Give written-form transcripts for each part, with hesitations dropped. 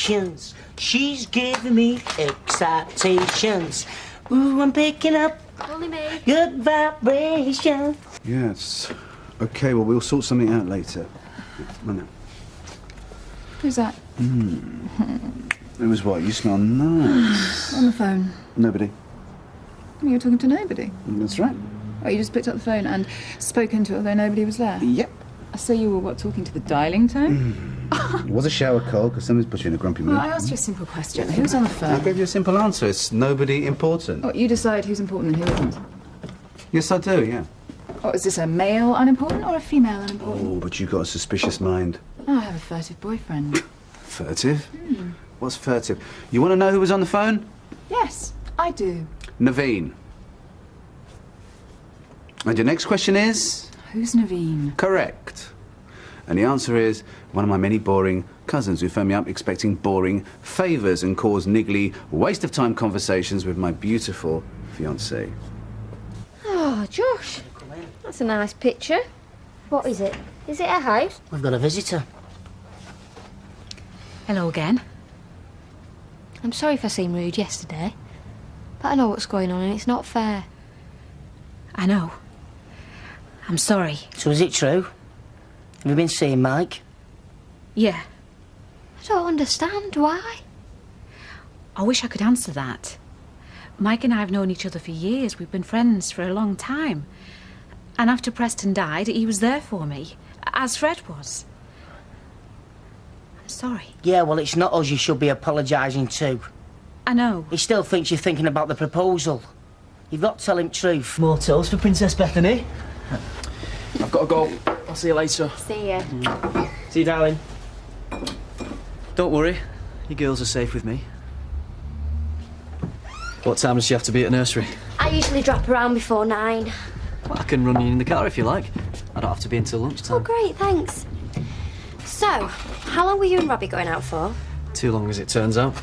sensations. She's giving me excitations. Ooh, I'm picking up Only me. good vibration. Yes. OK, well, we'll sort something out later. Come on now. Who's that? It was what? You smell nice. On the phone. Nobody. You're talking to nobody. That's right. Oh, you just picked up the phone and spoken to it although nobody was there? Yep. So you were, what, talking to the dialing tone? It was a shower call, because somebody's put you in a grumpy mood. Well, I asked you a simple question. Who's on the I phone? gave you a simple answer. It's nobody important. Oh, you decide who's important and who isn't. Yes, I do, yeah. Oh, is this a male unimportant or a female unimportant? Oh, but you've got a suspicious mind. Oh, I have a furtive boyfriend. Furtive? What's furtive? You want to know who was on the phone? Yes, I do. Naveen. And your next question is? Who's Naveen? Correct. And the answer is one of my many boring cousins who phone me up expecting boring favours and cause niggly, waste-of-time conversations with my beautiful fiancée. Oh, Josh. That's a nice picture. What is it? Is it a house? We've got a visitor. Hello again. I'm sorry if I seemed rude yesterday, but I know what's going on and it's not fair. I know. I'm sorry. So is it true? Have you been seeing Mike? Yeah. I don't understand why. I wish I could answer that. Mike and I have known each other for years. We've been friends for a long time. And after Preston died, he was there for me, as Fred was. I'm sorry. Yeah, well, it's not us you should be apologising to. I know. He still thinks you're thinking about the proposal. You've got to tell him truth. More toast for Princess Bethany. I've got to go. I'll see you later. See ya. See you, darling. Don't worry, your girls are safe with me. What time does she have to be at nursery? I usually drop around before 9. Well, I can run you in the car if you like. I don't have to be until lunchtime. Oh, great, thanks. So, how long were you and Robbie going out for? Too long as it turns out.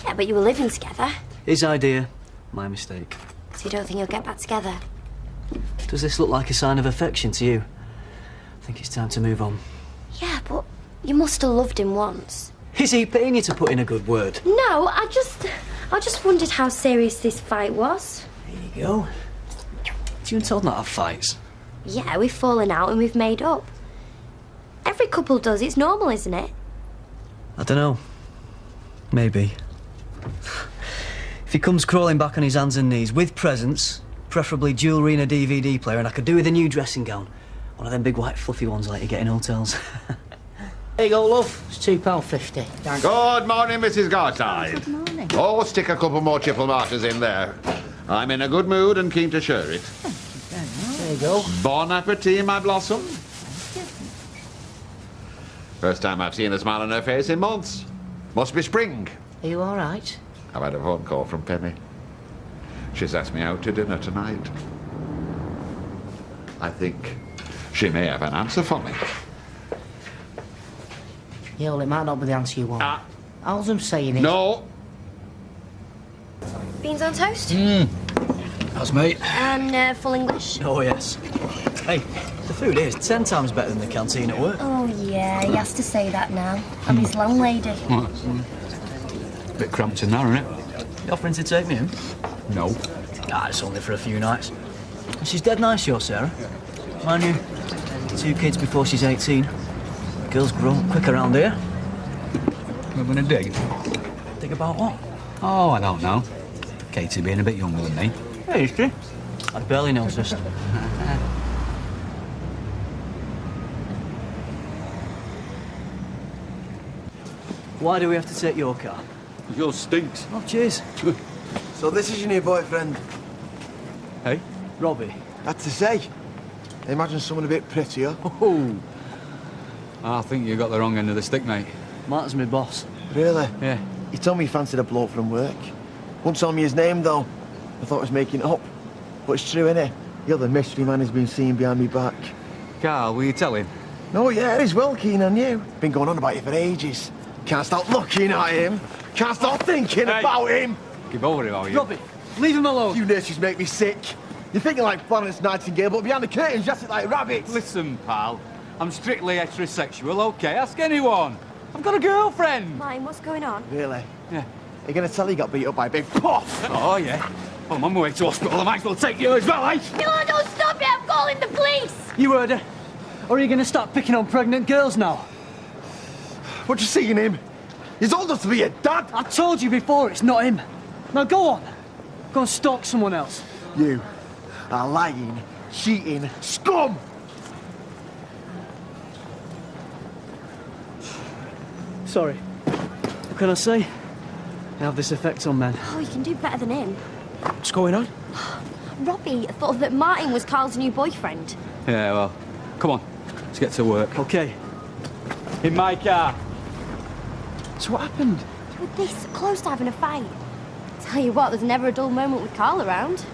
Yeah, but you were living together. His idea, my mistake. So you don't think you'll get back together? Does this look like a sign of affection to you? I think it's time to move on. Yeah, but you must have loved him once. Is he paying you to put in a good word? No, I just wondered how serious this fight was. There you go. Do you and Todd not have fights? Yeah, we've fallen out and we've made up. Every couple does, it's normal, isn't it? I don't know. Maybe. If he comes crawling back on his hands and knees with presents, preferably jewellery and a DVD player, and I could do with a new dressing gown. One of them big white fluffy ones like you get in hotels. There you go, love. It's £2.50. Thanks. Good morning, Mrs. Garside. Good morning. Oh, stick a couple more triple martyrs in there. I'm in a good mood and keen to share it. There you go. Bon appetit, my blossom. First time I've seen a smile on her face in months. Must be spring. Are you all right? I've had a phone call from Penny. She's asked me out to dinner tonight. I think she may have an answer for me. Yeah, well, it might not be the answer you want. All I'm saying is... No. Beans on toast? That's me. And full English? Oh, yes. Hey, the food here is 10 times better than the canteen at work. Oh, yeah, he has to say that now. I'm his landlady. Bit cramped in there, isn't it? You offering to take me in? No. Ah, it's only for a few nights. She's dead nice, your Sarah. Mind you, 2 kids before she's 18. Girls grow up quick around here. We're gonna dig. Think about what? Oh, I don't know. Katie being a bit younger than me. Hey, is she? I barely noticed. Why do we have to take your car? Yours stinks. Oh, cheers. So this is your new boyfriend? Hey? Robbie. That's to say. I imagine someone a bit prettier. Oh. I think you got the wrong end of the stick, mate. Martin's my boss. Really? Yeah. He told me he fancied a bloke from work. Wouldn't tell me his name, though. I thought I was making it up. But it's true, innit? You're the mystery man who's been seen behind me back. Carl, will you tell him? No, yeah, he's well keen on you. Been going on about you for ages. Can't stop looking at him. Can't stop thinking about him. Give over it, are you? Robbie, leave him alone. You nurses make me sick. You're thinking like Florence Nightingale, but behind the curtains, you act like rabbits. Listen, pal. I'm strictly heterosexual, okay? Ask anyone. I've got a girlfriend. Mine, what's going on? Really? Yeah. You're gonna tell you got beat up by a big puff? Oh, yeah. Well, I'm on my way to hospital. I might as well take you as well, eh? No, don't stop it. I'm calling the police. You heard her. Or are you going to start picking on pregnant girls now? What you seeing him? He's old enough to be a dad. I told you before, it's not him. Now go on. Go and stalk someone else. You are lying, cheating scum! Sorry. What can I say? I have this effect on men. Oh, you can do better than him. What's going on? Robbie thought that Martin was Carl's new boyfriend. Yeah, well, come on. Let's get to work. Okay. In my car. So what happened? With this close to having a fight. Tell you what, there's never a dull moment with Carl around.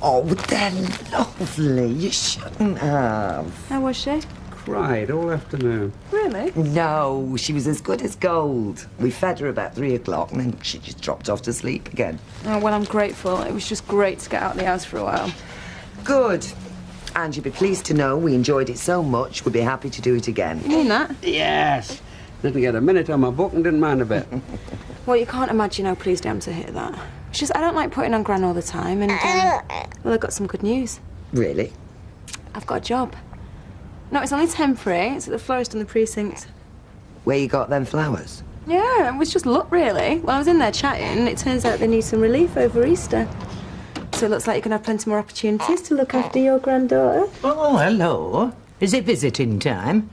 Oh, they're lovely. You shouldn't have. How was she? Cried all afternoon. Really? No, she was as good as gold. We fed her about 3 o'clock and then she just dropped off to sleep again. Oh, well, I'm grateful. It was just great to get out of the house for a while. Good. And you'll be pleased to know we enjoyed it so much, we'd be happy to do it again. You mean that? Yes. Didn't get a minute on my book and didn't mind a bit. Well, you can't imagine how pleased I am to hear that. It's just I don't like putting on Gran all the time, and, well, I've got some good news. Really? I've got a job. No, it's only temporary. It's at the florist on the precinct. Where you got them flowers? Yeah, it was just luck, really. Well, I was in there chatting, it turns out they need some relief over Easter. So it looks like you can have plenty more opportunities to look after your granddaughter. Oh, hello. Is it visiting time?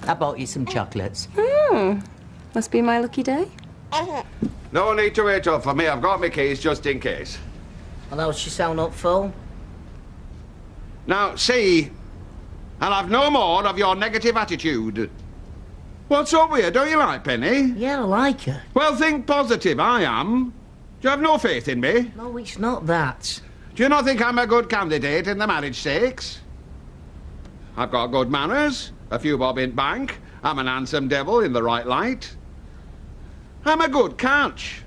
I bought you some chocolates. Must be my lucky day. No need to wait up for me. I've got my keys just in case. Although she sound up full. Now, see, I'll have no more of your negative attitude. What's up with you? Don't you like Penny? Yeah, I like her. Well, think positive. I am. Do you have no faith in me? No, it's not that. Do you not think I'm a good candidate in the marriage stakes? I've got good manners, a few bob in bank, I'm an handsome devil in the right light. I'm a good catch.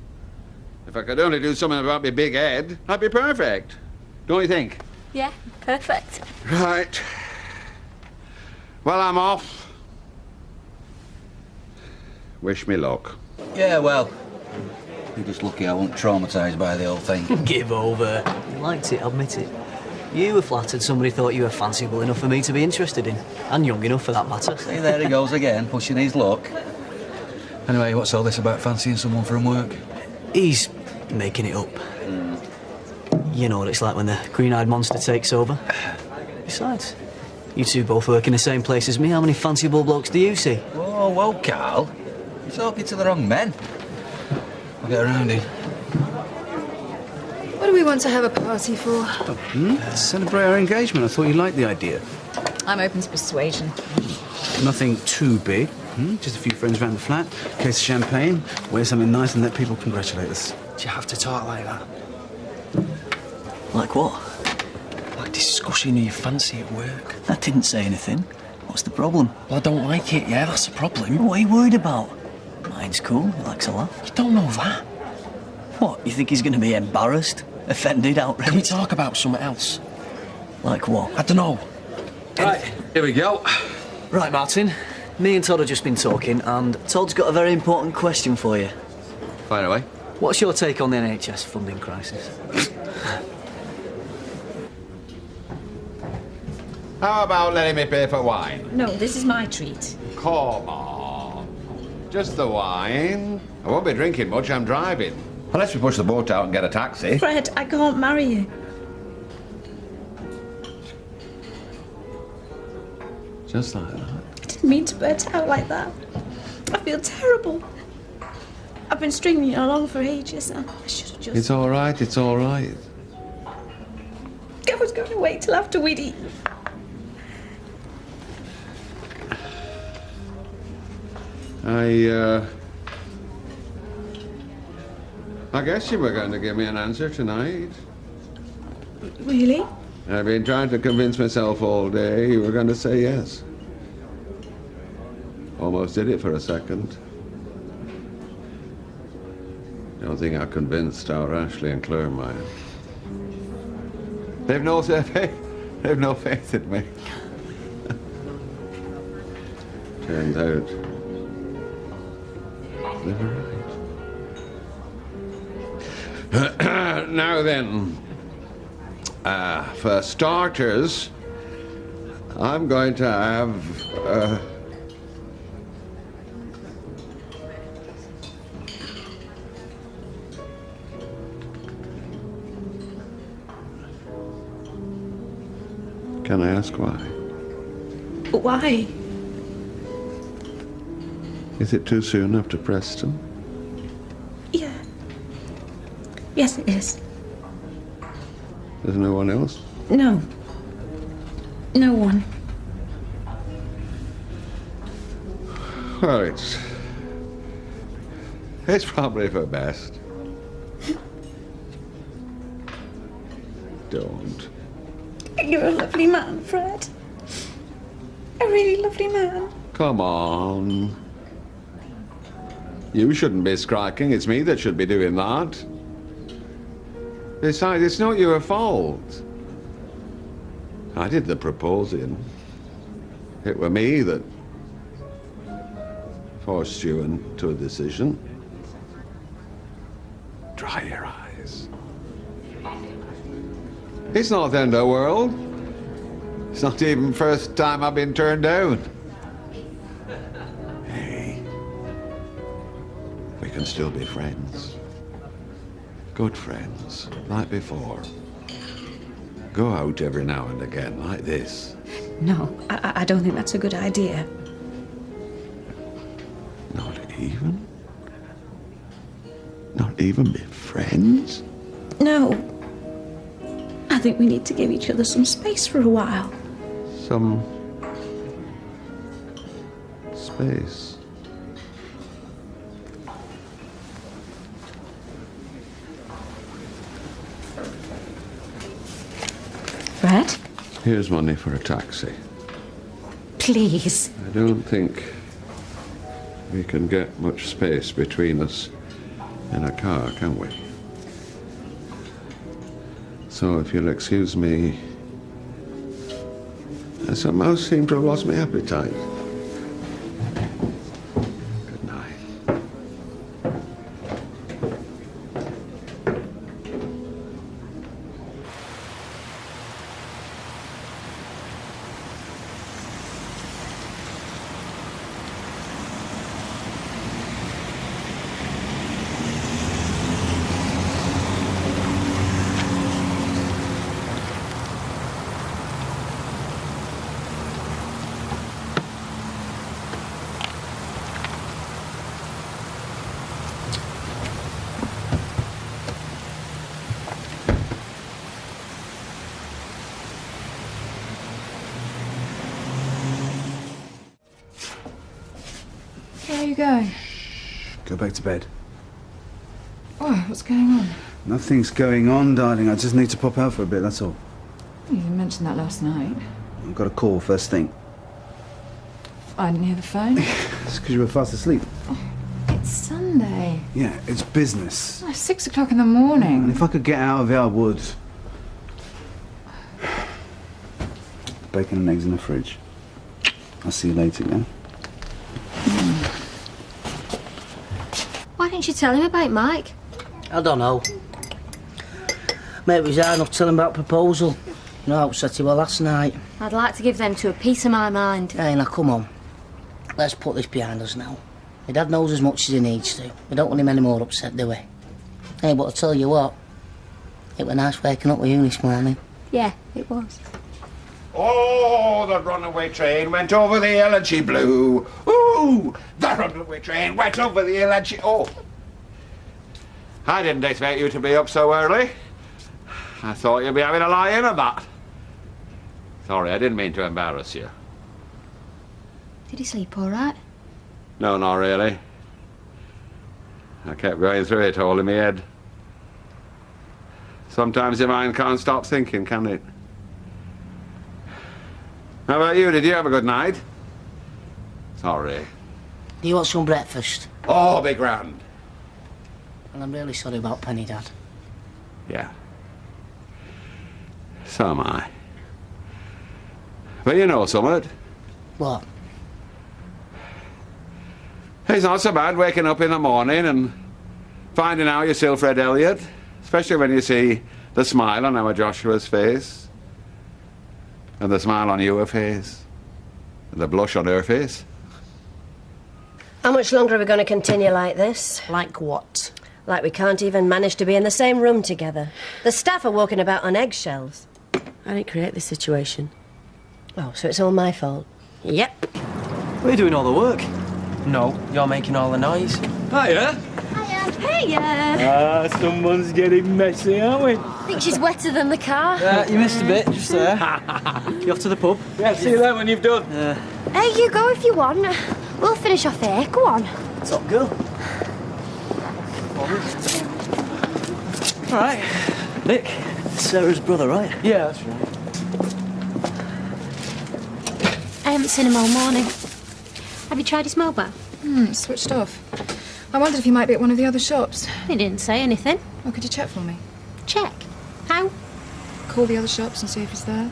If I could only do something about my big head, I'd be perfect. Don't you think? Yeah, perfect. Right. Well, I'm off. Wish me luck. Yeah, well, you're just lucky I wasn't traumatised by the whole thing. Give over. You liked it, admit it. You were flattered somebody thought you were fanciful enough for me to be interested in. And young enough for that matter. See, there he goes again, pushing his luck. Anyway, what's all this about fancying someone from work? He's making it up. You know what it's like when the green-eyed monster takes over. Besides, you two both work in the same place as me. How many fanciful blokes do you see? Whoa, whoa, Carl. You're talking to the wrong men. I'll get around him. What do we want to have a party for? Celebrate our engagement. I thought you liked the idea. I'm open to persuasion. Nothing too big. Just a few friends around the flat, case of champagne, wear something nice and let people congratulate us. Do you have to talk like that? Like what? Like discussing who you fancy at work. I didn't say anything. What's the problem? Well, I don't like it, yeah, that's the problem. What are you worried about? Mine's cool, he likes a laugh. You don't know that. What, you think he's going to be embarrassed? Offended, outraged? Can we talk about something else? Like what? I don't know. Right, here we go. Right, Martin. Me and Todd have just been talking, and Todd's got a very important question for you. Fire away. What's your take on the NHS funding crisis? How about letting me pay for wine? No, this is my treat. Come on. Just the wine. I won't be drinking much, I'm driving. Unless we push the boat out and get a taxi. Fred, I can't marry you. Just like that. I didn't mean to burst out like that. I feel terrible. I've been stringing you along for ages now. I should have just... It's all right, it's all right. I was going to wait till after we'd eaten. I guess you were going to give me an answer tonight. Really? I've been trying to convince myself all day you were going to say yes. Almost did it for a second. Don't think I convinced our Ashley and Claire mine. They've no faith in me. Turns out right. Now then, for starters, I'm going to have... Can I ask why? Why? Is it too soon after Preston? Yeah. Yes, it is. There's no one else? No. No one. Well, it's probably for best. Don't. You're a lovely man, Fred. A really lovely man. Come on. You shouldn't be striking. It's me that should be doing that. Besides, it's not your fault. I did the proposing. It were me that forced you into a decision. Dry your eyes. It's not the end of the world. It's not even the first time I've been turned down. Hey, we can still be friends. Good friends, like before. Go out every now and again, like this. No, I don't think that's a good idea. Not even? Not even be friends? No. I think we need to give each other some space for a while. Some space. Fred? Here's money for a taxi. Please. I don't think we can get much space between us in a car, can we? So if you'll excuse me, I somehow seem to have lost my appetite. Good night. Where are you going? Go back to bed. Oh, what's going on? Nothing's going on, darling. I just need to pop out for a bit, that's all. You mentioned that last night. I've got a call first thing. I didn't hear the phone. It's because you were fast asleep. It's Sunday. Yeah, it's business. Oh, 6 o'clock in the morning. And if I could get out of here, I would. Bacon and eggs in the fridge. I'll see you later, yeah? Why didn't you tell him about Mike? I don't know. Mate, it was hard enough telling about proposal. You know how upset he was last night. I'd like to give them two a piece of my mind. Hey, now come on. Let's put this behind us now. My dad knows as much as he needs to. We don't want him any more upset, do we? Hey, but I'll tell you what. It was nice waking up with you this morning. Yeah, it was. Oh, the runaway train went over the hill and she blew. Ooh, the runaway train went over the hill and she... Oh. I didn't expect you to be up so early. I thought you'd be having a lie in of that. Sorry, I didn't mean to embarrass you. Did he sleep all right? No, not really. I kept going through it all in my head. Sometimes your mind can't stop thinking, can it? How about you? Did you have a good night? Sorry. Do you want some breakfast? Oh, be grand. Well, I'm really sorry about Penny, Dad. Yeah. So am I. But you know something? What? It's not so bad waking up in the morning and finding out you're still Fred Elliott, especially when you see the smile on our Joshua's face, and the smile on your face, and the blush on her face. How much longer are we going to continue like this? Like what? Like we can't even manage to be in the same room together. The staff are walking about on eggshells. I didn't create this situation. Oh, so it's all my fault? Yep. We're doing all the work. No, you're making all the noise. Hiya. Hiya! Someone's getting messy, aren't we? I think she's wetter than the car. You missed a bit, just there. You off to the pub? Yeah, see you there when you've done. Hey, you go if you want. We'll finish off here. Go on. Top girl. All right. Nick, Sarah's brother, right? Yeah, that's right. I haven't seen him all morning. Have you tried his mobile? Switched off. I wondered if he might be at one of the other shops. He didn't say anything. Oh, could you check for me? Check. How? Call the other shops and see if he's there.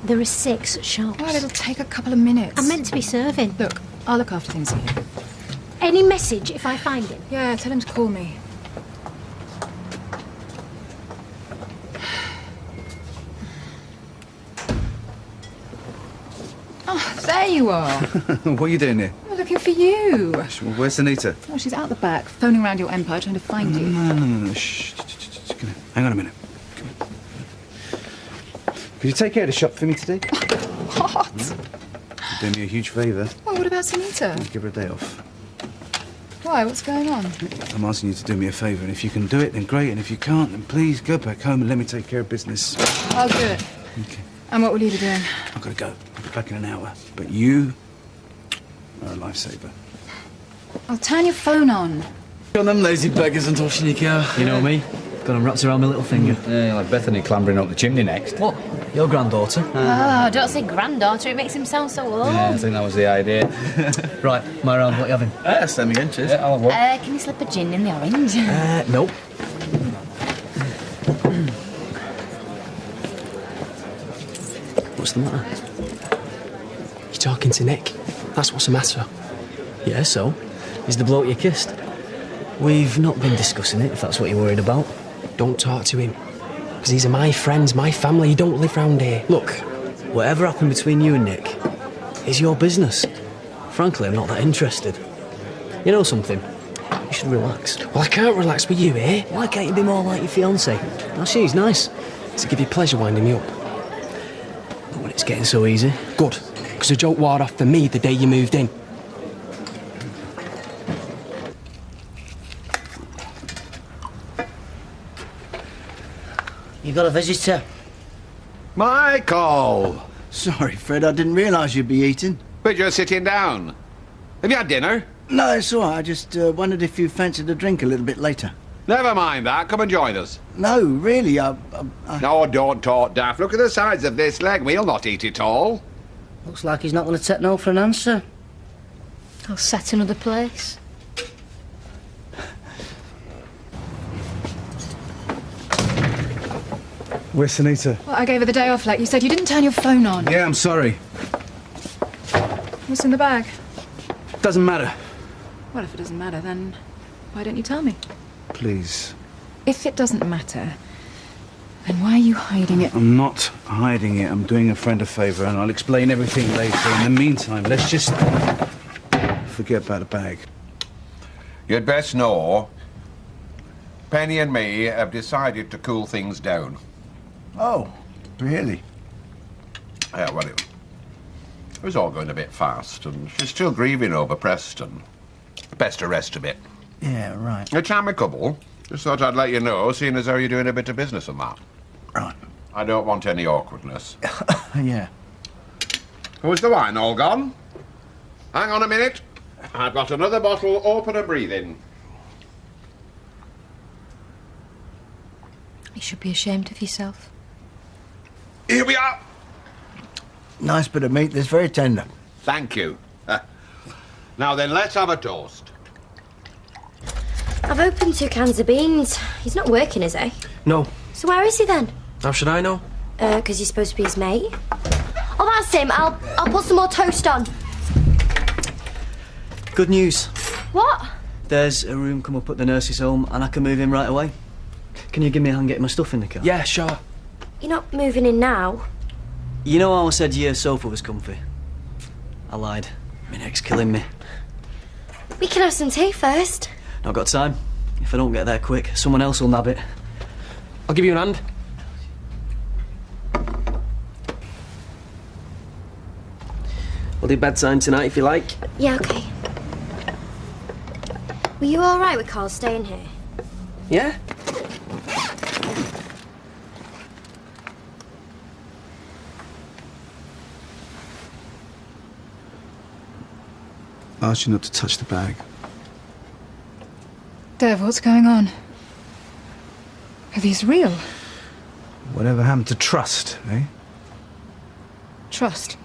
There are 6 shops. Well, it'll take a couple of minutes. I'm meant to be serving. Look, I'll look after things here. Any message if I find him? Yeah, tell him to call me. Oh, there you are. What are you doing here? I'm looking for you. Well, where's Anita? Oh, she's out the back, phoning around your empire, trying to find you. No. Shh. Come here. Hang on a minute. Come here. Could you take care of the shop for me today? What? You're doing me a huge favour. Well, what about Sunita? I'll give her a day off. Why? What's going on? I'm asking you to do me a favour, and if you can do it, then great, and if you can't, then please go back home and let me take care of business. I'll do it. Okay. And what will you be doing? I've got to go. I'll be back in an hour. But you are a lifesaver. I'll turn your phone on. Got them lazy beggars and tossing your car. You know me. Got them wrapped around my little finger. Yeah, like Bethany clambering up the chimney next. What? Your granddaughter? Oh, don't say granddaughter. It makes him sound so old. Yeah, I think that was the idea. Right, my round. What are you having? Same again, cheers. Yeah, I'll have one. Can you slip a gin in the orange? Nope. What's the matter? You're talking to Nick. That's what's the matter. Yeah, so? He's the bloke you kissed. We've not been discussing it, if that's what you're worried about. Don't talk to him. Because these are my friends, my family. You don't live round here. Look, whatever happened between you and Nick is your business. Frankly, I'm not that interested. You know something? You should relax. Well, I can't relax with you, eh? Why can't you be more like your fiancée? Now, she's nice. To give you pleasure winding me up. But when it's getting so easy. Good. Because the joke wore off for me the day you moved in. You got a visitor? Michael! Sorry, Fred, I didn't realise you'd be eating. But you're sitting down. Have you had dinner? No, it's all right. I just wondered if you fancied a drink a little bit later. Never mind that. Come and join us. No, really, No, don't talk, Daft. Look at the size of this leg. We'll not eat it all. Looks like he's not going to take no for an answer. I'll set another place. Where's Sunita? Well, I gave her the day off, like you said. You didn't turn your phone on. Yeah, I'm sorry. What's in the bag? Doesn't matter. Well, if it doesn't matter, then why don't you tell me? Please. If it doesn't matter, then why are you hiding it? I'm not hiding it. I'm doing a friend a favour, and I'll explain everything later. In the meantime, let's just forget about the bag. You'd best know, Penny and me have decided to cool things down. Oh, really? Yeah, well, it was all going a bit fast, and she's still grieving over Preston. Best to rest a bit. Yeah, right. It's amicable. Just thought I'd let you know, seeing as how you're doing a bit of business and that. Right. I don't want any awkwardness. Yeah. Was the wine all gone? Hang on a minute. I've got another bottle open and breathing. You should be ashamed of yourself. Here we are. Nice bit of meat. This very tender. Thank you. Now then, let's have a toast. I've opened 2 cans of beans. He's not working, is he? No. So where is he then? How should I know? 'Cause you're supposed to be his mate. Oh, that's him. I'll put some more toast on. Good news. What? There's a room come up at the nurse's home and I can move in right away. Can you give me a hand getting my stuff in the car? Yeah, sure. You're not moving in now? You know how I said your sofa was comfy? I lied. My neck's killing me. We can have some tea first. Not got time. If I don't get there quick, someone else will nab it. I'll give you an hand. We'll do bedtime tonight if you like. Yeah, okay. Were you all right with Carl staying here? Yeah? I asked you not to touch the bag. Dev, what's going on? Are these real? Whatever happened to trust, eh? Trust.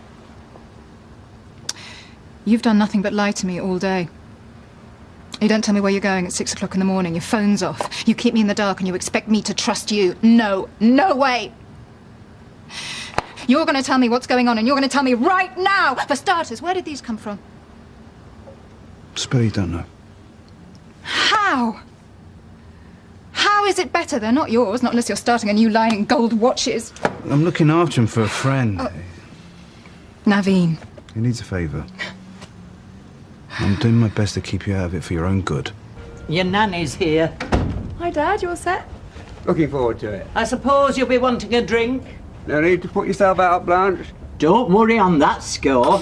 You've done nothing but lie to me all day. You don't tell me where you're going at 6 o'clock in the morning. Your phone's off. You keep me in the dark and you expect me to trust you. No, no way! You're going to tell me what's going on and you're going to tell me right now! For starters, where did these come from? Spell you don't know. How? How is it better? They're not yours, not unless you're starting a new line in gold watches. I'm looking after him for a friend. Oh. Naveen. He needs a favour. I'm doing my best to keep you out of it for your own good. Your nanny's here. Hi, Dad. You all set? Looking forward to it. I suppose you'll be wanting a drink? No need to put yourself out, Blanche. Don't worry on that score.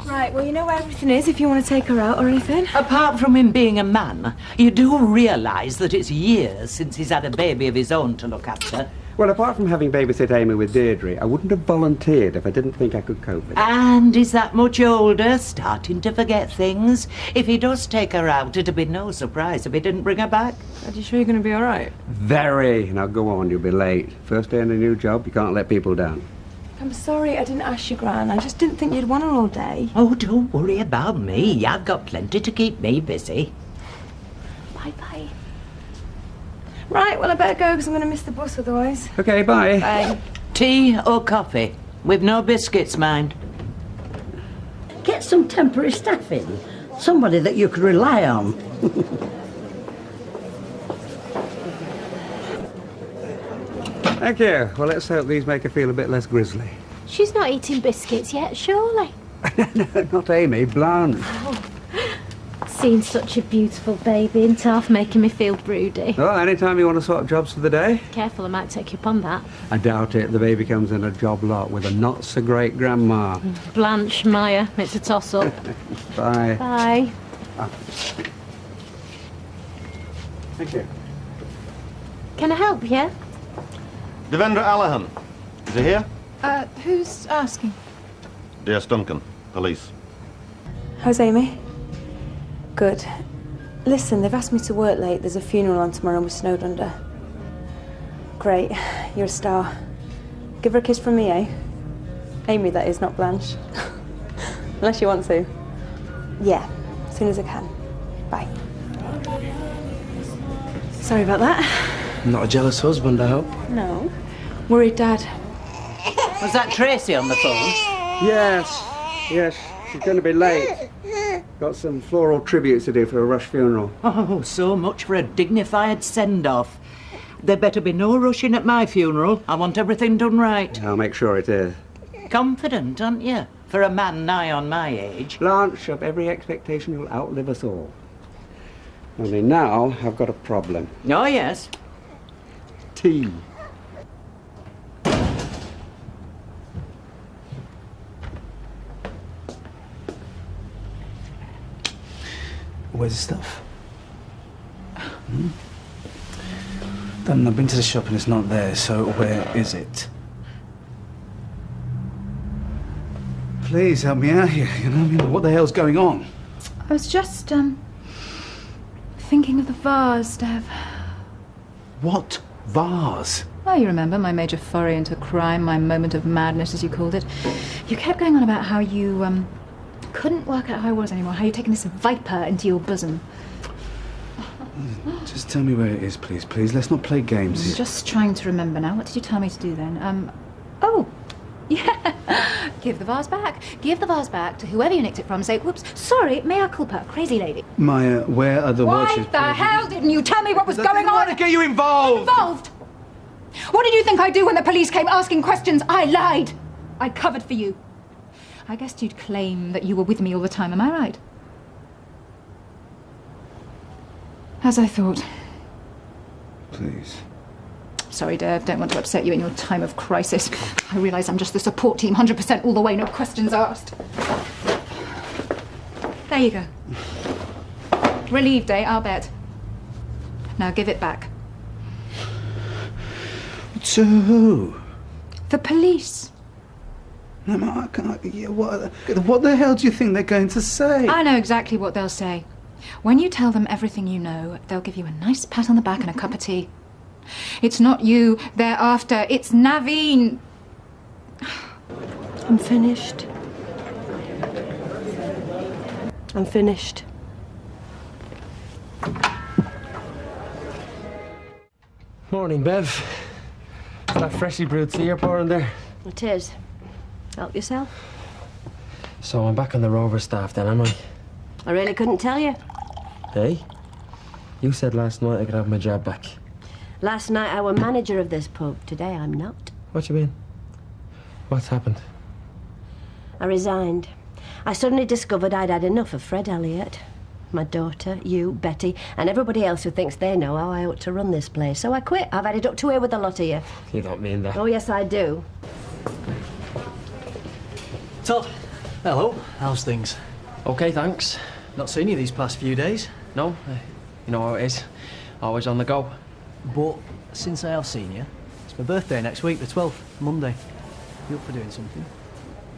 Right, well, you know where everything is if you want to take her out or anything. Apart from him being a man, you do realise that it's years since he's had a baby of his own to look after. Well, apart from having babysit Amy with Deirdre, I wouldn't have volunteered if I didn't think I could cope with it. And he's that much older, starting to forget things. If he does take her out, it'd be no surprise if he didn't bring her back. Are you sure you're going to be all right? Very. Now go on, you'll be late. First day in a new job, you can't let people down. I'm sorry I didn't ask you, Gran. I just didn't think you'd want her all day. Oh, don't worry about me. I've got plenty to keep me busy. Bye-bye. Right, well, I better go because I'm going to miss the bus otherwise. Okay, bye. Bye. Tea or coffee? With no biscuits, mind. Get some temporary staff in. Somebody that you could rely on. Thank you. Well, let's hope these make her feel a bit less grisly. She's not eating biscuits yet, surely. No, not Amy, Blanche. Seen such a beautiful baby and half making me feel broody. Well, anytime you want to swap jobs for the day. Careful, I might take you up on that. I doubt it. The baby comes in a job lot with a not-so-great grandma. Blanche, Maya, it's a toss-up. Bye. Bye. Ah. Thank you. Can I help you? Devendra Allahan. Is he here? Who's asking? D.S. Duncan, police. How's Amy? Good. Listen, they've asked me to work late. There's a funeral on tomorrow and we're snowed under. Great. You're a star. Give her a kiss from me, eh? Amy, that is, not Blanche. Unless you want to. Yeah, as soon as I can. Bye. Sorry about that. Not a jealous husband, I hope. No. Worried Dad. Was that Tracy on the phone? Yes, she's going to be late. Got some floral tributes to do for a rush funeral. Oh, so much for a dignified send-off. There better be no rushing at my funeral. I want everything done right. I'll make sure it is. Confident, aren't you? For a man nigh on my age. Blanche, of every expectation you'll outlive us all. Only now I've got a problem. Oh, yes. Tea. Where's the stuff? Then I've been to the shop and it's not there, so where is it? Please help me out here, you know? I mean, what the hell's going on? I was just, thinking of the vase, Dev. What vase? Oh, you remember my major foray into crime, my moment of madness, as you called it. You kept going on about how you, couldn't work out who I was anymore, how you'd taken this viper into your bosom. Just tell me where it is, please. Please, let's not play games here. Just trying to remember now. What did you tell me to do then? Oh, yeah. Give the vase back. Give the vase back to whoever you nicked it from. Say, whoops, sorry, mea culpa, crazy lady. Maya, where are the watches? Why the hell didn't you tell me what was going on? I didn't want to get you involved. Involved? What did you think I'd do when the police came asking questions? I lied. I covered for you. I guessed you'd claim that you were with me all the time, am I right? As I thought. Please. Sorry, Dave, don't want to upset you in your time of crisis. I realise I'm just the support team, 100% all the way, no questions asked. There you go. Relieved, eh? I'll bet. Now give it back. To who? The police. No, I can't. Yeah, what the hell do you think they're going to say? I know exactly what they'll say. When you tell them everything you know, they'll give you a nice pat on the back and a cup of tea. It's not you they're after, it's Naveen. I'm finished. I'm finished. Morning, Bev. Is that freshly brewed tea you're pouring there? It is. Help yourself. So I'm back on the Rover staff then, am I? I really couldn't tell you. Hey? You said last night I could have my job back. Last night I were manager of this pub. Today I'm not. What you mean? What's happened? I resigned. I suddenly discovered I'd had enough of Fred Elliott, my daughter, you, Betty, and everybody else who thinks they know how I ought to run this place. So I quit. I've had it up to here with a lot of you. You don't mean that. Oh, yes, I do. Todd. Hello. How's things? Okay, thanks. Not seen you these past few days. No, you know how it is. Always on the go. But since I have seen you, it's my birthday next week, the 12th, Monday. You up for doing something?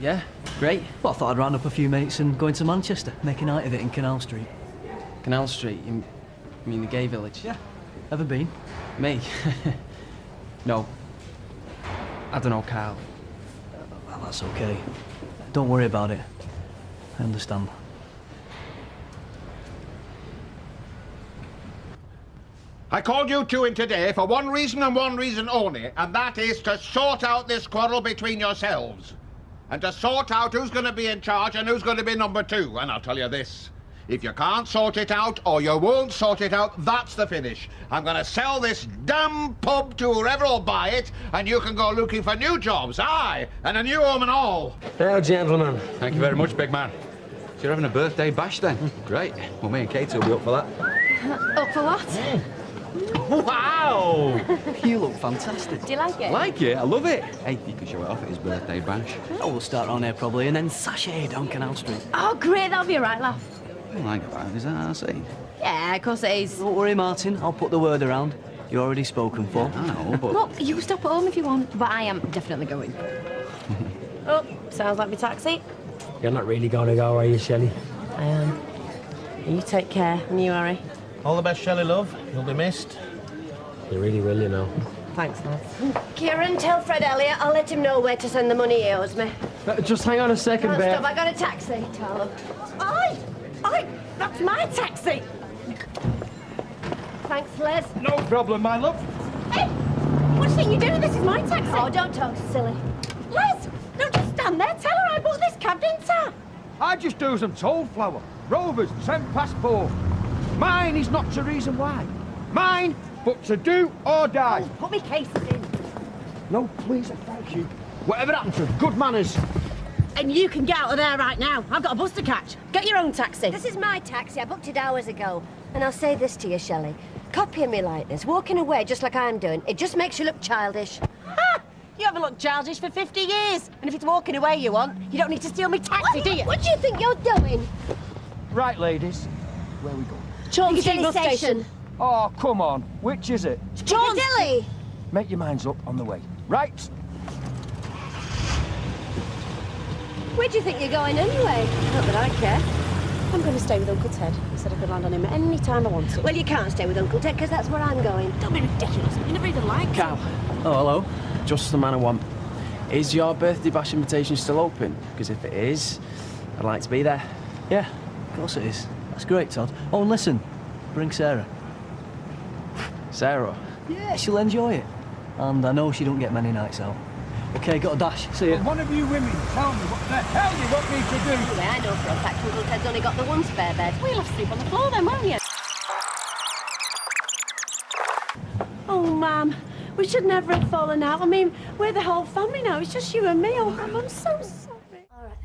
Yeah, great. Well, I thought I'd round up a few mates and go into Manchester, make a night of it in Canal Street. Canal Street? You mean the gay village? Yeah. Ever been? Me? No. I don't know, Carl. Well, that's okay. Don't worry about it. I understand. I called you two in today for one reason and one reason only, and that is to sort out this quarrel between yourselves. And to sort out who's going to be in charge and who's going to be number two. And I'll tell you this, if you can't sort it out, or you won't sort it out, that's the finish. I'm going to sell this damn pub to whoever will buy it, and you can go looking for new jobs, aye, and a new home and all. Now, gentlemen. Thank you very much, big man. So you're having a birthday bash then? Great. Well, me and Katie will be up for that. Up for what? Wow! You look fantastic. Do you like it? Like it? I love it. Hey, you can show it off at his birthday bash. Oh, we'll start on here probably, and then sashay down Canal Street. Oh, great, that'll be a right laugh. I like that. Is that how I say? Yeah, of course it is. Don't worry, Martin. I'll put the word around. You're already spoken for. I know, but... Look, you stop at home if you want, but I am definitely going. Oh, sounds like my taxi. You're not really going to go, are you, Shelley? I am. You take care, and you, Harry. All the best, Shelley, love. You'll be missed. You really will, you know. Thanks, lads. Kieran, tell Fred Elliott I'll let him know where to send the money he owes me. Just hang on a second, Can't Bev. stop, I got a taxi. Tell him. That's my taxi. Thanks, Les. No problem, my love. Hey, what do you think you're doing? This is my taxi. Oh, don't talk silly. Les, don't just stand there. Tell her I bought this cab, didn't I? I just do some toll flower. Rovers, 10 past 4. Mine is not the reason why. Mine, but to do or die. Oh, put me cases in. No, please, thank you. Whatever happened to good manners? And you can get out of there right now. I've got a bus to catch. Get your own taxi. This is my taxi. I booked it hours ago. And I'll say this to you, Shelley. Copying me like this, walking away just like I'm doing, it just makes you look childish. Ha! You haven't looked childish for 50 years. And if it's walking away you want, you don't need to steal me taxi, do you? What do you think you're doing? Right, ladies. Where we go? Piccadilly bus station. Oh, come on. Which is it? Piccadilly! Make your minds up on the way. Right? Where do you think you're going anyway? Not that I care. I'm going to stay with Uncle Ted. He said I could land on him at any time I want to. Well, you can't stay with Uncle Ted, because that's where I'm going. Don't be ridiculous. You never even liked Cal. Oh, hello. Just the man I want. Is your birthday bash invitation still open? Because if it is, I'd like to be there. Yeah, of course it is. That's great, Todd. Oh, and listen, bring Sarah. Sarah? Yeah, she'll enjoy it. And I know she don't get many nights out. OK, got a dash. See ya. Well, one of you women tell me what the hell you want me to do. Anyway, I know for a fact Uncle Ted's only got the one spare bed. We'll have to sleep on the floor then, won't you? Oh, Mum, we should never have fallen out. I mean, we're the whole family now. It's just you and me. Oh, Mum, I'm so sorry. All right,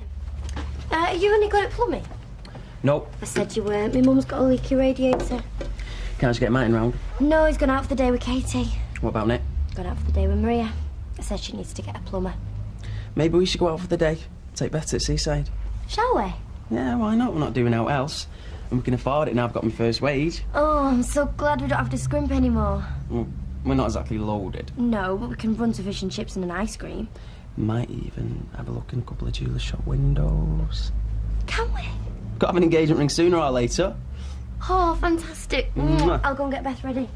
then. Are you only good at plumbing? Nope. I said you weren't. My mum's got a leaky radiator. Can't just get Martin round. No, he's gone out for the day with Katie. What about Nick? Gone out for the day with Maria. I said she needs to get a plumber. Maybe we should go out for the day. Take Betty at Seaside. Shall we? Yeah, why not? We're not doing out else. And we can afford it now I've got my first wage. Oh, I'm so glad we don't have to scrimp anymore. Well, we're not exactly loaded. No, but we can run to fish and chips and an ice cream. Might even have a look in a couple of jeweller's shop windows. Can we? Got to have an engagement ring sooner or later. Oh, fantastic. Mwah. I'll go and get Beth ready.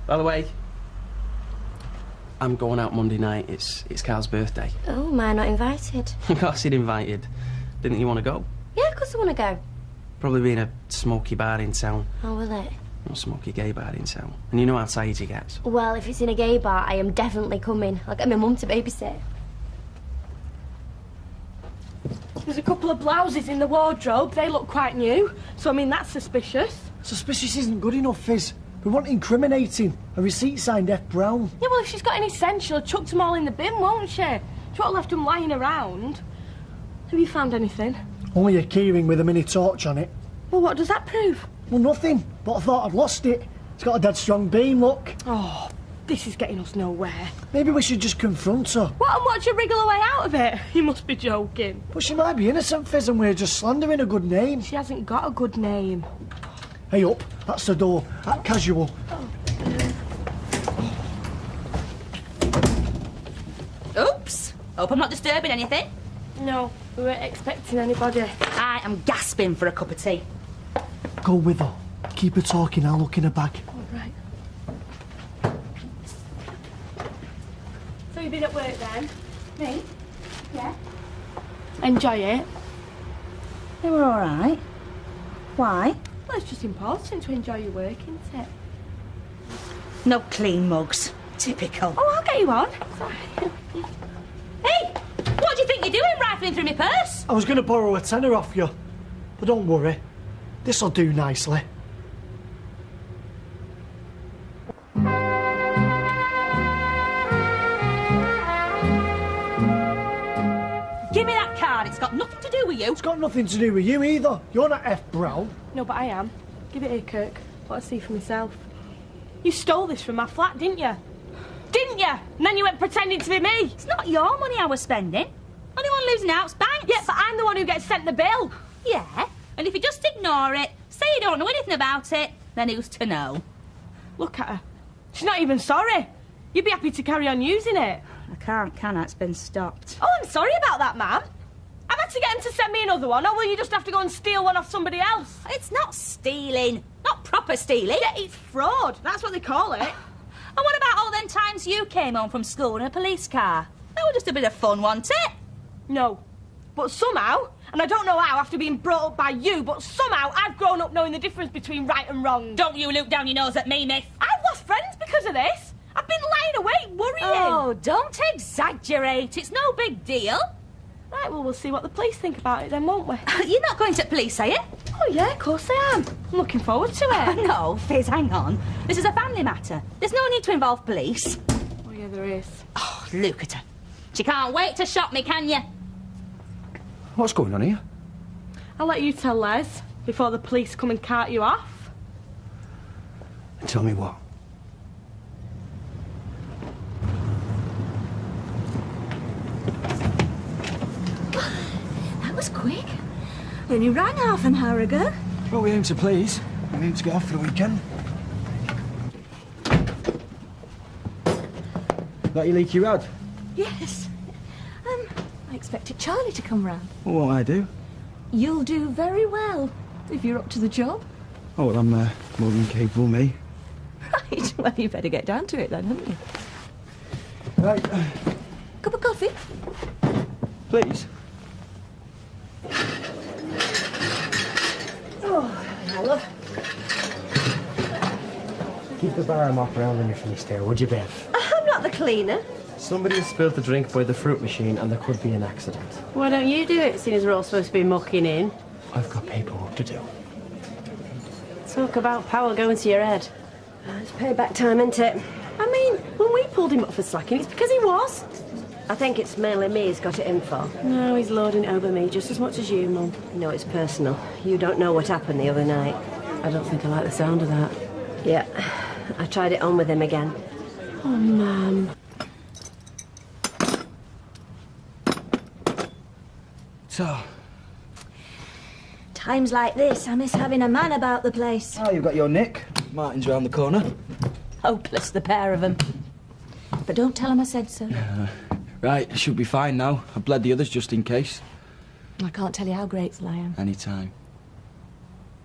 By the way, I'm going out Monday night. It's Carl's birthday. Oh, am I not invited? Of course he'd invited. Didn't you want to go? Yeah, of course I want to go. Probably be in a smoky bar in town. Oh, will it? A smoky gay bar in town. And you know how tired he gets. Well, if it's in a gay bar, I am definitely coming. I'll get my mum to babysit. There's a couple of blouses in the wardrobe. They look quite new. So, I mean, that's suspicious. Suspicious isn't good enough, Fizz. We want incriminating. A receipt signed F. Brown. Yeah, well, if she's got any sense, she'll have chucked them all in the bin, won't she? She won't have left them lying around. Have you found anything? Only a keyring with a mini torch on it. Well, what does that prove? Well, nothing. But I thought I'd lost it. It's got a dead strong beam, look. Oh, this is getting us nowhere. Maybe we should just confront her. What, and watch her wriggle her way out of it? You must be joking. But she might be innocent, Fizz, and we're just slandering a good name. She hasn't got a good name. Hey, up. That's the door. Act casual. Oops. Hope I'm not disturbing anything. No, we weren't expecting anybody. I am gasping for a cup of tea. Go with her. Keep her talking. I'll look in her bag. All right. So you've been at work then? Me? Yeah. Enjoy it? They were all right. Why? Well, it's just important to enjoy your work, isn't it? No clean mugs. Typical. Oh, I'll get you on. Sorry. Hey! What do you think you're doing, rifling through my purse? I was going to borrow a tenner off you. But don't worry. This'll do nicely. Give me that card. It's got nothing to do with you. It's got nothing to do with you either. You're not F. Brown. No, but I am. Give it here, Kirk. Let us see for myself. You stole this from my flat, didn't you? Didn't you? And then you went pretending to be me. It's not your money I was spending. Only one losing out's banks. Yeah, but I'm the one who gets sent the bill. Yeah, and if you just ignore it, say you don't know anything about it, then who's to know? Look at her. She's not even sorry. You'd be happy to carry on using it. I can't, can I? It's been stopped. Oh, I'm sorry about that, ma'am. I've had to get him to send me another one, or will you just have to go and steal one off somebody else? It's not stealing. Not proper stealing. Yeah, it's fraud. That's what they call it. And what about all them times you came home from school in a police car? That was just a bit of fun, wasn't it? No. But somehow, and I don't know how after being brought up by you, but somehow I've grown up knowing the difference between right and wrong. Don't you look down your nose at me, miss. I've lost friends because of this. I've been lying awake, worrying. Oh, don't exaggerate. It's no big deal. Right, well, we'll see what the police think about it then, won't we? You're not going to police, are you? Oh, yeah, of course I am. I'm looking forward to it. No, Fizz, hang on. This is a family matter. There's no need to involve police. Oh, yeah, there is. Oh, look at her. She can't wait to shop me, can you? What's going on here? I'll let you tell Les before the police come and cart you off. And tell me what? That was quick. We only rang half an hour ago. Well, we aim to please. We need to get off for the weekend. That your leaky rod? Yes. I expected Charlie to come round. Well, what will I do? You'll do very well, if you're up to the job. Oh, well, I'm more than capable, me. Right, well, you better get down to it then, haven't you? Right. Cup of coffee? Please. Oh, I love. Keep the bar mop around me from the stair, would you, Beth? I'm not the cleaner. Somebody has spilled the drink by the fruit machine and there could be an accident. Why don't you do it, seeing as we're all supposed to be mucking in? I've got paperwork to do. Talk about power going to your head. It's payback time, isn't it? I mean, when we pulled him up for slacking, it's because he was. I think it's mainly me he's got it in for. No, he's lording it over me just as much as you, Mum. No, it's personal. You don't know what happened the other night. I don't think I like the sound of that. Yeah, I tried it on with him again. Oh, Mum. So, Times like this, I miss having a man about the place. oh, you've got your Nick. Martin's round the corner. Hopeless, the pair of them. But don't tell him I said so. Right, should be fine now. I bled the others just in case. I can't tell you how grateful I am. Anytime.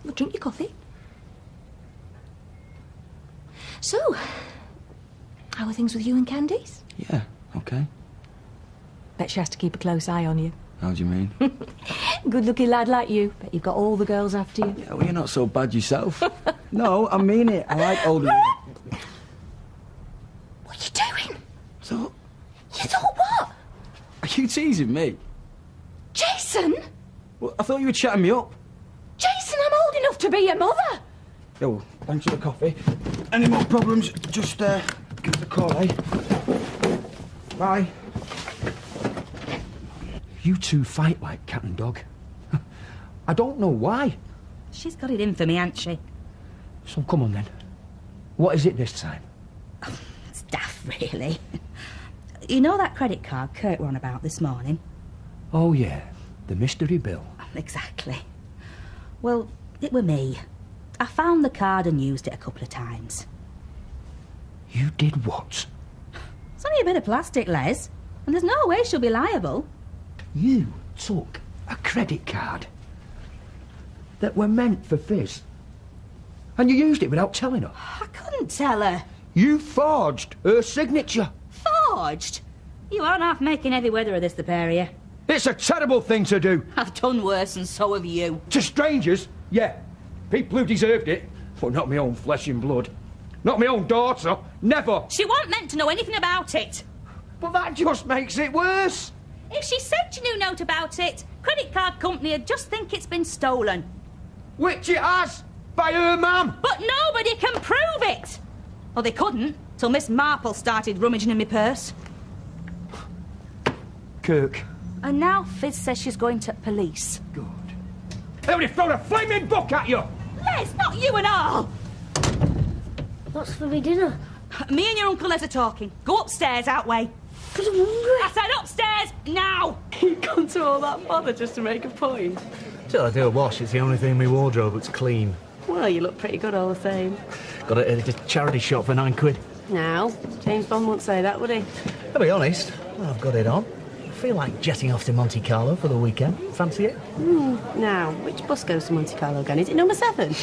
Well, drink your coffee. So, how are things with you and Candice? Yeah, okay. Bet she has to keep a close eye on you. How do you mean? Good-looking lad like you. Bet you've got all the girls after you. Yeah, well, you're not so bad yourself. No, I mean it. I like older. What are you doing? So, You thought what? are you teasing me? Jason? Well, I thought you were chatting me up. Jason, I'm old enough to be your mother. Yo, well, thanks for the coffee. Any more problems, just give us a call, eh? Bye. You two fight like cat and dog. I don't know why. She's got it in for me, hasn't she? So come on then. What is it this time? It's daft, really. You know that credit card Kurt were on about this morning? Oh yeah, the mystery bill. Exactly. Well, it were me. I found the card and used it a couple of times. You did what? It's only a bit of plastic, Les, and there's no way she'll be liable. You took a credit card that were meant for Fizz, and you used it without telling her. I couldn't tell her. You forged her signature. Forged? You aren't half making heavy weather of this, the pair of you. It's a terrible thing to do. I've done worse, and so have you. To strangers, yeah. People who deserved it, but not my own flesh and blood. Not my own daughter. Never. She wasn't meant to know anything about it. But that just makes it worse. If she said she knew naught about it, credit card company would just think it's been stolen. Which it has, by her mum. But nobody can prove it. Well, they couldn't, till Miss Marple started rummaging in my purse. Kirk. And now Fizz says she's going to police. Good. They would have thrown a flaming book at you. Les, not you and all. What's for me dinner? Me and your Uncle Les are talking. Go upstairs, Outway. But I'm hungry. I said upstairs, now! You've gone to all that bother just to make a point. Till I do a wash, it's the only thing in my wardrobe that's clean. Well, you look pretty good all the same. Got it at a charity shop for £9. Now, James Bond wouldn't say that, would he? To be honest, I've got it on. I feel like jetting off to Monte Carlo for the weekend. Fancy it? Now, which bus goes to Monte Carlo again? Is it number 7?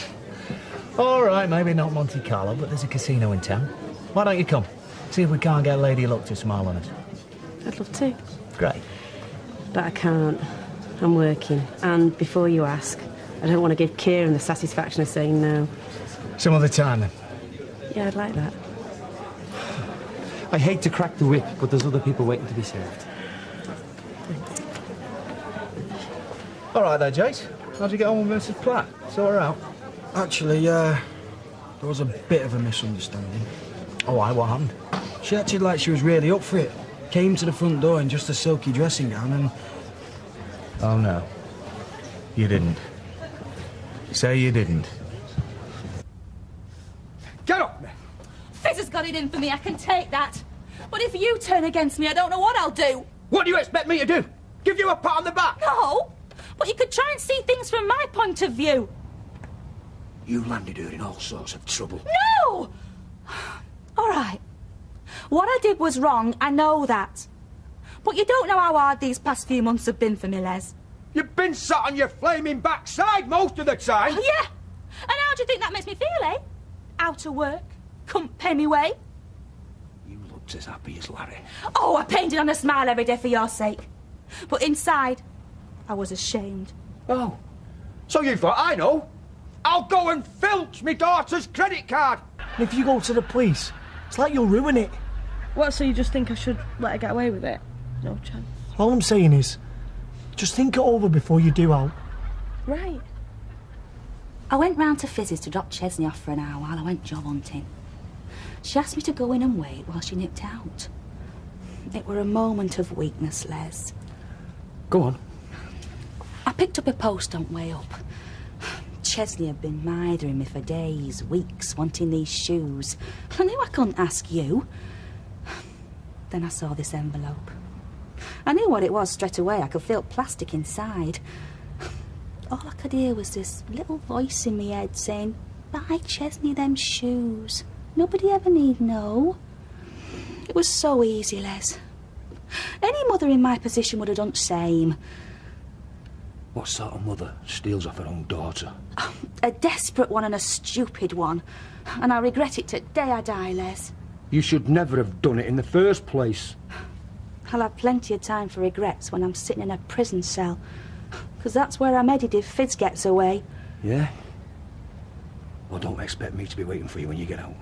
All right, maybe not Monte Carlo, but there's a casino in town. Why don't you come? See if we can't get Lady Luck to smile on us. I'd love to. Great. But I can't. I'm working. And before you ask, I don't want to give Kieran the satisfaction of saying no. Some other time, then. Yeah, I'd like that. I hate to crack the whip, but there's other people waiting to be served. All right there, Jace. How'd you get on with Mrs. Platt? Saw her out? Actually, there was a bit of a misunderstanding. Oh, what happened? She acted like she was really up for it. Came to the front door in just a silky dressing gown and... Oh, no. You didn't. Say you didn't. Get up, man. Fizz has got it in for me, I can take that. But if you turn against me, I don't know what I'll do. What do you expect me to do? Give you a pat on the back? No, but you could try and see things from my point of view. You landed her in all sorts of trouble. No! All right. What I did was wrong, I know that. But you don't know how hard these past few months have been for me, Les. You've been sat on your flaming backside most of the time. Oh, yeah? And how do you think that makes me feel, eh? Out of work, couldn't pay me way. You looked as happy as Larry. Oh, I painted on a smile every day for your sake. But inside, I was ashamed. Oh, so you thought, I know. I'll go and filch me daughter's credit card. And if you go to the police, it's like you'll ruin it. What, so you just think I should let her get away with it? No chance. All I'm saying is, just think it over before you do out. Right. I went round to Fizz's to drop Chesney off for an hour while I went job hunting. She asked me to go in and wait while she nipped out. It were a moment of weakness, Les. Go on. I picked up a post on way up. Chesney had been mithering me for days, weeks, wanting these shoes. I knew I couldn't ask you. Then I saw this envelope. I knew what it was straight away. I could feel plastic inside. All I could hear was this little voice in my head saying, "Buy Chesney them shoes. Nobody ever need know." It was so easy, Les. Any mother in my position would have done the same. What sort of mother steals off her own daughter? A desperate one and a stupid one. And I regret it to the day I die, Les. You should never have done it in the first place. I'll have plenty of time for regrets when I'm sitting in a prison cell. Because that's where I'm headed if Fizz gets away. Yeah? Well, don't expect me to be waiting for you when you get out.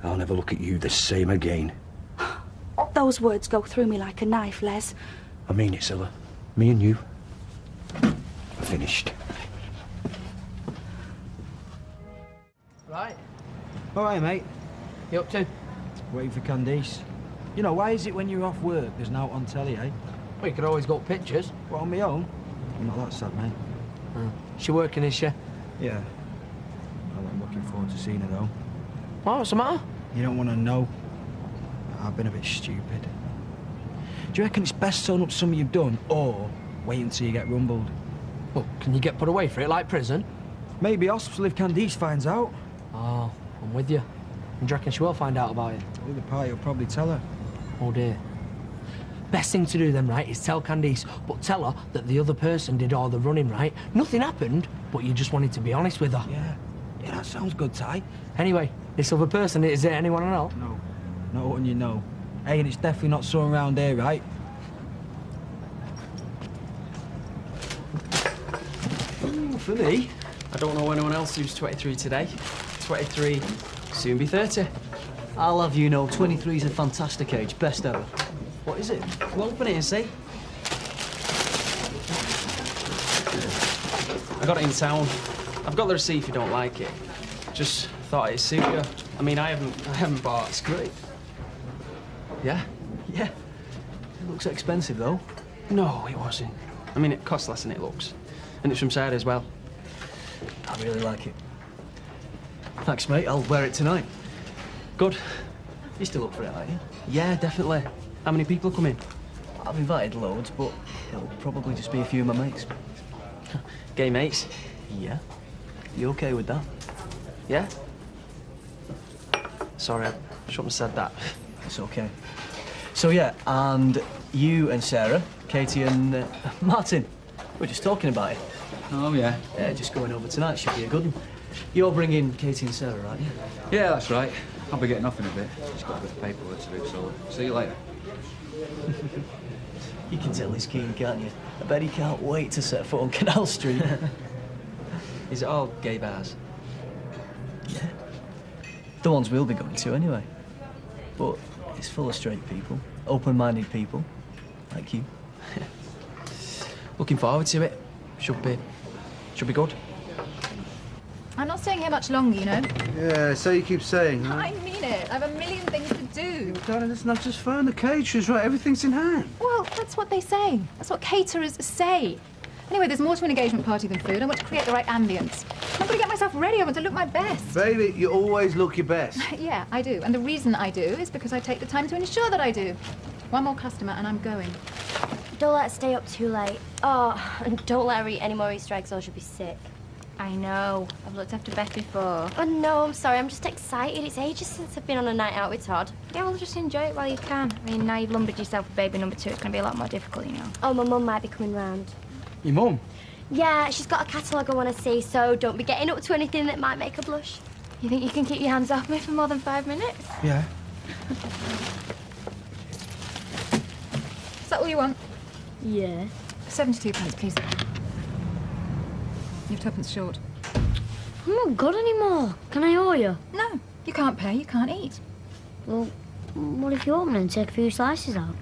I'll never look at you the same again. Those words go through me like a knife, Les. I mean it, Scylla. Me and you. Finished. Right. All right, mate. You up to? Waiting for Candice. You know, why is it when you're off work there's no out on telly, eh? Well, you could always go pictures. What, on my own? I'm not that sad, mate. She working, is she? Yeah. I'm looking forward to seeing her, though. What's the matter? You don't want to know. I've been a bit stupid. Do you reckon it's best to own up to something you've done, or wait until you get rumbled? Well, can you get put away for it, like prison? Maybe hospital if Candice finds out. Oh, I'm with you. And do you reckon she will find out about it? Well, the party will probably tell her. Oh, dear. Best thing to do then, right, is tell Candice, but tell her that the other person did all the running, right? Nothing happened, but you just wanted to be honest with her. Yeah, that sounds good, Ty. Anyway, this other person, is it anyone I know? No. Not one you know. Hey, and it's definitely not someone around here, right? Ooh, for me, I don't know anyone else who's 23 today. 23, soon be 30. I'll have you know, 23 is a fantastic age, best ever. What is it? We'll open it and see. I got it in town. I've got the receipt if you don't like it. Just thought it'd suit you. I mean, I haven't bought. It's great. Yeah? Yeah. It looks expensive, though. No, it wasn't. I mean, it costs less than it looks. And it's from Sarah as well. I really like it. Thanks, mate. I'll wear it tonight. Good. You still up for it, aren't you? Yeah, definitely. How many people are coming? I've invited loads, but it'll probably just be a few of my mates. Gay mates? Yeah. You okay with that? Yeah? Sorry, I shouldn't have said that. It's okay. So, yeah, and you and Sarah, Katie and Martin, we're just talking about it. Oh, yeah? Yeah, just going over tonight. Should be a good one. You're bringing Katie and Sarah, right? Yeah, that's right. I'll be getting off in a bit. Just got a bit of paperwork to do, so see you later. You can tell he's keen, can't you? I bet he can't wait to set foot on Canal Street. Is it all gay bars? Yeah. The ones we'll be going to, anyway. But it's full of straight people, open-minded people, like you. Looking forward to it. Should be good. I'm not staying here much longer, you know. Yeah, so you keep saying, huh? I mean it. I have a million things to do. Darling, it's not just phone the caterers, right? Everything's in hand. Well, that's what they say. That's what caterers say. Anyway, there's more to an engagement party than food. I want to create the right ambience. I'm going to get myself ready. I want to look my best. Baby, you always look your best. Yeah, I do. And the reason I do is because I take the time to ensure that I do. One more customer and I'm going. Don't let her stay up too late. Oh, and don't let her eat any more Easter eggs or she'll be sick. I know. I've looked after Beth before. Oh, no, I'm sorry. I'm just excited. It's ages since I've been on a night out with Todd. Yeah, well, just enjoy it while you can. I mean, now you've lumbered yourself with baby number 2, it's going to be a lot more difficult, you know. Oh, my mum might be coming round. Your mum? Yeah, she's got a catalogue I want to see, so don't be getting up to anything that might make her blush. You think you can keep your hands off me for more than 5 minutes? Yeah. Is that all you want? Yeah. 72 pence, please. You've 2 short. I'm not good anymore. Can I owe you? No, you can't pay, you can't eat. Well, What if you open it and take a few slices out?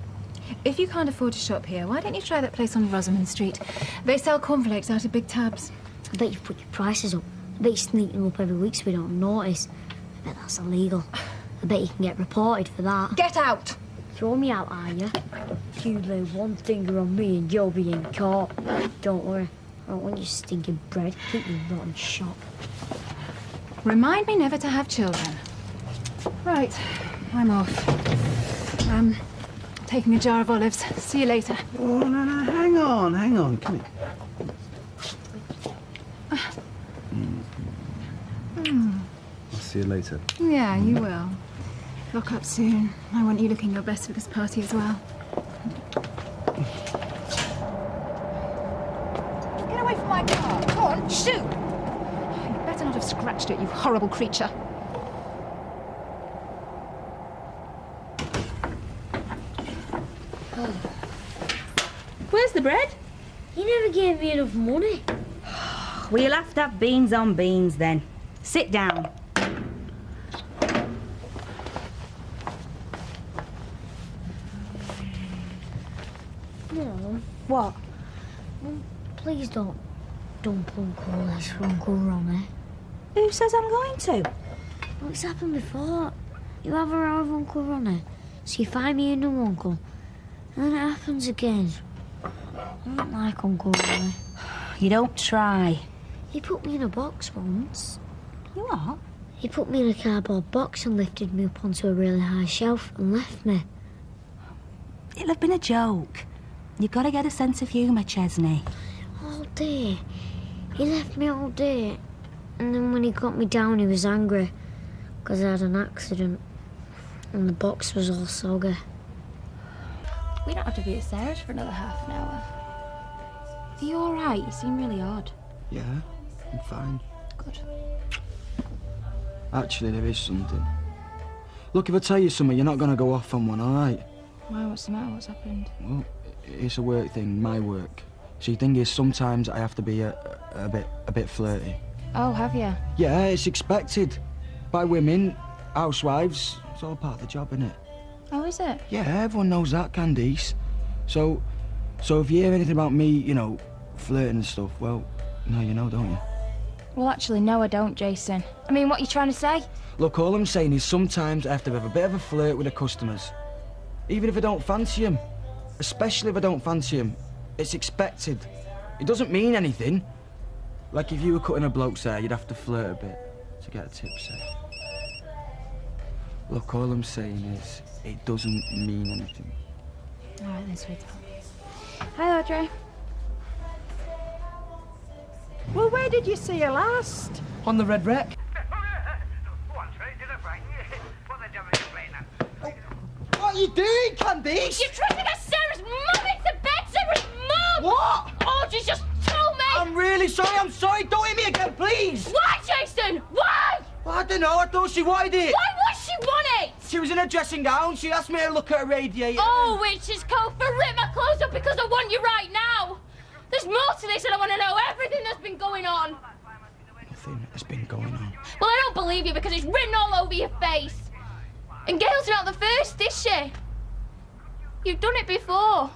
If you can't afford to shop here, why don't you try that place on Rosamond Street? They sell cornflakes out of big tubs. I bet you've put your prices up. I bet you're sneaking them up every week so we don't notice. I bet that's illegal. I bet you can get reported for that. Get out! Throw me out, are you? You lay one finger on me and you'll be in court. Don't worry. I don't want your stinking bread. Keep your rotten shop. Remind me never to have children. Right, I'm off. Taking a jar of olives. See you later. Oh, no, hang on, come here. I'll see you later. Yeah, you will. Lock up soon. I want you looking your best for this party as well. Get away from my car. Come on, shoot! You better not have scratched it, you horrible creature. Where's the bread? You never gave me enough money. Well, you'll have to have beans on beans then. Sit down. Mum. What? Mum, please don't dump Uncle Les for Uncle Ronnie. Who says I'm going to? Well, it's happened before. You have a row with Uncle Ronnie, so you find me a new uncle, and then it happens again. I don't like Uncle Ronnie. You don't try. He put me in a box once. You what? He put me in a cardboard box and lifted me up onto a really high shelf and left me. It'll have been a joke. You've got to get a sense of humour, Chesney. All day. He left me all day. And then when he got me down, he was angry. Because I had an accident. And the box was all soggy. We don't have to be at Sarah's for another half an hour. Are you all right? You seem really odd. Yeah, I'm fine. Good. Actually, there is something. Look, if I tell you something, you're not going to go off on one, all right? Why? What's the matter? What's happened? Well, it's a work thing, my work. See, the thing is, sometimes I have to be a bit flirty. Oh, have you? Yeah, it's expected. By women, housewives, it's all part of the job, isn't it? Oh, is it? Yeah, everyone knows that, Candice. So if you hear anything about me, you know, flirting and stuff, well, no, you know, don't you? Well, actually, no, I don't, Jason. I mean, what are you trying to say? Look, all I'm saying is sometimes I have to have a bit of a flirt with the customers. Even if I don't fancy them. Especially if I don't fancy them. It's expected. It doesn't mean anything. Like if you were cutting a bloke's hair, you'd have to flirt a bit to get a tip, say. Look, all I'm saying is it doesn't mean anything. All right, then, sweetheart. Hi, Audrey. Well, where did you see her last? On the red wreck. What are you doing, Candice? You're trying to get Sarah's mum into bed! Sarah's mum! What? Audrey's just told me! I'm really sorry, Don't hit me again, please! Why, Jason? Why? Well, I don't know, I thought she wanted it. Why would she want it? She was in her dressing gown, she asked me to look at her radiator. Oh, which is code for rip my clothes up because I want you right now. There's more to this and I want to know everything that's been going on. Nothing has been going on. Well, I don't believe you because it's written all over your face. And Gail's not the first, is she? You've done it before.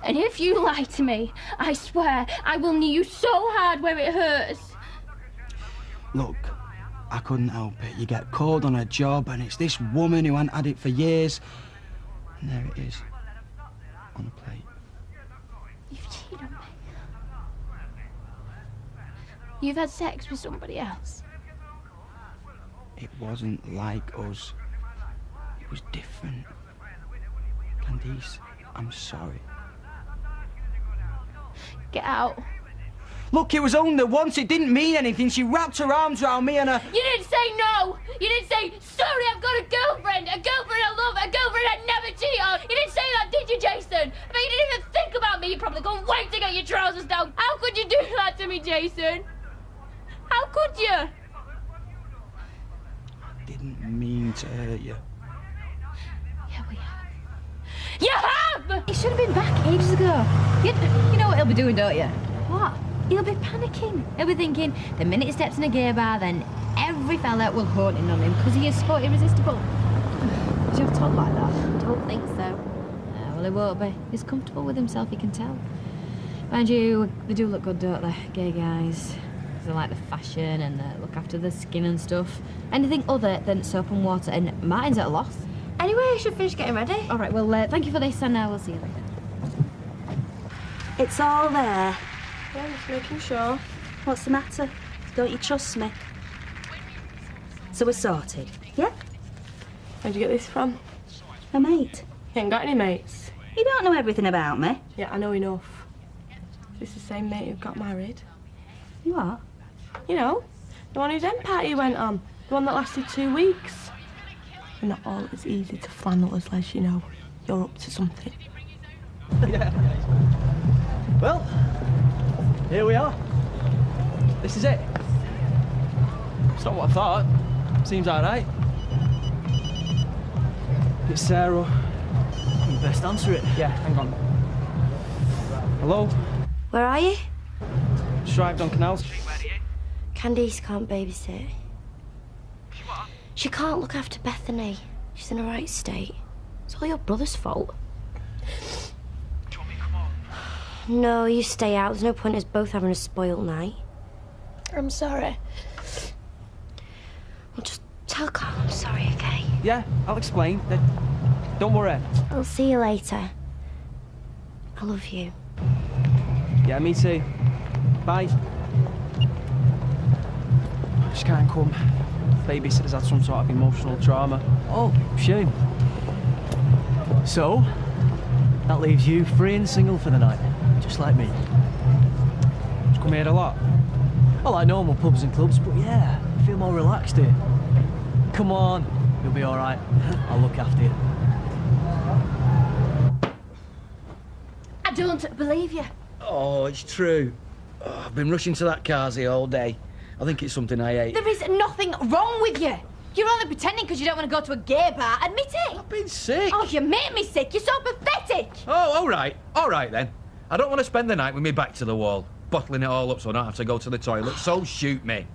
And if you lie to me, I swear I will knee you so hard where it hurts. Look, I couldn't help it. You get called on a job and it's this woman who hadn't had it for years. And there it is, on a plate. You've cheated on me. You've had sex with somebody else. It wasn't like us. It was different. Candice, I'm sorry. Get out. Look, it was only once. It didn't mean anything. She wrapped her arms around me and You didn't say no. You didn't say, sorry, I've got a girlfriend I love, a girlfriend I'd never cheat on. You didn't say that, did you, Jason? I mean, you didn't even think about me. You'd probably gone wait to get your trousers down. How could you do that to me, Jason? How could you? I didn't mean to hurt you. Yeah, we have. You have! He should have been back ages ago. You know what he'll be doing, don't you? What? He'll be panicking. He'll be thinking, the minute he steps in a gay bar, then every fella will haunt in on him because he is sport irresistible. Did you have to talk like that? Don't think so. Well, he won't be. He's comfortable with himself, you can tell. Mind you, they do look good, don't they? Gay guys. They like the fashion and they look after the skin and stuff. Anything other than soap and water, and Martin's at a loss. Anyway, I should finish getting ready. All right, well, thank you for this, and we'll see you later. It's all there. Yeah, just making sure. What's the matter? Don't you trust me? So we're sorted, yeah? Where'd you get this from? A mate. You ain't got any mates. You don't know everything about me. Yeah, I know enough. Is this the same mate who got married? You are? You know, the one whose end party went on. The one that lasted 2 weeks. We're not all as easy to flannel as Les, you know. You're up to something. Yeah. Well, here we are. This is it. It's not what I thought. Seems all right. It's Sarah. You best answer it. Yeah, hang on. Hello? Where are you? Just arrived on Canal Street. Candice can't babysit. She can't look after Bethany. She's in a right state. It's all your brother's fault. No, you stay out. There's no point in us both having a spoiled night. I'm sorry. Well, just tell Carl I'm sorry, okay? Yeah, I'll explain. Don't worry. I'll see you later. I love you. Yeah, me too. Bye. Just can't come. Babysitter's had some sort of emotional trauma. Oh, shame. So, that leaves you free and single for the night, just like me. Just come here a lot. I like normal pubs and clubs, but yeah, I feel more relaxed here. Come on, you'll be all right. I'll look after you. I don't believe you. Oh, it's true. Oh, I've been rushing to that Kazi all day. I think it's something I ate. There is nothing wrong with you. You're only pretending because you don't want to go to a gay bar. Admit it. I've been sick. Oh, you make me sick. You're so pathetic. Oh, all right. All right, then. I don't want to spend the night with me back to the wall, bottling it all up so I don't have to go to the toilet, so shoot me.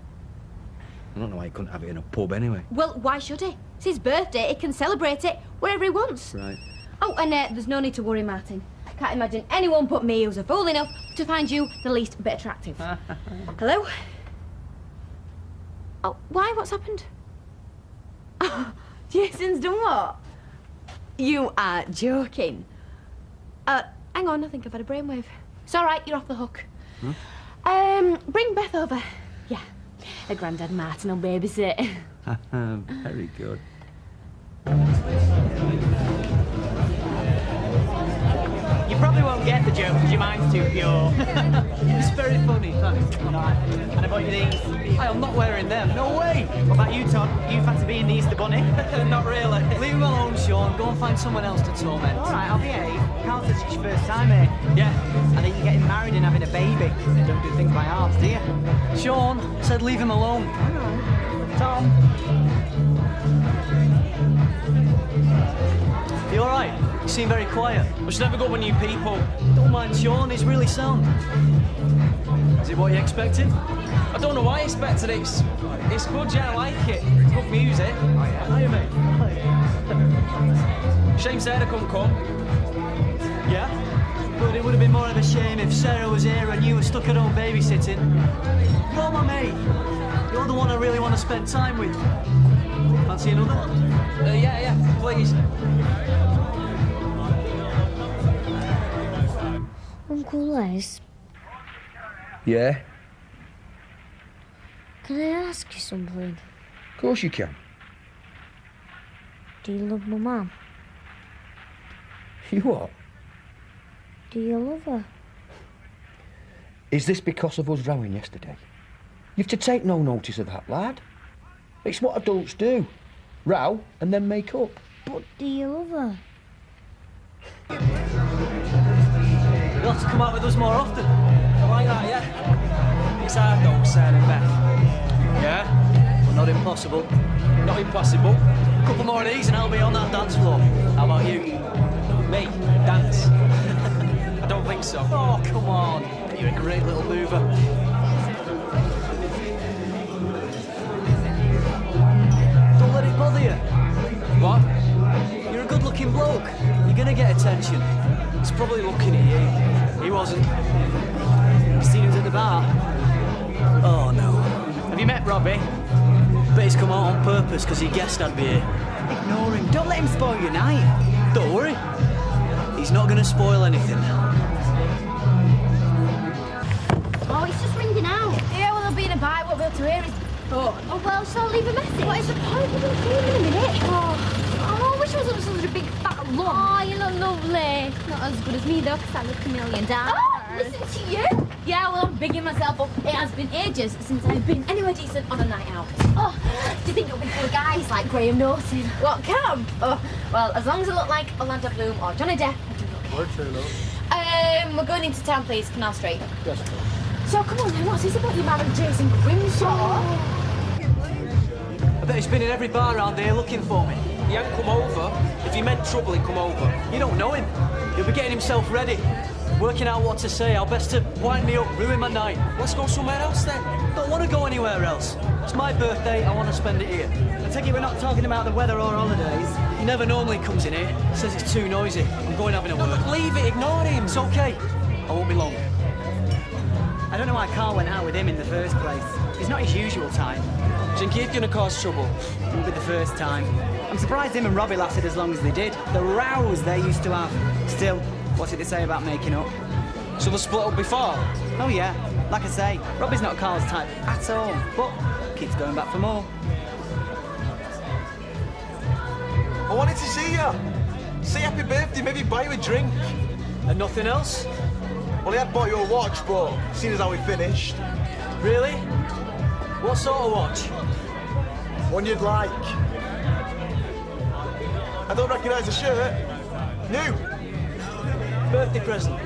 I don't know why he couldn't have it in a pub anyway. Well, why should he? It's his birthday. He can celebrate it wherever he wants. Right. Oh, and there's no need to worry, Martin. Can't imagine anyone but me who's a fool enough to find you the least bit attractive. Hello? Oh, why? What's happened? Oh, Jason's done what? You are joking. Hang on, I think I've had a brainwave. It's all right, you're off the hook. Bring Beth over. Yeah, her granddad Martin will babysit. Very good. You probably won't get the joke because your mind's too pure. It's very funny, thanks. And about your these? I'm not wearing them, no way! What about you, Todd? You fancy being the Easter Bunny? Not really. Leave him alone, Sean. Go and find someone else to torment. All right, I'll behave. Carl says it's your first time, eh? Yeah. And then you're getting married and having a baby. Don't do things by halves, do you? Sean said leave him alone. Tom. You all right? You seem very quiet. I should never go with new people. Don't mind Sean, he's really sound. Is it what you expected? I don't know why I expected it. It's good, yeah, I like it. Good music. Hiya, mate. Shame Sarah couldn't come. Yeah? But it would have been more of a shame if Sarah was here and you were stuck at home babysitting. You're my mate. You're the one I really want to spend time with. Fancy another? Yeah, please. Uncle Les, Yeah? can I ask you something? Of course you can. Do you love my mum? You what? Do you love her? Is this because of us rowing yesterday? You've to take no notice of that, lad. It's what adults do. Row and then make up. But do you love her? You'll have to come out with us more often. I like that, yeah? It's hard though, Sarah and Beth. Yeah? But not impossible. Not impossible. A couple more of these and I'll be on that dance floor. How about you? Me? Dance? I don't think so. Oh, come on. You're a great little mover. Don't let it bother you. What? attention. He's probably looking at you. He wasn't. You seen who's at the bar? Oh, no. Have you met Robbie? Bet he's come out on purpose because he guessed I'd be here. Ignore him. Don't let him spoil your night. Don't worry. He's not going to spoil anything. Oh, it's just ringing out. Yeah, well, they'll be in a bite. Won't be able to hear his... Oh, well, shall I leave a message? What is the point? We're going to see him in a minute. Oh, I wish I wasn't such a big fat lump. Oh, you look lovely. Not as good as me, though, because I look $1 million. Oh, listen to you. Yeah, well, I'm bigging myself up. It has been ages since I've been anywhere decent on a night out. Oh, do you think it'll be full of guys like Graham Norton? What, camp? Oh, well, as long as it look like Orlando Bloom or Johnny Depp, I do not care. Word true, love. We're going into town, please. Canal Street. Yes. So, come on then, what's this about you married Jason Grimshaw? I bet he's been in every bar around here looking for me. He hadn't come over. If he meant trouble, he'd come over. You don't know him. He'll be getting himself ready. Working out what to say, how best to wind me up, ruin my night. Let's go somewhere else then. Don't want to go anywhere else. It's my birthday, I want to spend it here. I take it we're not talking about the weather or holidays. He never normally comes in here. Says it's too noisy. I'm going having a word. Look, leave it, ignore him. It's okay. I won't be long. I don't know why Carl went out with him in the first place. It's not his usual time. Think he's gonna cause trouble? It won't be the first time. I'm surprised him and Robbie lasted as long as they did. The rows they used to have. Still, what's it to say about making up? So they split up before? Oh yeah, like I say, Robbie's not Carl's type at all, but keeps going back for more. I wanted to see you. Say happy birthday, maybe buy you a drink. And nothing else? Well, he had bought you a watch, but seeing as how we finished. Really? What sort of watch? One you'd like. I don't recognise the shirt. New. Birthday present.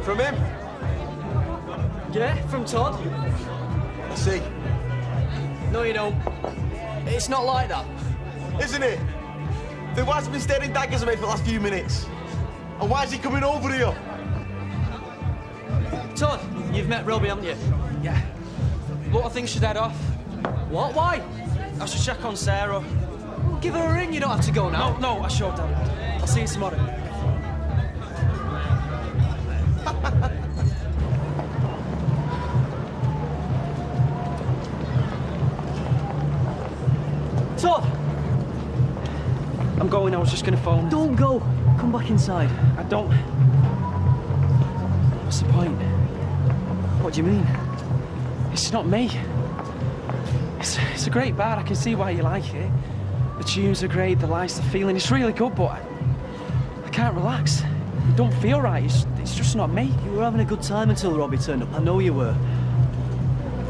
From him? Yeah, from Todd. I see. No, you don't. It's not like that. Isn't it? Then why's he been staring daggers at me for the last few minutes? And why is he coming over here? Todd, you've met Robbie, haven't you? Yeah. Look, I think she'd head off. What? Why? I should check on Sarah. Give her a ring, you don't have to go now. No, I showed her. I'll see you tomorrow. Todd! I'm going, I was just gonna phone. Don't go. Come back inside. I don't... What's the point? What do you mean? It's not me. It's a great bar, I can see why you like it. The tunes are great, the lights, the feeling, it's really good, but I can't relax. It don't feel right, it's just not me. You were having a good time until Robbie turned up. I know you were.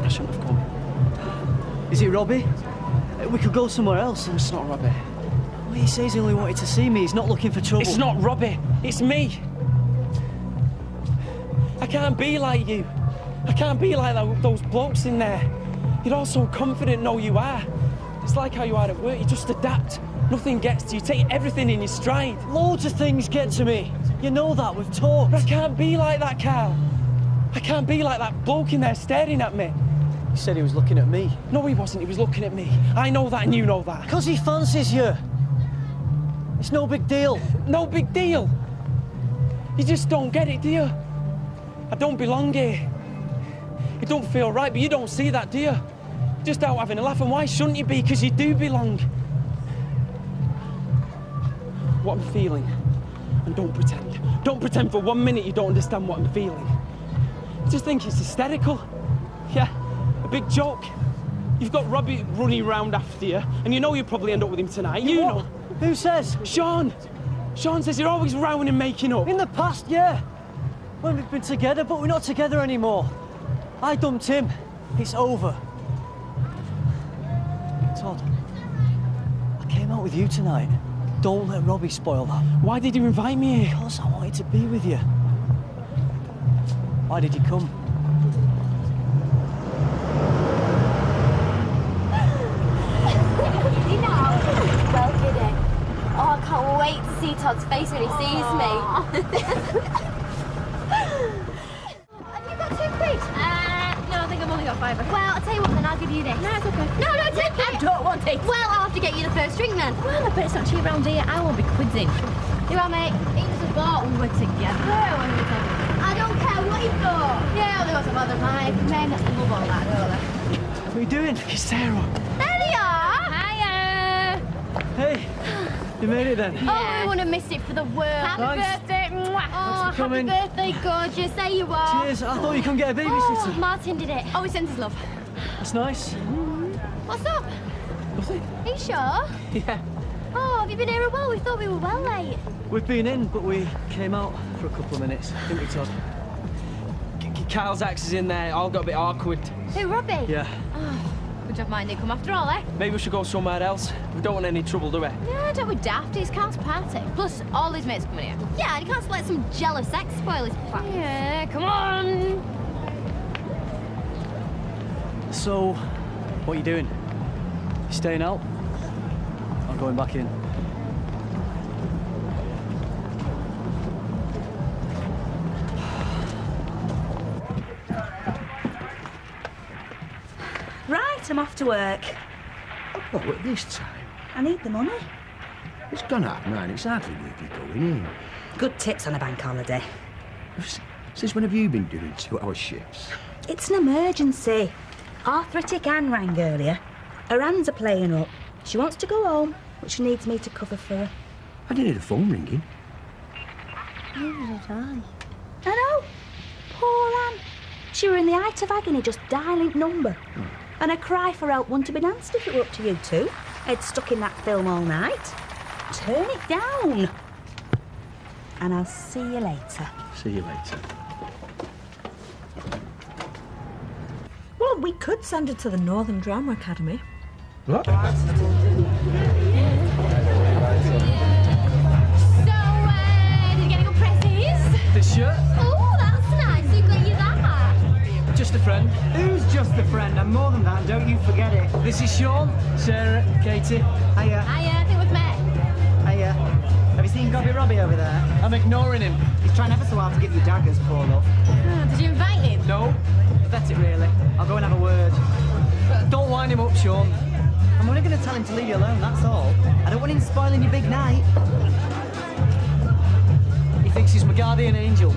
I shouldn't have come. Is it Robbie? We could go somewhere else. It's not Robbie. Well, he says he only wanted to see me. He's not looking for trouble. It's not Robbie. It's me. I can't be like you. I can't be like those blokes in there. You're all so confident, know you are. It's like how you are at work. You just adapt. Nothing gets to you. Take everything in your stride. Loads of things get to me. You know that. We've talked. But I can't be like that, Carl. I can't be like that bloke in there staring at me. He said he was looking at me. No, he wasn't. He was looking at me. I know that and you know that. Because he fancies you. It's no big deal. No big deal? You just don't get it, do you? I don't belong here. It don't feel right, but you don't see that, do you? You're just out having a laugh, and why shouldn't you be? Because you do belong. What I'm feeling, and don't pretend. Don't pretend for 1 minute you don't understand what I'm feeling. I just think it's hysterical. Yeah, a big joke. You've got Robbie running around after you, and you know you'll probably end up with him tonight. You know. Who says? Sean. Sean says you're always rowing and making up. In the past, yeah. When we've been together, but we're not together anymore. I dumped him. It's over. Todd, I came out with you tonight. Don't let Robbie spoil that. Why did you invite me here? Because I wanted to be with you. Why did you come? Well, kidding. Oh, I can't wait to see Todd's face when he sees me. Have you got £2? No, I think I've only got £5. Well, I'll tell you what then, I'll give you this. No, it's okay. No, take it. I don't want it. Well, I'll have to get you the first drink then? Well, I bet it's not cheap around here. I won't be quizzing. You are, mate. He was a bought we were together. I don't care what he thought. Yeah, they got some other life. Men love all that, don't they? What are you doing? It's Sarah. There they are! Hiya! Hey, you made it then? Oh, we wouldn't have missed it for the world. Happy birthday! Mwah. Oh, happy birthday, gorgeous. There you are. Cheers. I thought you couldn't get a babysitter. Oh, Martin did it. Oh, he sends his love. That's nice. What's up? Nothing. Are you sure? Yeah. Oh, have you been here a while? We thought we were well late. We've been in, but we came out for a couple of minutes, didn't we, Todd? Kyle's axe is in there. All got a bit awkward. Who, Robbie? Yeah. Oh, good job mine didn't come after all, eh? Maybe we should go somewhere else. We don't want any trouble, do we? No, don't be daft. It's Carl's party. Plus, all his mates coming here. Yeah, and he can't let some jealous ex spoil his plans. Yeah, come on. So, what are you doing? You staying out? I'm going back in. Right, I'm off to work. Oh, at this time? I need the money. It's gone 9:30. It's hardly worth you going in. Good tips on a bank holiday. Since when have you been doing 2-hour shifts? It's an emergency. Arthritic Anne rang earlier. Her hands are playing up. She wants to go home, but she needs me to cover for her. I didn't hear the phone ringing. Neither did I. I know. Poor Anne. She were in the height of agony just dialing number. And a cry for help wouldn't have been answered if it were up to you two. I'd stuck in that film all night. Turn it down. And I'll see you later. See you later. Well, we could send her to the Northern Drama Academy. What? So, did you get any good presses? This shirt? Oh, that's nice. You got you that. Just a friend. Who's just a friend? I'm more than that, don't you forget it. This is Sean, Sarah, Katie. Hiya. I think we've met. Hiya. Have you seen Gobby Robbie over there? I'm ignoring him. He's trying ever so hard to give you daggers, poor love. Oh, did you invite him? No. Pathetic, really. I'll go and have a word. Don't wind him up, Sean. I'm only going to tell him to leave you alone, that's all. I don't want him spoiling your big night. He thinks he's my guardian angel.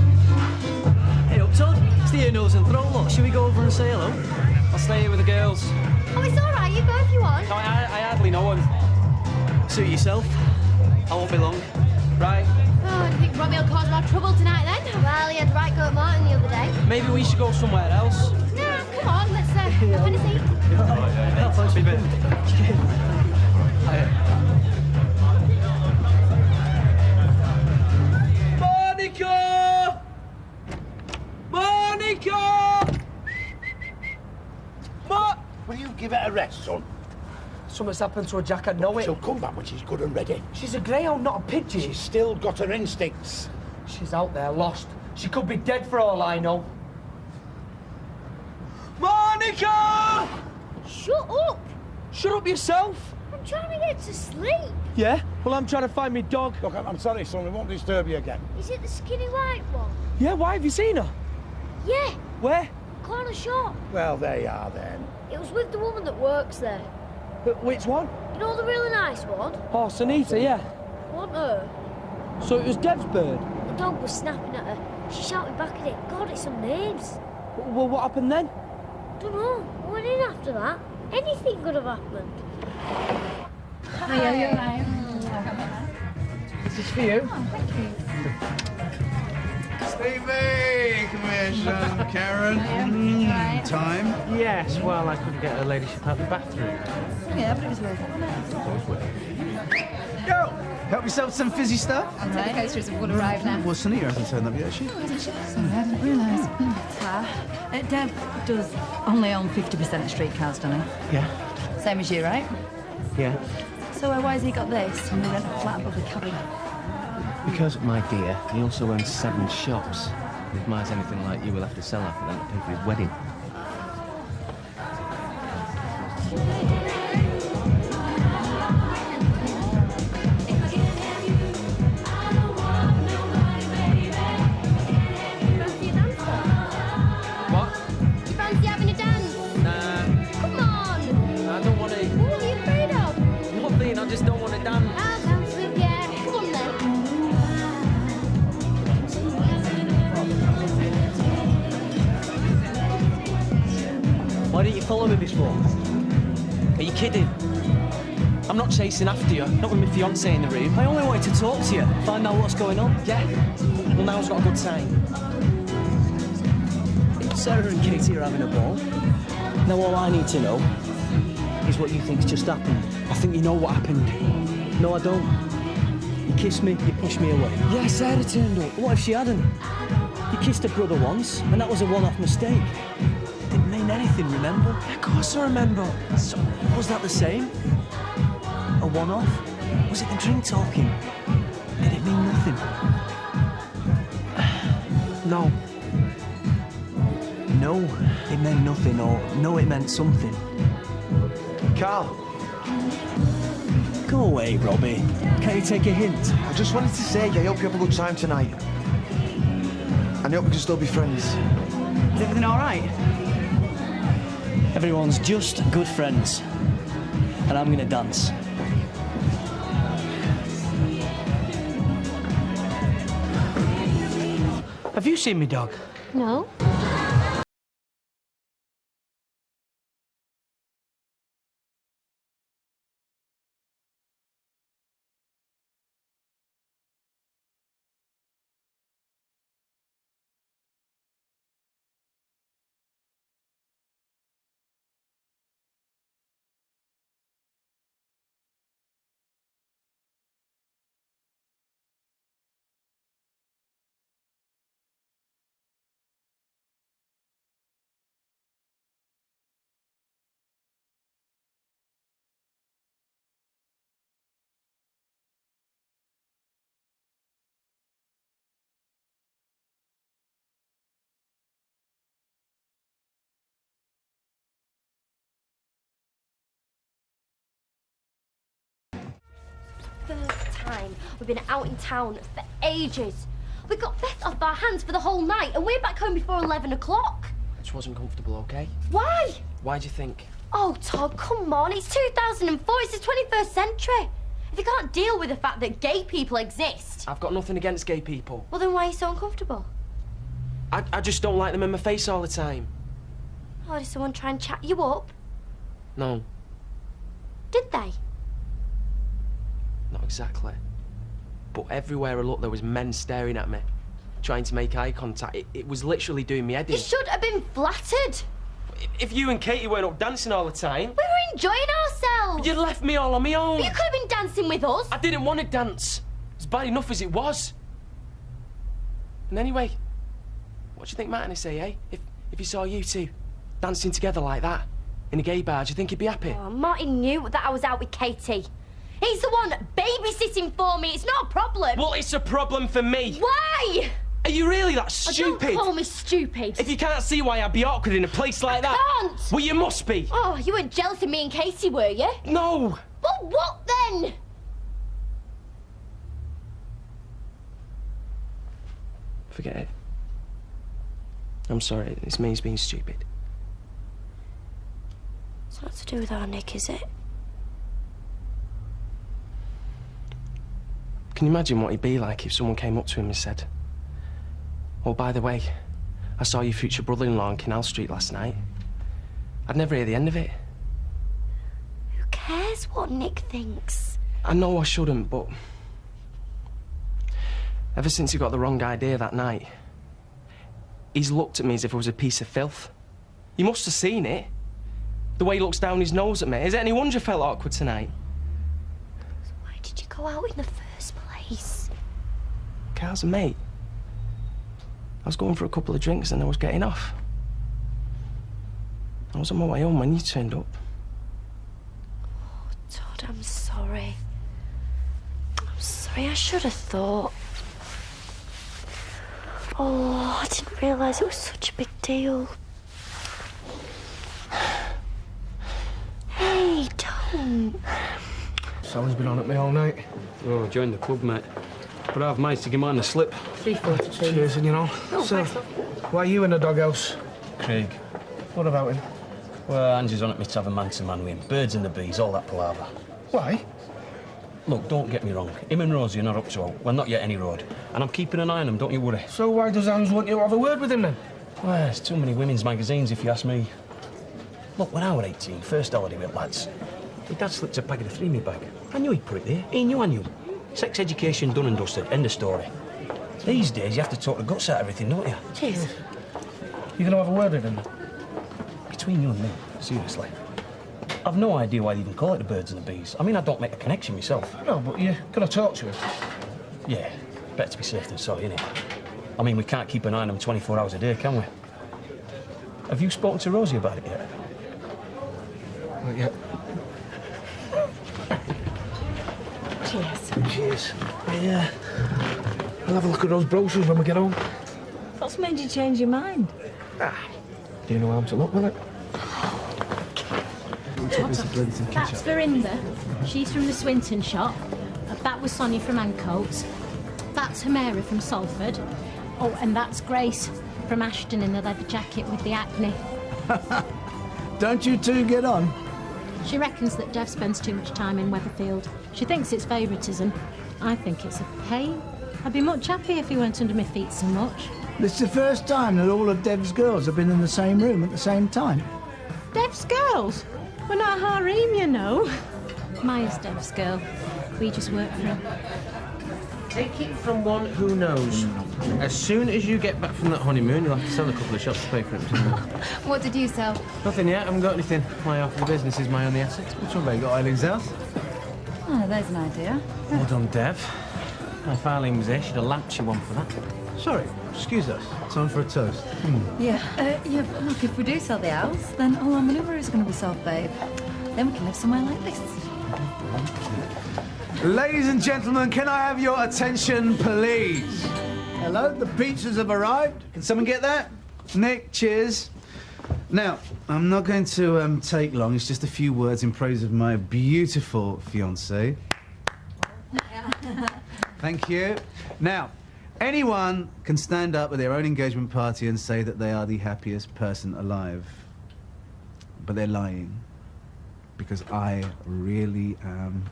Hey up, Todd. It's the ear, nose and throat lot. Should we go over and say hello? I'll stay here with the girls. Oh, it's all right. You go if you want. No, I hardly know him. Suit yourself. I won't be long. Right. Oh, do you think Robbie will cause more trouble tonight then? Well, he had the right go at Martin the other day. Maybe we should go somewhere else. Nah, come on, let's have a seat. Thanks, baby. Monica! Monica! Will you give it a rest, son? Something's happened to her, Jack. I know it. She'll come back when she's good and ready. She's a greyhound, not a pigeon. She's still got her instincts. She's out there, lost. She could be dead for all I know. Monica! Shut up! Shut up yourself! I'm trying to get to sleep. Yeah? Well, I'm trying to find me dog. Look, I'm sorry, son. We won't disturb you again. Is it the skinny white one? Yeah, why have you seen her? Yeah, Where? corner shop. Well, there you are, then. It was with the woman that works there. Which one? You know the really nice one? Oh, Sunita, yeah. Want her? So it was Dev's bird? The dog was snapping at her. She shouted back at it. God, it's some names. Well, what happened then? Don't know. I went in after that. Anything could have happened. Hiya, you're right. This is for you. Oh, thank you. Stevie! Commission, Karen. Time? Yes, well, I couldn't get her ladyship out the bathroom. Yeah, but it was worth it. Go! Help yourself to some fizzy stuff. I'll take the coasters have arrived now. Well, Sunita hasn't turned up yet, has she? Oh, isn't she? Sorry, I didn't realise. Dev does only own 50% of streetcars, doesn't he? Yeah. Same as you, right? Yeah. So why has he got this and we rent a flat above the cabin? Because, my dear, he also owns 7 shops. If Ma's anything like you, we'll have to sell after that to pay for his wedding. What? Do you fancy having a dance? Nah, Come on. I don't want to. What are you afraid of? Nothing, I just for? Are you kidding? I'm not chasing after you, not with my fiancée in the room. I only wanted to talk to you, find out what's going on. Yeah? Well, now's not a good time. Sarah and Katie are having a ball. Now all I need to know is what you think's just happened. I think you know what happened. No, I don't. You kissed me, you pushed me away. Yeah, Sarah turned up. What if she hadn't? You kissed her brother once, and that was a one-off mistake. Didn't mean anything, remember? Of course I remember. So, was that the same? A one-off? Was it the drink talking? Did it mean nothing? No. No, it meant nothing, or no, it meant something. Carl. Go away, Robbie. Can't you take a hint? I just wanted to say I hope you have a good time tonight. And I hope we can still be friends. Is everything all right? Everyone's just good friends. And I'm gonna dance. Have you seen me dog? No. First time we've been out in town for ages. We got Beth off our hands for the whole night and we're back home before 11 o'clock. Which wasn't comfortable, okay? Why? Why do you think? Oh, Todd, come on. It's 2004. It's the 21st century. If you can't deal with the fact that gay people exist... I've got nothing against gay people. Well, then why are you so uncomfortable? I just don't like them in my face all the time. Oh, did someone try and chat you up? No, Did they? not exactly. But everywhere I looked, there was men staring at me, trying to make eye contact. It was literally doing me head in. You should have been flattered. If you and Katie weren't up dancing all the time... We were enjoying ourselves. You left me all on my own. But you could have been dancing with us. I didn't want to dance. It's bad enough as it was. And anyway, what do you think Martin would say, eh? If he saw you two dancing together like that in a gay bar, do you think he'd be happy? Oh, Martin knew that I was out with Katie. He's the one babysitting for me. It's not a problem. Well, it's a problem for me. Why? Are you really that stupid? Don't call me stupid. If you can't see why I'd be awkward in a place like that... can't. Well, you must be. Oh, you weren't jealous of me and Katie, were you? No. Well, what then? Forget it. I'm sorry. It's me who's being stupid. It's not to do with our Nick, is it? Can you imagine what he'd be like if someone came up to him and said, "Oh, by the way, I saw your future brother-in-law on Canal Street last night." I'd never hear the end of it. Who cares what Nick thinks? I know I shouldn't, but... ever since he got the wrong idea that night, he's looked at me as if I was a piece of filth. You must have seen it. The way he looks down his nose at me. Is it any wonder you felt awkward tonight? So why did you go out in the first place? Carl's a mate. I was going for a couple of drinks and I was getting off. I was on my way home when you turned up. Oh, Todd, I'm sorry. I'm sorry, I should have thought. Oh, I didn't realise it was such a big deal. Hey, don't. Sally's been on at me all night. Oh, join the club, mate. But I've managed to give mine a slip. 3:42. Cheers, and you know. Oh, So, thanks, love. why are you in the doghouse? Craig. What about him? Well, Angie's on at me to have a man-to-man with him. Birds and the bees, all that palaver. Why? Look, don't get me wrong. Him and Rosie are not up to it. Well, not yet any road. And I'm keeping an eye on them, don't you worry. So why does Ange want you to have a word with him then? Well, there's too many women's magazines, if you ask me. Look, when I was 18, first holiday with lads, my dad slipped a bag of the 3 in my bag. I knew he'd put it there. He knew I knew. Sex education done and dusted. End of story. These days, you have to talk the guts out of everything, don't you? Cheers. You gonna have a word with him? Between you and me, seriously. I've no idea why they even call it the birds and the bees. I mean, I don't make a connection myself. No, but you're gonna talk to him. Yeah, better to be safe than sorry, innit? I mean, we can't keep an eye on them 24 hours a day, can we? Have you spoken to Rosie about it yet? Not yet. Cheers. Cheers. I'll have a look at those brochures when we get home. What's made you change your mind? Do you know how to look, will it? That's Verinda. She's from the Swinton shop. That was Sonia from Ancoats. That's Humera from Salford. Oh, and that's Grace from Ashton in the leather jacket with the acne. Don't you two get on? She reckons that Dev spends too much time in Weatherfield. She thinks it's favouritism. I think it's a pain. I'd be much happier if he went under my feet so much. This is the first time that all of Dev's girls have been in the same room at the same time. Dev's girls? We're not a harem, you know. Maya's Dev's girl. We just work for her. Take it from one who knows. As soon as you get back from that honeymoon, you'll have to sell a couple of shops to pay for it. What did you sell? Nothing yet. I haven't got anything. My half of the business is my only asset. Which one have you got, Eileen's house? Oh, there's an idea. Well done, Dev. If Eileen was here, she'd have lapped you one for that. Sorry, excuse us. Time for a toast. Yeah, but look, if we do sell the house, then all our manoeuvre is going to be sold, babe. Then we can live somewhere like this. Ladies and gentlemen, can I have your attention, please? Hello, the pizzas have arrived. Can someone get that? Nick, cheers. Now, I'm not going to take long. It's just a few words in praise of my beautiful fiancée. Thank you. Now, anyone can stand up at their own engagement party and say that they are the happiest person alive. But they're lying. Because I really am.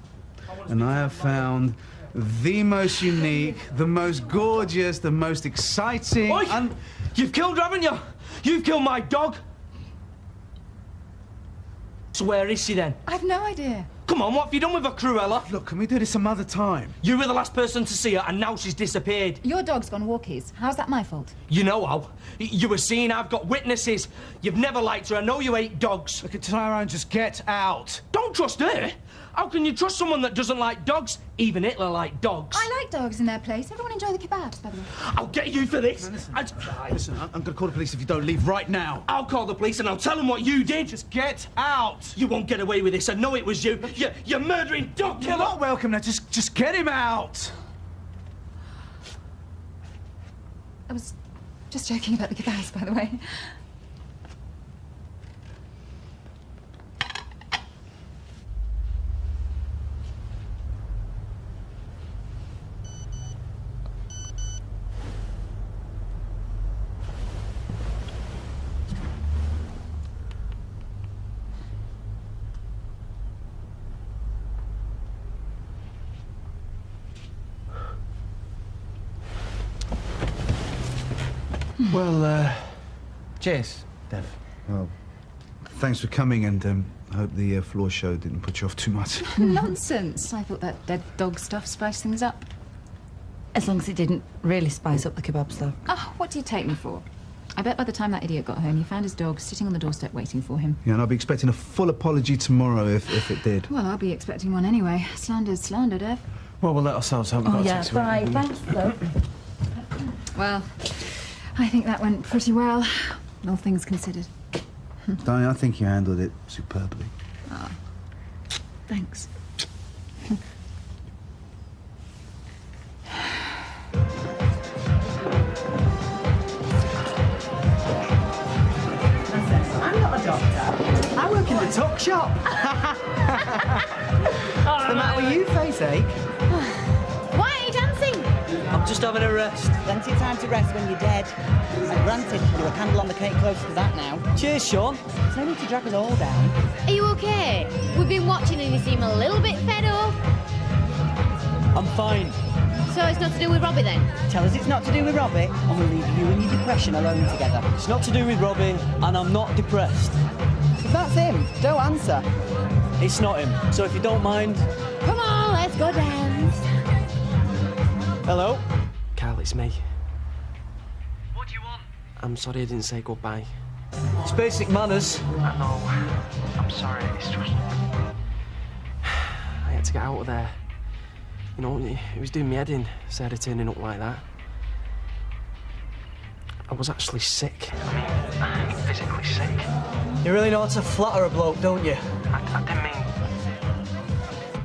And I have found the most unique, the most gorgeous, the most exciting... Oi! You've killed her, haven't you? You've killed my dog. So where is she then? I've no idea. Come on, what have you done with her, Cruella? Look, can we do this some other time? You were the last person to see her, and now she's disappeared. Your dog's gone walkies. How's that my fault? You know how. You were seen, I've got witnesses. You've never liked her, I know you hate dogs. Look at Tyrone, just get out. Don't trust her. How can you trust someone that doesn't like dogs? Even Hitler liked dogs. I like dogs in their place. Everyone enjoy the kebabs, by the way. I'll get you for this. Listen, I'm going to call the police if you don't leave right now. I'll call the police and I'll tell them what you did. Just get out. You won't get away with this. I know it was you. You're murdering dog killer. You're not welcome now. Just get him out. I was just joking about the kebabs, by the way. Well, cheers, Dev. Well, thanks for coming, and I hope the floor show didn't put you off too much. Nonsense. I thought that dead dog stuff spiced things up. As long as it didn't really spice up the kebabs, though. Oh, what do you take me for? I bet by the time that idiot got home, he found his dog sitting on the doorstep waiting for him. Yeah, and I'll be expecting a full apology tomorrow if it did. Well, I'll be expecting one anyway. Slander's slander, Dev. Well, we'll let ourselves have Oh, yeah, bye. Thanks, though. Well, I think that went pretty well, all things considered. Diane, I think you handled it superbly. Oh, thanks. I'm not a doctor. I work in the tuck shop. What's the matter with you, Faceache? Why are you dancing? I'm just having a rest. Plenty of time to rest when you're dead. And granted, you're a candle on the cake closer to that now. Cheers, Sean. There's no need to drag us all down. Are you okay? We've been watching and you seem a little bit fed up. I'm fine. So it's not to do with Robbie then? Tell us it's not to do with Robbie, and we'll leave you and your depression alone together. It's not to do with Robbie, and I'm not depressed. If If that's him, don't answer. It's not him, so if you don't mind... Come on, let's go dance. Hello? Carl, it's me. What do you want? I'm sorry I didn't say goodbye. It's basic manners. I know. I'm sorry, it's just... I had to get out of there. You know, it was doing me head in, Sarah turning up like that. I was actually sick. I mean, physically sick. You really know how to flatter a bloke, don't you? I didn't mean...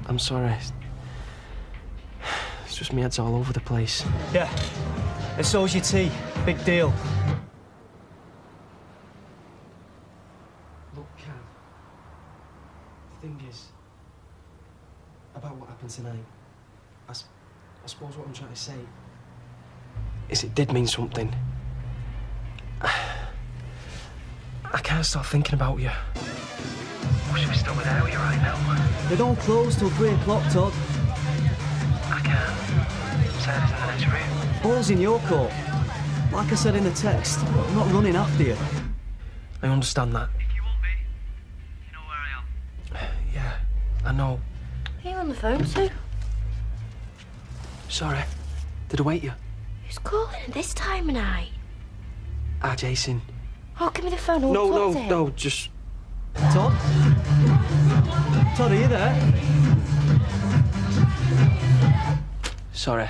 I'm sorry. It's just me head's all over the place. Yeah. And so's your tea. Big deal. Look, Cal. The thing is... about what happened tonight... I suppose what I'm trying to say... is it did mean something. I can't stop thinking about you. Should we still be there with you right now? They don't close till 3 o'clock, Todd. I can't. Sarah's in the next room. Ball's in your court. Like I said in the text, I'm not running after you. I understand that. If you want me, you know where I am. Yeah, I know. Who are you on the phone to? Sorry. Did I wake you? Who's calling at this time of night? Ah, Jason. Oh, give me the phone. No, just... Todd? Todd, are you there? Sorry.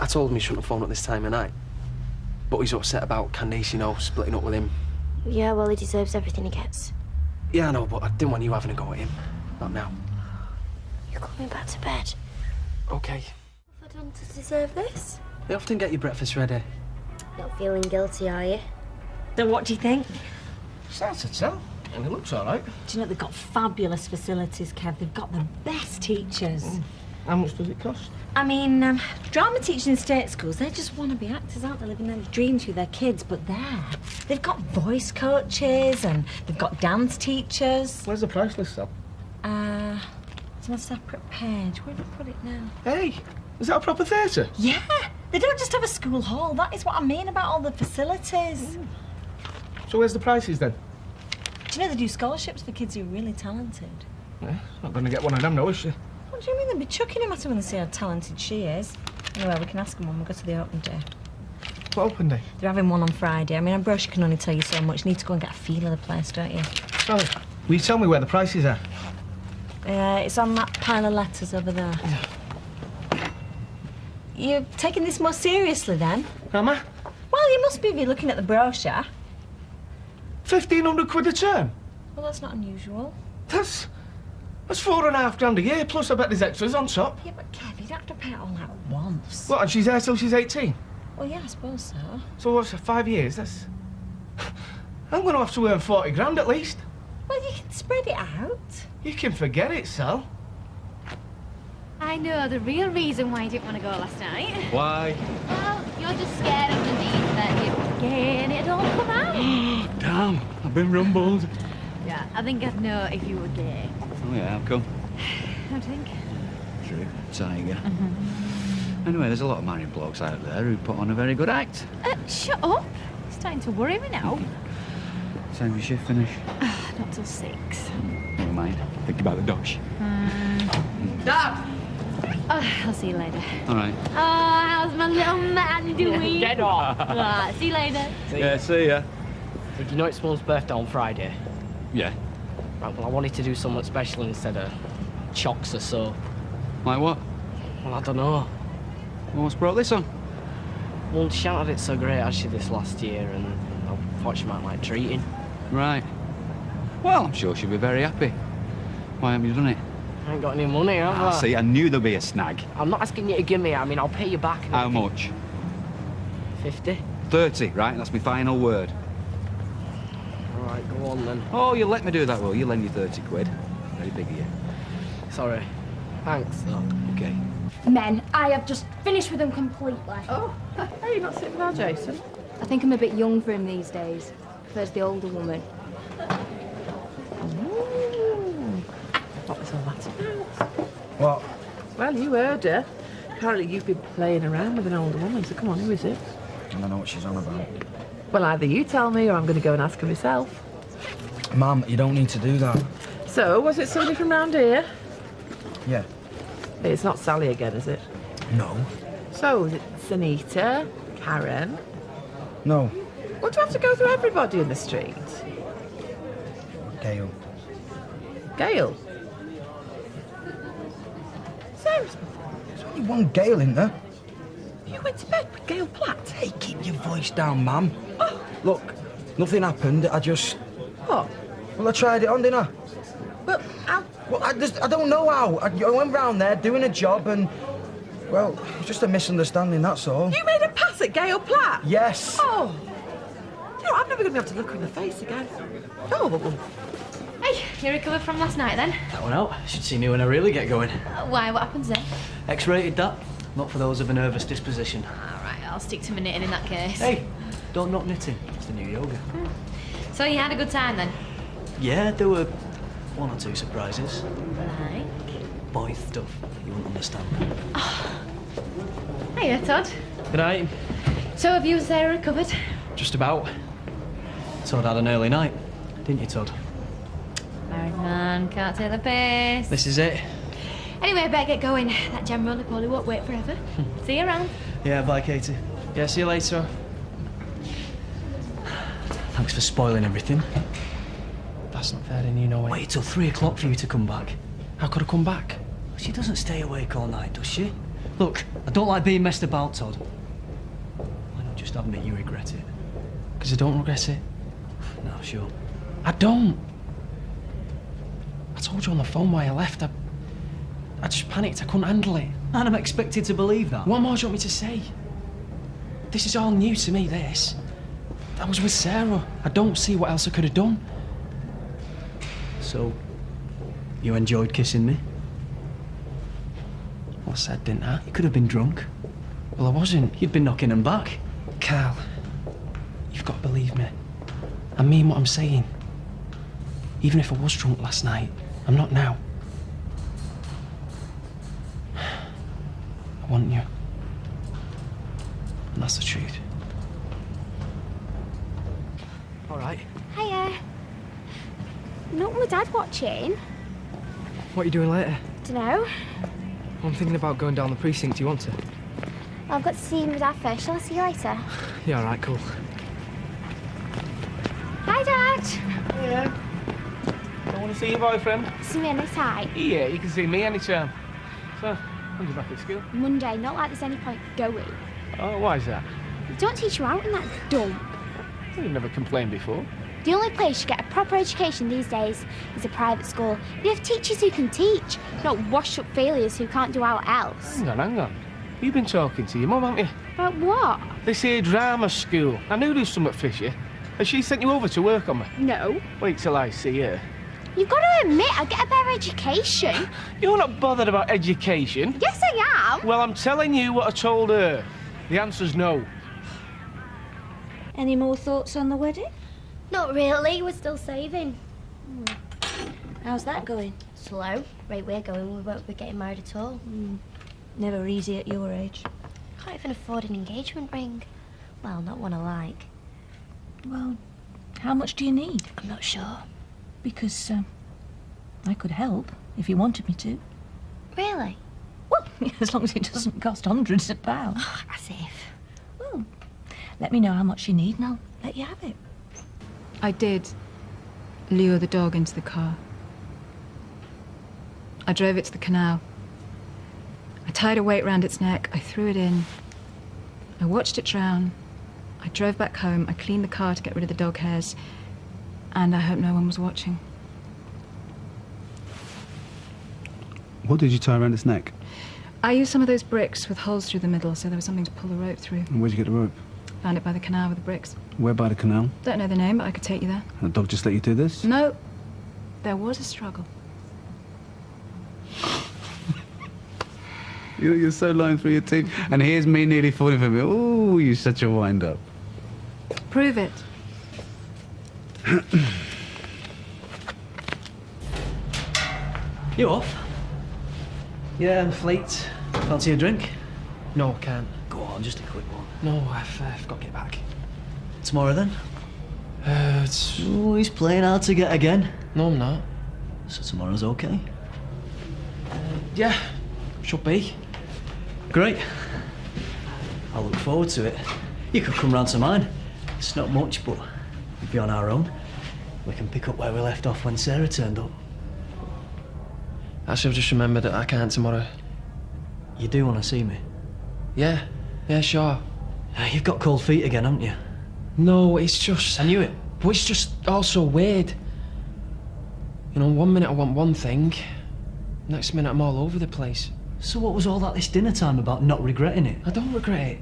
I told him he shouldn't have phoned at this time of night. But he's upset about Candace, you know, splitting up with him. Yeah, well, he deserves everything he gets. Yeah, I know, but I didn't want you having a go at him. Not now. You're coming back to bed. OK. What have I done to deserve this? They often get your breakfast ready. Not feeling guilty, are you? So what do you think? It's hard to tell. And it looks all right. Do you know they've got fabulous facilities, Kev? They've got the best teachers. How much does it cost? I mean, drama teachers in state schools, they just want to be actors, aren't they? Living their dreams with their kids. But there, they've got voice coaches and they've got dance teachers. Where's the price list, Sal? It's on a separate page. Where did I put it now? Hey, is that a proper theatre? Yeah, they don't just have a school hall. That is what I mean about all the facilities. So where's the prices then? Do you know they do scholarships for kids who are really talented? Yeah, not going to get one of them, no, is she? What do you mean? They'll be chucking him at her when they see how talented she is. Anyway, we can ask them when we go to the open day. What open day? They're having one on Friday. I mean, a brochure can only tell you so much. You need to go and get a feel of the place, don't you? Sally, will you tell me where the prices are? It's on that pile of letters over there. You're taking this more seriously, then? Am I? Well, you must be if you're looking at the brochure. 1,500 quid a term? Well, that's not unusual. That's £4.5 grand a year, plus I bet there's extras on top. Yeah, but Kev, you'd have to pay it all at once. What, and she's there till she's 18? Well, yeah, I suppose so. So what's 5 years? That's... I'm going to have to earn 40 grand at least. Well, you can spread it out. You can forget it, Sal. I know the real reason why you didn't want to go last night. Why? Well, you're just scared underneath that you're gay and it'll all come out. Damn, I've been rumbled. Yeah, I think I'd know if you were gay. Oh yeah, how come? I think. True, tiger. Anyway, there's a lot of married blokes out there who put on a very good act. Shut up. It's starting to worry me now. Time your shift finish? Not till 6. Never mind. Think about the dosh. Dad! I'll see you later. All right. Oh, how's my little man doing? Get off. Right, see you later. See ya. Did you know it's Mum's birthday on Friday? Yeah. Right, well, I wanted to do something special instead of chocks or so. Like what? Well, I don't know. Well, what's brought this on? Well, she hadn't had it so great, has she, this last year, and I thought she might like treating. Right. Well, I'm sure she'll be very happy. Why haven't you done it? I ain't got any money, have I? See, I knew there'd be a snag. I'm not asking you to give me, I mean, I'll pay you back. How much? 50. 30, right? That's my final word. All right, go on then. Oh, you'll let me do that, will you? Lend you 30 quid. Very big of you. Sorry. Thanks, though. OK. Men, I have just finished with them completely. Oh, are you not sitting with our Jason? I think I'm a bit young for him these days. Prefers the older woman. What was all that about? What? Well, you heard her. Apparently you've been playing around with an older woman, so come on, who is it? I don't know what she's on about. Well, either you tell me or I'm going to go and ask her myself. Mum, you don't need to do that. So, was it somebody from round here? Yeah. Hey, it's not Sally again, is it? No. So, it's Anita, Karen. No. What do you have to go through everybody in the street? Gail. Gail? Sarah's There's only one Gail, isn't there? You went to bed with Gail Platt? Hey, keep your voice down, Mum. Look, nothing happened. I just... What? Well, I tried it on, didn't I? Well, how? Well, I don't know how. I went round there doing a job and... Well, it was just a misunderstanding, that's all. You made a pass at Gail Platt? Yes. Oh. You know, I'm never going to be able to look her in the face again. Oh, well. Hey, you recovered from last night then? That one out. Should see me when I really get going. Why, what happens then? X-rated, that. Not for those of a nervous disposition. All right, I'll stick to my knitting in that case. Hey, don't knock knitting. It's the new yoga. So you had a good time then? Yeah, there were one or two surprises. Like? Boy stuff you wouldn't understand. Hiya, Todd. Good night. So have you and Sarah recovered? Just about. Todd had an early night, didn't you, Todd? Married man, can't take the piss. This is it. Anyway, I better get going. That jam roly-poly won't wait forever. See you around. Yeah, bye, Katie. Yeah, see you later. Thanks for spoiling everything. That's not fair, and you know it. Wait till 3 o'clock for you to come back. How could I come back? She doesn't stay awake all night, does she? Look, I don't like being messed about, Todd. Why not just admit you regret it? Because I don't regret it. No, sure. I don't. I told you on the phone why I left. I just panicked. I couldn't handle it. And I'm expected to believe that. What more do you want me to say? This is all new to me, this. I was with Sarah. I don't see what else I could have done. So, you enjoyed kissing me? Well, I said, didn't I? You could have been drunk. Well, I wasn't. You'd been knocking them back. Carl, you've got to believe me. I mean what I'm saying. Even if I was drunk last night, I'm not now. I want you. And that's the truth. All right. Hiya. Not my dad watching. What are you doing later? Dunno. I'm thinking about going down the precinct. Do you want to? I've got to see my dad first. Shall I see you later? Yeah, all right, cool. Hi, Dad. Yeah. Don't want to see your boyfriend? See me anytime. Yeah, you can see me anytime. So, when's you back at school? Monday. Not like there's any point going. Oh, why is that? Don't teach you out in that dump. You've never complained before. The only place you get a proper education these days is a private school. You have teachers who can teach, not washed-up failures who can't do out else. Hang on. You've been talking to your mum, haven't you? About what? This here drama school. I knew there was something fishy. Has she sent you over to work on me? No. Wait till I see her. You've got to admit, I get a better education. You're not bothered about education. Yes, I am. Well, I'm telling you what I told her. The answer's no. Any more thoughts on the wedding? Not really. We're still saving. How's that going? Slow. Right, we're going. We won't be getting married at all. Never easy at your age. Can't even afford an engagement ring. Well, not one I like. Well, how much do you need? I'm not sure. Because I could help if you wanted me to. Really? Well, as long as it doesn't cost hundreds of pounds. Oh, as if. Well, let me know how much you need and I'll let you have it. I did lure the dog into the car. I drove it to the canal. I tied a weight round its neck. I threw it in. I watched it drown. I drove back home. I cleaned the car to get rid of the dog hairs. And I hope no one was watching. What did you tie around its neck? I used some of those bricks with holes through the middle, so there was something to pull the rope through. And where'd you get the rope? Found it by the canal with the bricks. Where by the canal? Don't know the name, but I could take you there. And the dog just let you do this? No. There was a struggle. You're so lying through your teeth. And here's me nearly falling for me. Ooh, you're such a wind-up. Prove it. You off? Yeah, I'm fleet. Fancy a drink? No, can't. Go on, just a quick one. No, I've got to get back. Tomorrow then? Oh, he's playing hard to get again. No, I'm not. So tomorrow's okay? Yeah, should be. Great. I look forward to it. You could come round to mine. It's not much, but we'd be on our own. We can pick up where we left off when Sarah turned up. Actually, I've just remembered that I can't tomorrow. You do want to see me? Yeah, sure. You've got cold feet again, haven't you? No, it's just... I knew it. But it's just all so weird. You know, one minute I want one thing, next minute I'm all over the place. So what was all that this dinner time about not regretting it? I don't regret it.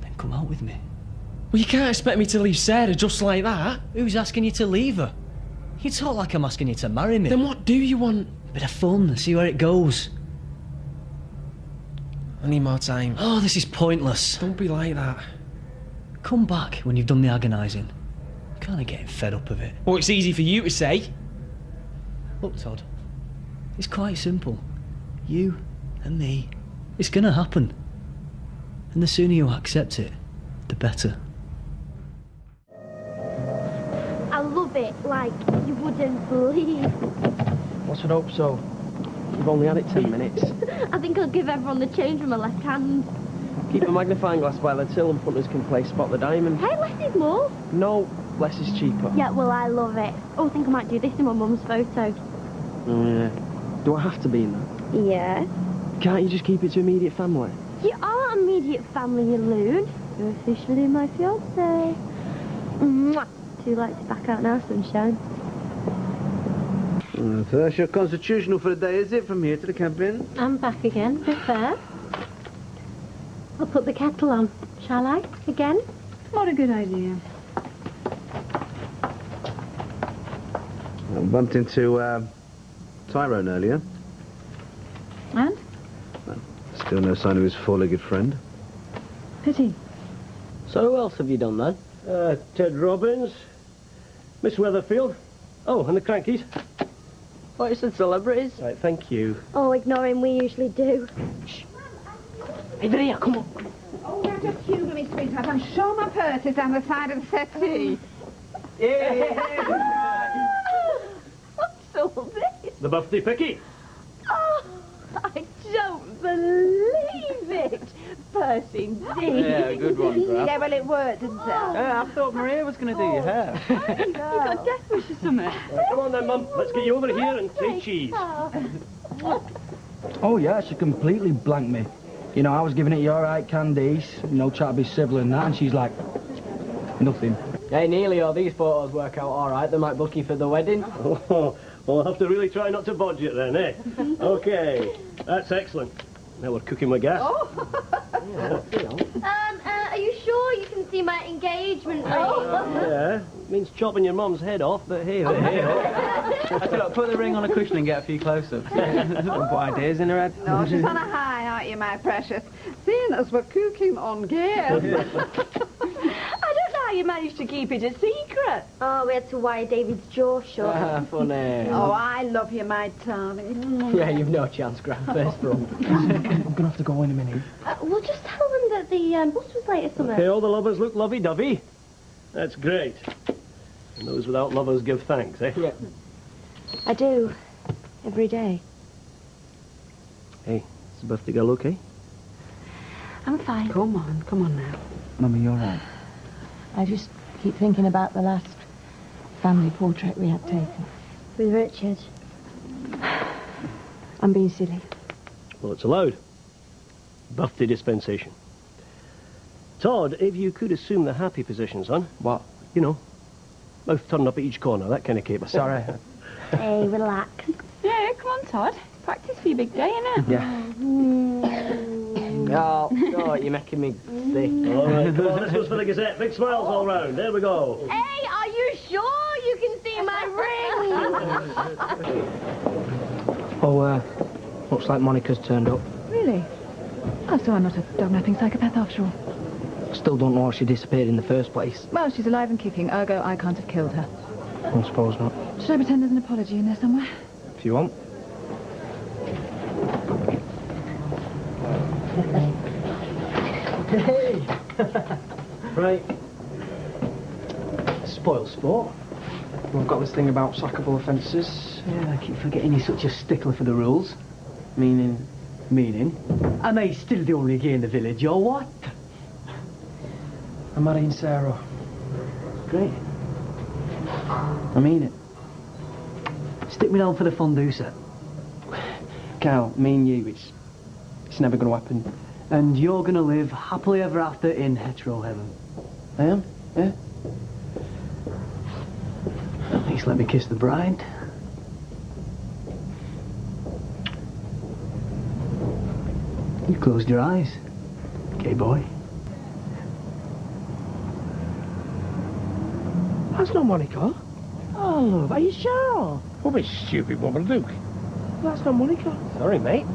Then come out with me. Well, you can't expect me to leave Sarah just like that. Who's asking you to leave her? You talk like I'm asking you to marry me. Then what do you want? A bit of fun, see where it goes. I need more time. Oh, this is pointless. Don't be like that. Come back when you've done the agonising. I'm kind of getting fed up of it. Well, it's easy for you to say. Look, Todd, it's quite simple. You and me. It's gonna happen. And the sooner you accept it, the better. I love it like you wouldn't believe. I should hope so. You've only had it 10 minutes. I think I'll give everyone the change from my left hand. Keep a magnifying glass by the till and punters can play Spot the Diamond. Hey, less is more. No, less is cheaper. Yeah, well, I love it. Oh, I think I might do this in my mum's photo. Oh, yeah. Do I have to be in that? Yeah. Can't you just keep it to immediate family? You are immediate family, you loon. You're officially my fiancé. Mwah. Too late to back out now, sunshine. So that's your constitutional for the day, is it, from here to the cabin? I'm back again, bit fair. I'll put the kettle on, shall I? Again? What a good idea. I bumped into Tyrone earlier. And? Still no sign of his four-legged friend. Pity. So who else have you done then? Ted Robbins, Miss Weatherfield. Oh, and the Crankies. Oh, you said celebrities? Right, thank you. Oh, ignore him, we usually do. Hey, there, come on. Oh, now just humour me, sweetheart. I'm sure my purse is down the side of the settee. What's all this? The birthday picky. Oh, I don't believe it. Purse indeed. Yeah, good one, Graf. Yeah, well, it worked, didn't it? I thought Maria was going to do your hair. You got death wish or something. Come on then, Mum. Let's get you over here and say cheese. Oh, yeah, she completely blanked me. You know, I was giving it your right, Candice. You know, try to be civil and that, and she's like, nothing. Hey, nearly all these photos work out all right. They might book you for the wedding. Oh, well, I'll have to really try not to budget then, eh? OK, that's excellent. Now we're cooking with gas. Are you sure you can see my engagement ring? Yeah, means chopping your mum's head off, but hey, hey, Look, put the ring on a cushion and get a few close-ups. Don't put ideas in her head. No, she's on a high, aren't you, my precious? Seeing as we're cooking on gas. I don't know how you managed to keep it a secret. Oh, we had to wire David's jaw shut. Funny. Oh, I love you, my darling. Yeah, you've no chance, Graf. First front. I'm gonna have to go in a minute. Well, just tell them that the bus was late or something. OK, all the lovers look lovey-dovey. That's great. And those without lovers give thanks, eh? Yeah. I do. Every day. Hey, is the birthday girl okay? I'm fine. Come on now. Mummy, you're right. I just keep thinking about the last family portrait we had taken. With Richard. I'm being silly. Well, it's allowed. Birthday dispensation. Todd, if you could assume the happy position, son. What? You know, mouth turned up at each corner, that kind of caper. Sorry. Hey, relax. Yeah, come on, Todd. Practice for your big day, innit? Yeah. Oh, you're making me sick. All right, come on, this one's for the Gazette. Big smiles all round. There we go. Hey, are you sure you can see my ring? Oh, looks like Monica's turned up. Really? Oh, so I'm not a dog-napping psychopath after all. Still don't know how she disappeared in the first place. Well, she's alive and kicking, ergo I can't have killed her. I suppose not. Should I pretend there's an apology in there somewhere? If you want. Hey! Right. spoil sport. Well, I've got this thing about sackable offences. Yeah, I keep forgetting you're such a stickler for the rules. Meaning? Am I still the only gay in the village, or what? I'm marrying Sarah. Great. I mean it. Stick me down for the fondue set. Cal, me and you, it's never going to happen. And you're going to live happily ever after in hetero heaven. I am? Yeah? At least let me kiss the bride. You closed your eyes, gay boy. That's not Monica. Oh, love, are you sure? What a stupid woman, Luke. That's not Monica. Sorry, mate.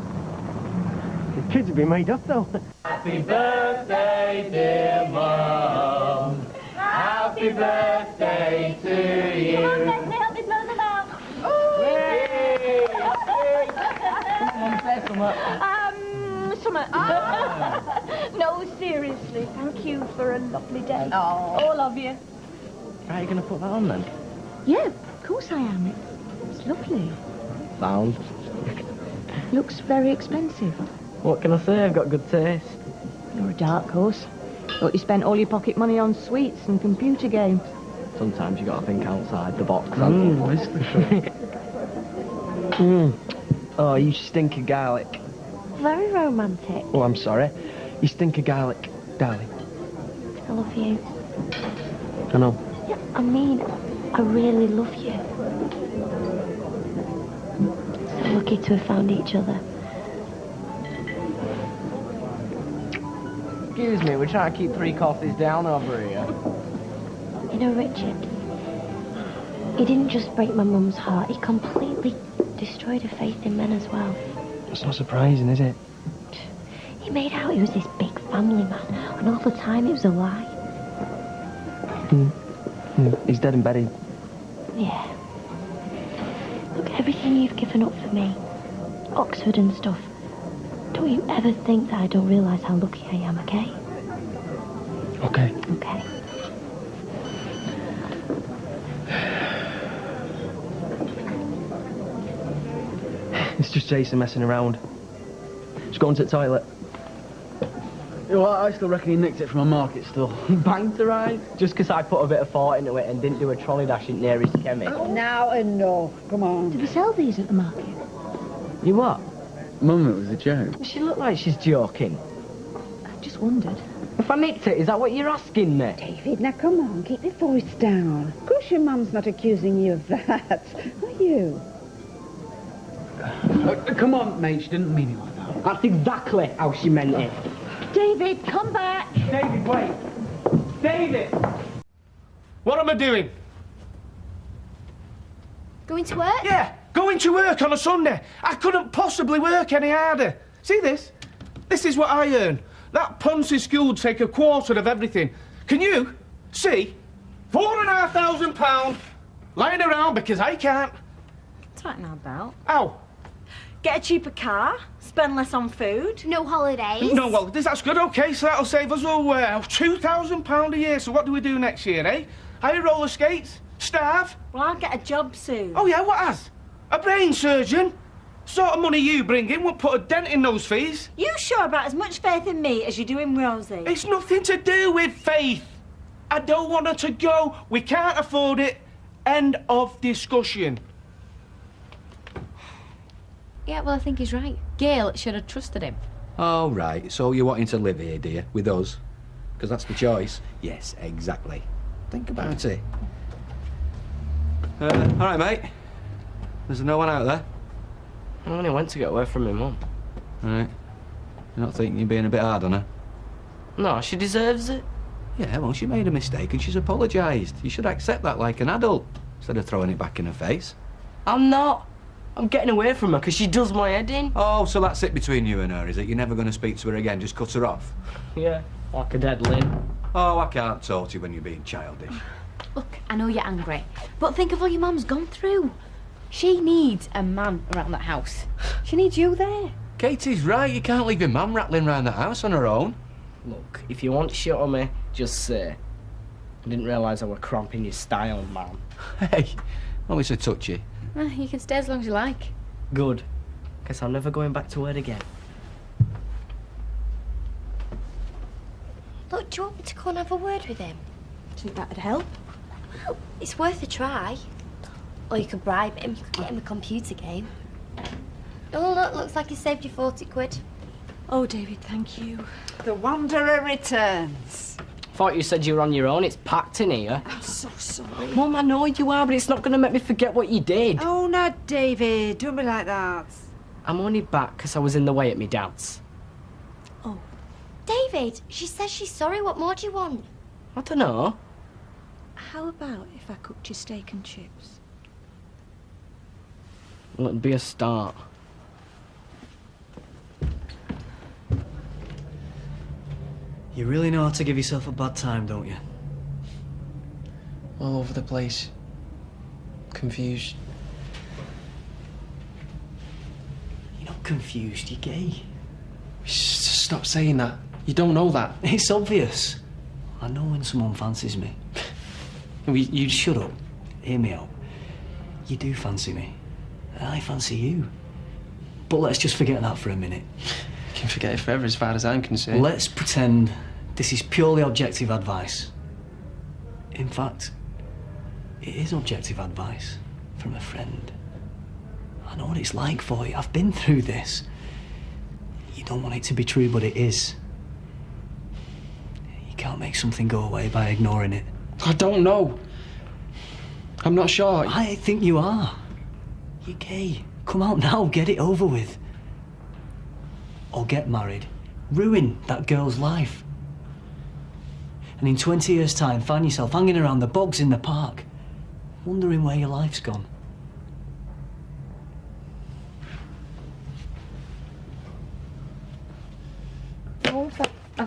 The kids have been made up, though. Happy birthday, dear Mum. Happy birthday to you. Come on, let's help this man out. No, seriously, thank you for a lovely day. All of you. How are you going to put that on then? Yeah, of course I am. It's lovely. Found. Looks very expensive. What can I say? I've got good taste. You're a dark horse. Thought you spent all your pocket money on sweets and computer games. Sometimes you got to think outside the box. Oh, you stink of garlic. Very romantic. Oh, I'm sorry. You stink of garlic, darling. I love you. I know. Yeah, I mean, I really love you. So lucky to have found each other. Excuse me, we're trying to keep 3 coffees down over here. You know, Richard, he didn't just break my mum's heart, he completely destroyed her faith in men as well. It's not surprising, is it? He made out he was this big family man, and all the time it was a lie. He's dead and buried. Yeah. Look, everything you've given up for me, Oxford and stuff, don't you ever think that I don't realise how lucky I am, okay? Okay. Okay. It's just Jason messing around. Just going to the toilet. You know what, I still reckon he nicked it from a market stall. Banked the ride? Just because I put a bit of thought into it and didn't do a trolley dash in nearest chemist. Now and no. Come on. Do they sell these at the market? You what? Mum, it was a joke. She looked like she's joking. I just wondered. If I nicked it, is that what you're asking me? David, now come on, keep your voice down. Of course your mum's not accusing you of that, are you? Come on, mate, she didn't mean it like that. That's exactly how she meant it. David, come back! David, wait! David! What am I doing? Going to work? Yeah, going to work on a Sunday. I couldn't possibly work any harder. See this? This is what I earn. That Ponzi school would take a quarter of everything. Can you see? £4,500 lying around because I can't. What's that now about? Ow. Get a cheaper car, spend less on food. No holidays. No, well, that's good, OK, so that'll save us all £2,000 a year. So what do we do next year, eh? Hire roller skates? Starve? Well, I'll get a job soon. Oh, yeah, what has? A brain surgeon? Sort of money you bring in won't put a dent in those fees. You sure about as much faith in me as you do in Rosie? It's nothing to do with faith. I don't want her to go. We can't afford it. End of discussion. Yeah, well, I think he's right. Gail should have trusted him. Oh, right. So you're wanting to live here, dear, with us? Because that's the choice. Yes, exactly. Think about it. All right, mate. There's no one out there? I only went to get away from my mum. Right. You're not thinking you're being a bit hard on her? No, she deserves it. Yeah, well, she made a mistake and she's apologised. You should accept that like an adult, instead of throwing it back in her face. I'm not. I'm getting away from her because she does my head in. Oh, so that's it between you and her, is it? You're never going to speak to her again, just cut her off? Yeah, like a dead limb. Oh, I can't talk to you when you're being childish. Look, I know you're angry, but think of all your mum's gone through. She needs a man around that house. She needs you there. Katie's right. You can't leave your mum rattling around the house on her own. Look, if you want shit on me, just say. I didn't realise I were cramping your style, man. Hey, oh, it's a touchy. Well, you can stay as long as you like. Good. Guess I'm never going back to work again. Look, do you want me to go and have a word with him? Do you think that'd help? Well, it's worth a try. Or you could bribe him. You could get him a computer game. Oh, look, looks like he saved you 40 quid. Oh, David, thank you. The Wanderer returns. Thought you said you were on your own. It's packed in here. I'm so sorry. Mum, I know you are, but it's not going to make me forget what you did. Oh, no, David, don't be like that. I'm only back because I was in the way at me dad's. Oh. David, she says she's sorry. What more do you want? I don't know. How about if I cooked you steak and chips? Well, it'd be a start. You really know how to give yourself a bad time, don't you? All over the place. Confused. You're not confused, you're gay. Just stop saying that. You don't know that. It's obvious. I know when someone fancies me. You shut up. Hear me out. You do fancy me. And I fancy you. But let's just forget that for a minute. You can forget it forever as far as I'm concerned. Let's pretend this is purely objective advice. In fact, it is objective advice from a friend. I know what it's like for you. I've been through this. You don't want it to be true, but it is. You can't make something go away by ignoring it. I don't know. I'm not sure. I think you are. You're gay. Come out now, get it over with. Or get married. Ruin that girl's life. And in 20 years' time, find yourself hanging around the bogs in the park, wondering where your life's gone.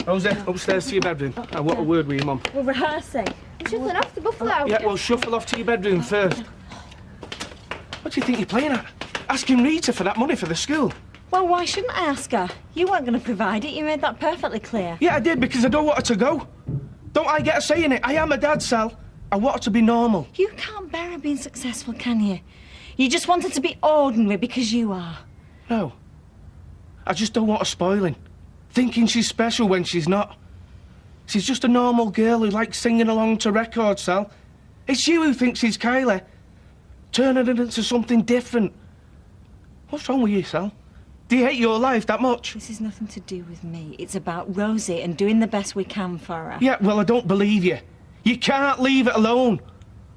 Jose, upstairs to your bedroom. I want a word with you, Mum. We're rehearsing. I'm shuffling off to Buffalo. Yeah, well, shuffle off to your bedroom first. What do you think you're playing at? Asking Rita for that money for the school. Well, why shouldn't I ask her? You weren't going to provide it. You made that perfectly clear. Yeah, I did, because I don't want her to go. Don't I get a say in it? I am a dad, Sal. I want her to be normal. You can't bear her being successful, can you? You just want her to be ordinary because you are. No. I just don't want her spoiling. Thinking she's special when she's not. She's just a normal girl who likes singing along to records, Sal. It's you who thinks she's Kylie. Turning it into something different. What's wrong with you, Sal? Do you hate your life that much? This is nothing to do with me. It's about Rosie and doing the best we can for her. Yeah, well, I don't believe you. You can't leave it alone.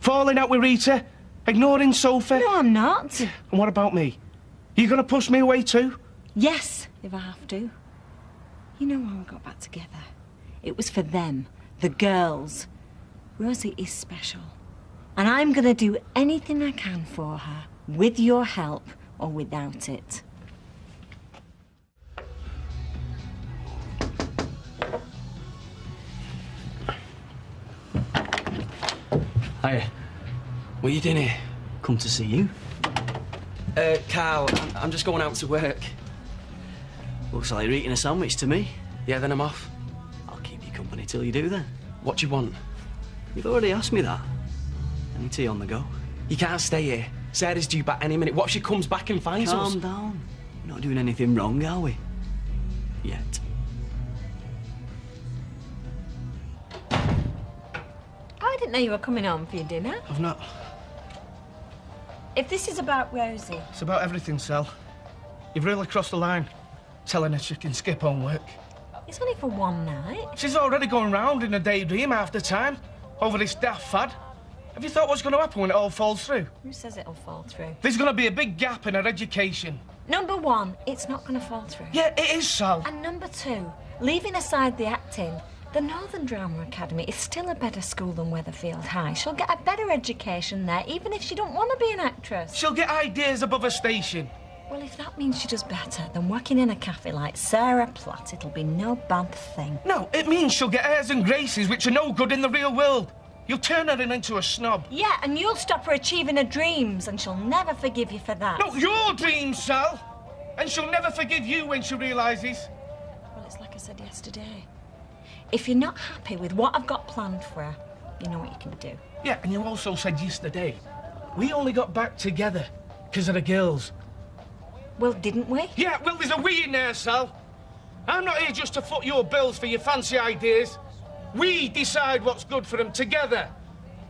Falling out with Rita, ignoring Sophie. No, I'm not. And what about me? You gonna push me away too? Yes, if I have to. You know why we got back together? It was for them, the girls. Rosie is special. And I'm gonna do anything I can for her, with your help or without it. Hiya. What are you doing here? Come to see you. Carl, I'm just going out to work. Looks like you're eating a sandwich to me. Yeah, then I'm off. I'll keep you company till you do then. What do you want? You've already asked me that. Any tea on the go? You can't stay here. Sarah's due back any minute. What if she comes back and finds us? Calm down. We're not doing anything wrong, are we? Yet. I didn't know you were coming home for your dinner. I've not. If this is about Rosie... It's about everything, Sal. You've really crossed the line, telling her she can skip on work. It's only for one night. She's already going round in a daydream half the time, over this daft fad. Have you thought what's going to happen when it all falls through? Who says it'll fall through? There's going to be a big gap in her education. Number one, it's not going to fall through. Yeah, it is, Sal. And number two, leaving aside the acting, the Northern Drama Academy is still a better school than Weatherfield High. She'll get a better education there, even if she don't want to be an actress. She'll get ideas above her station. Well, if that means she does better than working in a cafe like Sarah Platt, it'll be no bad thing. No, it means she'll get airs and graces which are no good in the real world. You'll turn her into a snob. Yeah, and you'll stop her achieving her dreams, and she'll never forgive you for that. No, your dreams, Sal. And she'll never forgive you when she realises. Well, it's like I said yesterday. If you're not happy with what I've got planned for her, You know what you can do. Yeah, and you also said yesterday, we only got back together because of the girls. Well, didn't we? Yeah, well, there's a we in there, Sal. I'm not here just to foot your bills for your fancy ideas. We decide what's good for them together.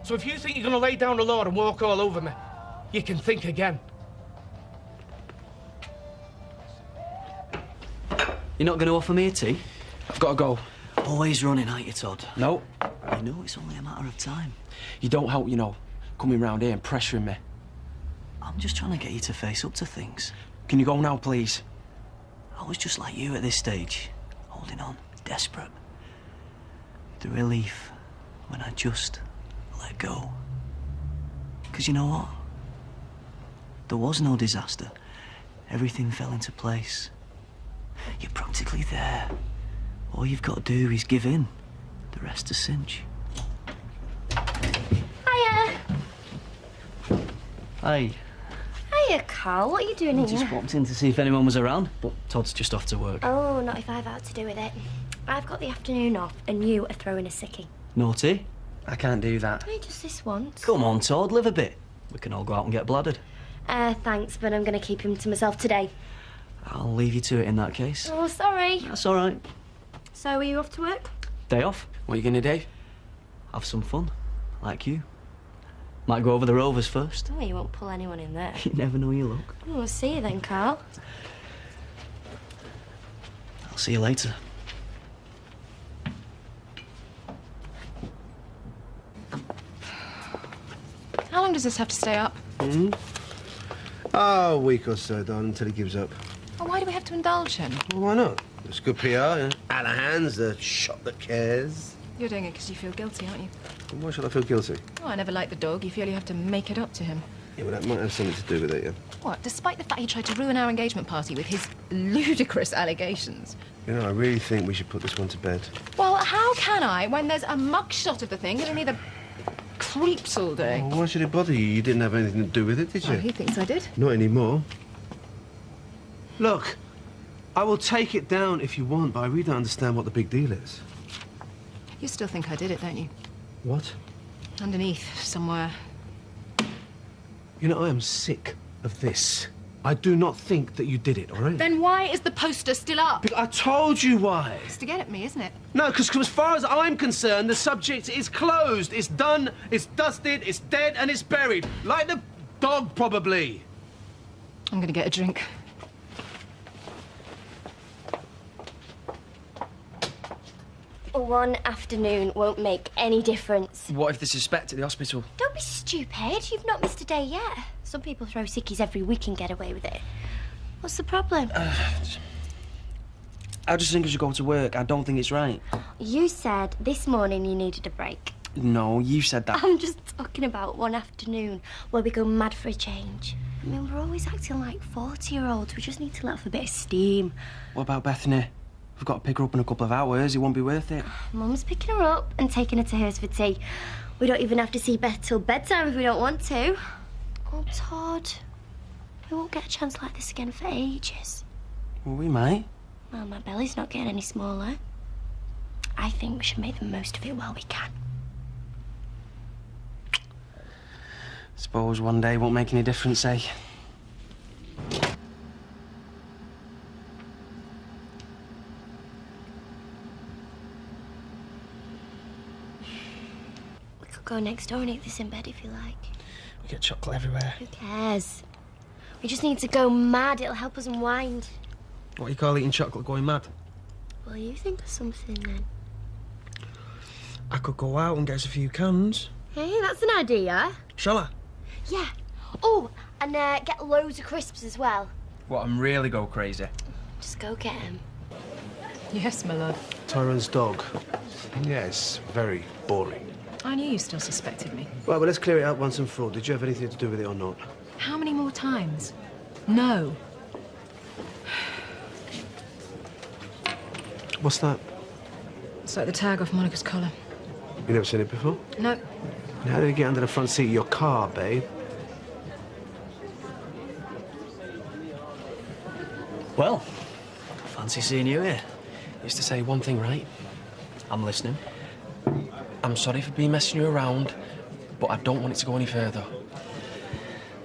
So if you think you're going to lay down the law and walk all over me, you can think again. You're not going to offer me a tea? I've got to go. Always running, aren't you, Todd? No. You know it's only a matter of time. You don't help, you know, coming round here and pressuring me. I'm just trying to get you to face up to things. Can you go now, please? I was just like you at this stage, holding on, desperate. The relief when I just let go. Because you know what? There was no disaster. Everything fell into place. You're practically there. All you've got to do is give in. The rest is cinch. Hiya. Hi. Hiya, Carl. What are you doing I here? just popped in to see if anyone was around, but Todd's just off to work. Oh, not if I've had to do with it. I've got the afternoon off, and you are throwing a sickie. Naughty? I can't do that. Hey, just this once. Come on, Todd, live a bit. We can all go out and get bladdered. Thanks, but I'm going to keep him to myself today. I'll leave you to it in that case. Oh, sorry. That's all right. So, are you off to work? Day off. What are you going to do? Have some fun, like you. Might go over the Rovers first. Oh, you won't pull anyone in there. You never know your luck. Oh, we'll see you then, Carl. I'll see you later. How long does this have to stay up? A week or so, darling, until he gives up. Oh, why do we have to indulge him? Well, why not? It's good PR, you know? Out of hands, the shop that cares. You're doing it because you feel guilty, aren't you? Why should I feel guilty? Oh, I never liked the dog. You feel you have to make it up to him. Yeah, well, that might have something to do with it, yeah. What? Despite the fact he tried to ruin our engagement party with his ludicrous allegations. You know, I really think we should put this one to bed. Well, how can I when there's a mugshot of the thing and either creeps all day? Well, why should it bother you? You didn't have anything to do with it, did you? Oh, he thinks I did. Not anymore. Look, I will take it down if you want, but I really don't understand what the big deal is. You still think I did it, don't you? What? Underneath, somewhere. You know, I am sick of this. I do not think that you did it, all right? Then why is the poster still up? I told you why. It's to get at me, isn't it? No, because as far as I'm concerned, the subject is closed. It's done, it's dusted, it's dead, and it's buried. Like the dog, probably. I'm going to get a drink. One afternoon won't make any difference. What if they suspect at the hospital? Don't be stupid. You've not missed a day yet. Some people throw sickies every week and get away with it. What's the problem? I just think I should go to work. I don't think it's right. You said this morning you needed a break. No, you said that. I'm just talking about one afternoon where we go mad for a change. I mean, we're always acting like 40-year-olds. We just need to let off a bit of steam. What about Bethany? We've got to pick her up in a couple of hours. It won't be worth it. Mum's picking her up and taking her to hers for tea. We don't even have to see Beth till bedtime if we don't want to. Oh, Todd. We won't get a chance like this again for ages. Well, we might. Well, my belly's not getting any smaller. I think we should make the most of it while we can. Suppose one day won't make any difference, eh? We could go next door and eat this in bed if you like. We get chocolate everywhere. Who cares? We just need to go mad. It'll help us unwind. What you call eating chocolate going mad? Well, you think of something then. I could go out and get us a few cans. Hey, that's an idea. Shall I? Yeah. Oh, and get loads of crisps as well. What, and really go crazy? Just go get them. Yes, my love. Tyrone's dog. Yes, very boring. I knew you still suspected me. Right, well, let's clear it up once and for all. Did you have anything to do with it or not? How many more times? No. What's that? It's like the tag off Monica's collar. You never seen it before? No. How did it get under the front seat of your car, babe? Well, fancy seeing you here. Used to say one thing, right? I'm listening. I'm sorry for being messing you around, but I don't want it to go any further.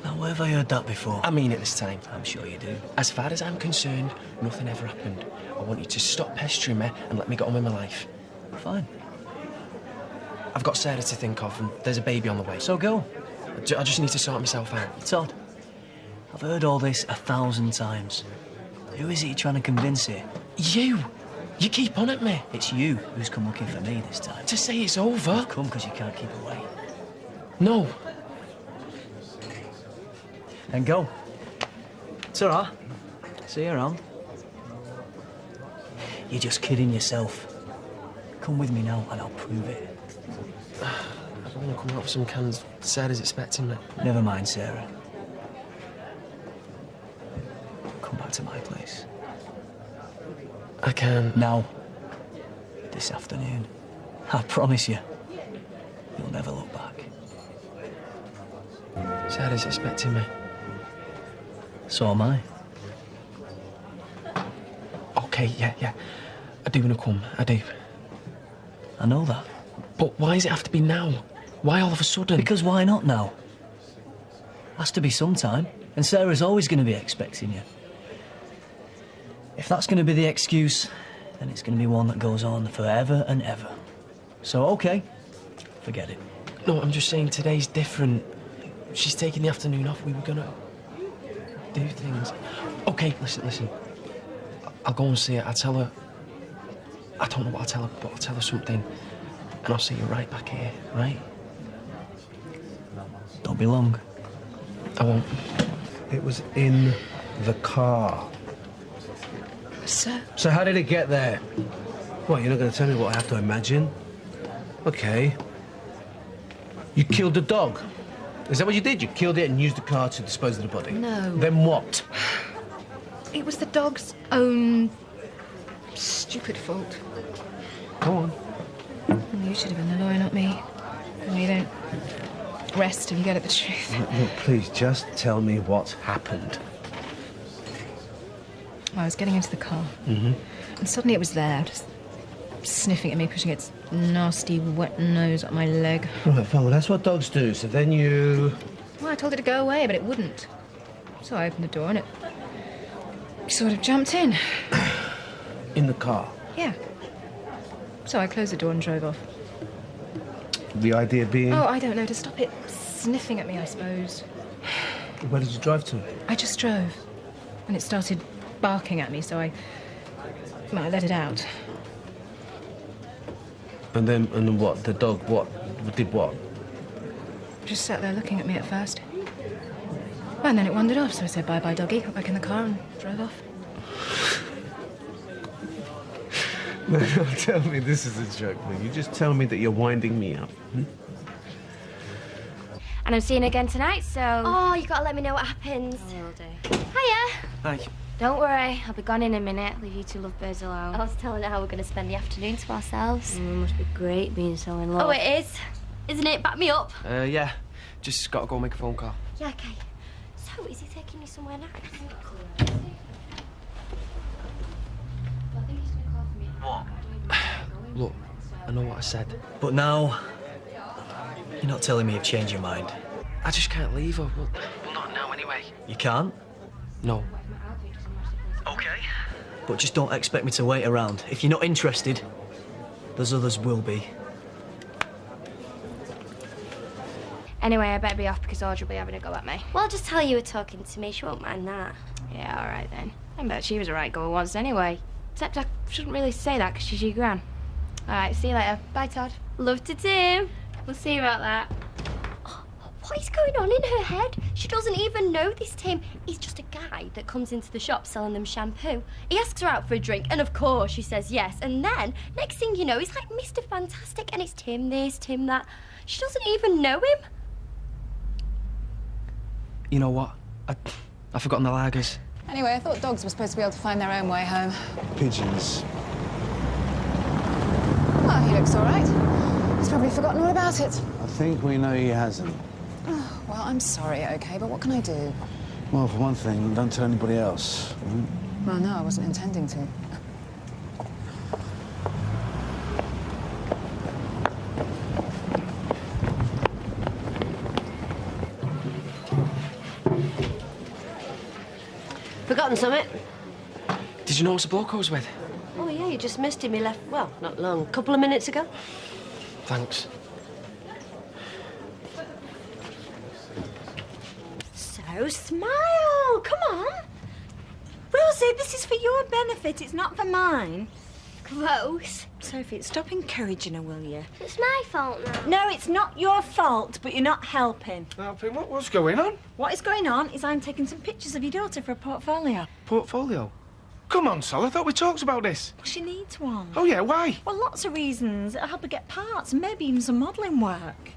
Now, where have I heard that before? I mean it this time. I'm sure you do. As far as I'm concerned, nothing ever happened. I want you to stop pestering me and let me get on with my life. Fine. I've got Sarah to think of, and there's a baby on the way. So go. I just need to sort myself out. Todd, I've heard all this 1,000 times. Who is it you're trying to convince here? You! You keep on at me. It's you who's come looking for me this time. To say it's over? You've come because you can't keep away. No. Then go. It's all right. See you around. You're just kidding yourself. Come with me now and I'll prove it. I don't want to come out with some cans. Sarah's expecting me. Never mind, Sarah. Come back to my place. I can. Now. This afternoon. I promise you. You'll never look back. Sarah's expecting me. So am I. OK, yeah. I do want to come. I do. I know that. But why does it have to be now? Why all of a sudden? Because why not now? Has to be sometime. And Sarah's always going to be expecting you. If that's going to be the excuse, then it's going to be one that goes on forever and ever. So, OK, forget it. No, I'm just saying today's different. She's taking the afternoon off. We were going to do things. OK, listen. I'll go and see her. I'll tell her... I don't know what I'll tell her, but I'll tell her something. And I'll see you right back here, right? Don't be long. I won't. It was in the car. Sir? So how did it get there? What, you're not going to tell me what I have to imagine? OK. You killed the dog. Is that what you did? You killed it and used the car to dispose of the body? No. Then what? It was the dog's own stupid fault. Go on. You should have been the lawyer, not me. No, you don't rest and get at the truth. Look, please, just tell me what happened. I was getting into the car. Mm-hmm. And suddenly it was there, just sniffing at me, pushing its nasty, wet nose up my leg. Right, fine. Well, that's what dogs do. So then you... Well, I told it to go away, but it wouldn't. So I opened the door and it sort of jumped in. In the car? Yeah. So I closed the door and drove off. The idea being... Oh, I don't know, to stop it sniffing at me, I suppose. Where did you drive to? I just drove. And it started barking at me, so I let it out. And then what? The dog, what? Did what? Just sat there looking at me at first. And then it wandered off, so I said bye-bye, doggy, got back in the car and drove off. No, don't tell me this is a joke, man. You just tell me that you're winding me up. Hmm? And I'm seeing her again tonight, so... Oh, you gotta let me know what happens. I will do. Hiya! Hi. Don't worry, I'll be gone in a minute. Leave you two lovebirds alone. I was telling her how we're gonna spend the afternoon to ourselves. It must be great being so in love. Oh, it is. Isn't it? Back me up. Yeah. Just got to go make a phone call. Yeah, okay. So, is he taking you somewhere nice? Look, I know what I said. But now, you're not telling me you've changed your mind. I just can't leave her. Well, not now anyway. You can't? No. OK. But just don't expect me to wait around. If you're not interested, there's others will be. Anyway, I better be off because Audrey will be having a go at me. Well, I'll just tell you were talking to me. She won't mind that. Yeah, all right then. I bet she was a right goer once anyway. Except I shouldn't really say that because she's your gran. All right, see you later. Bye, Todd. Love to Tim. We'll see about that. What is going on in her head? She doesn't even know this Tim. He's just a guy that comes into the shop selling them shampoo. He asks her out for a drink, and of course she says yes. And then, next thing you know, he's like Mr. Fantastic, and it's Tim this, Tim that. She doesn't even know him. You know what? I've forgotten the lagers. Anyway, I thought dogs were supposed to be able to find their own way home. Pigeons. Well, he looks all right. He's probably forgotten all about it. I think we know he hasn't. Oh, well, I'm sorry, OK, but what can I do? Well, for one thing, don't tell anybody else. Well, no, I wasn't intending to. forgotten something? Did you notice the bloke I was with? Oh, yeah, you just missed him. He left, well, not long, a couple of minutes ago. Thanks. So, smile! Come on! Rosie, this is for your benefit, it's not for mine. Gross. Sophie, stop encouraging her, will you? It's my fault now. No, it's not your fault, but you're not helping. Helping? What's going on? What is going on is I'm taking some pictures of your daughter for a portfolio. Portfolio? Come on, Sal, I thought we talked about this. Well, she needs one. Oh, yeah, why? Well, lots of reasons. It'll help her get parts and maybe even some modelling work.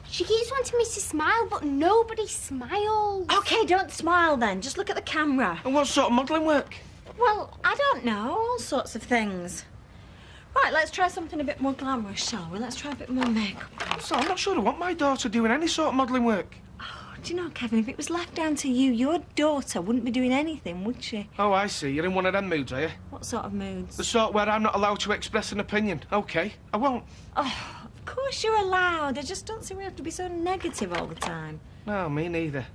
She keeps wanting me to smile, but nobody smiles. OK, don't smile then. Just look at the camera. And what sort of modelling work? Well, I don't know. All sorts of things. Right, let's try something a bit more glamorous, shall we? Let's try a bit more makeup. Sal, I'm not sure I want my daughter doing any sort of modelling work. Oh, do you know, Kevin, if it was left down to you, your daughter wouldn't be doing anything, would she? Oh, I see. You're in one of them moods, are you? What sort of moods? The sort where I'm not allowed to express an opinion. OK, I won't. Oh, of course you're allowed. I just don't see we have to be so negative all the time. No, me neither.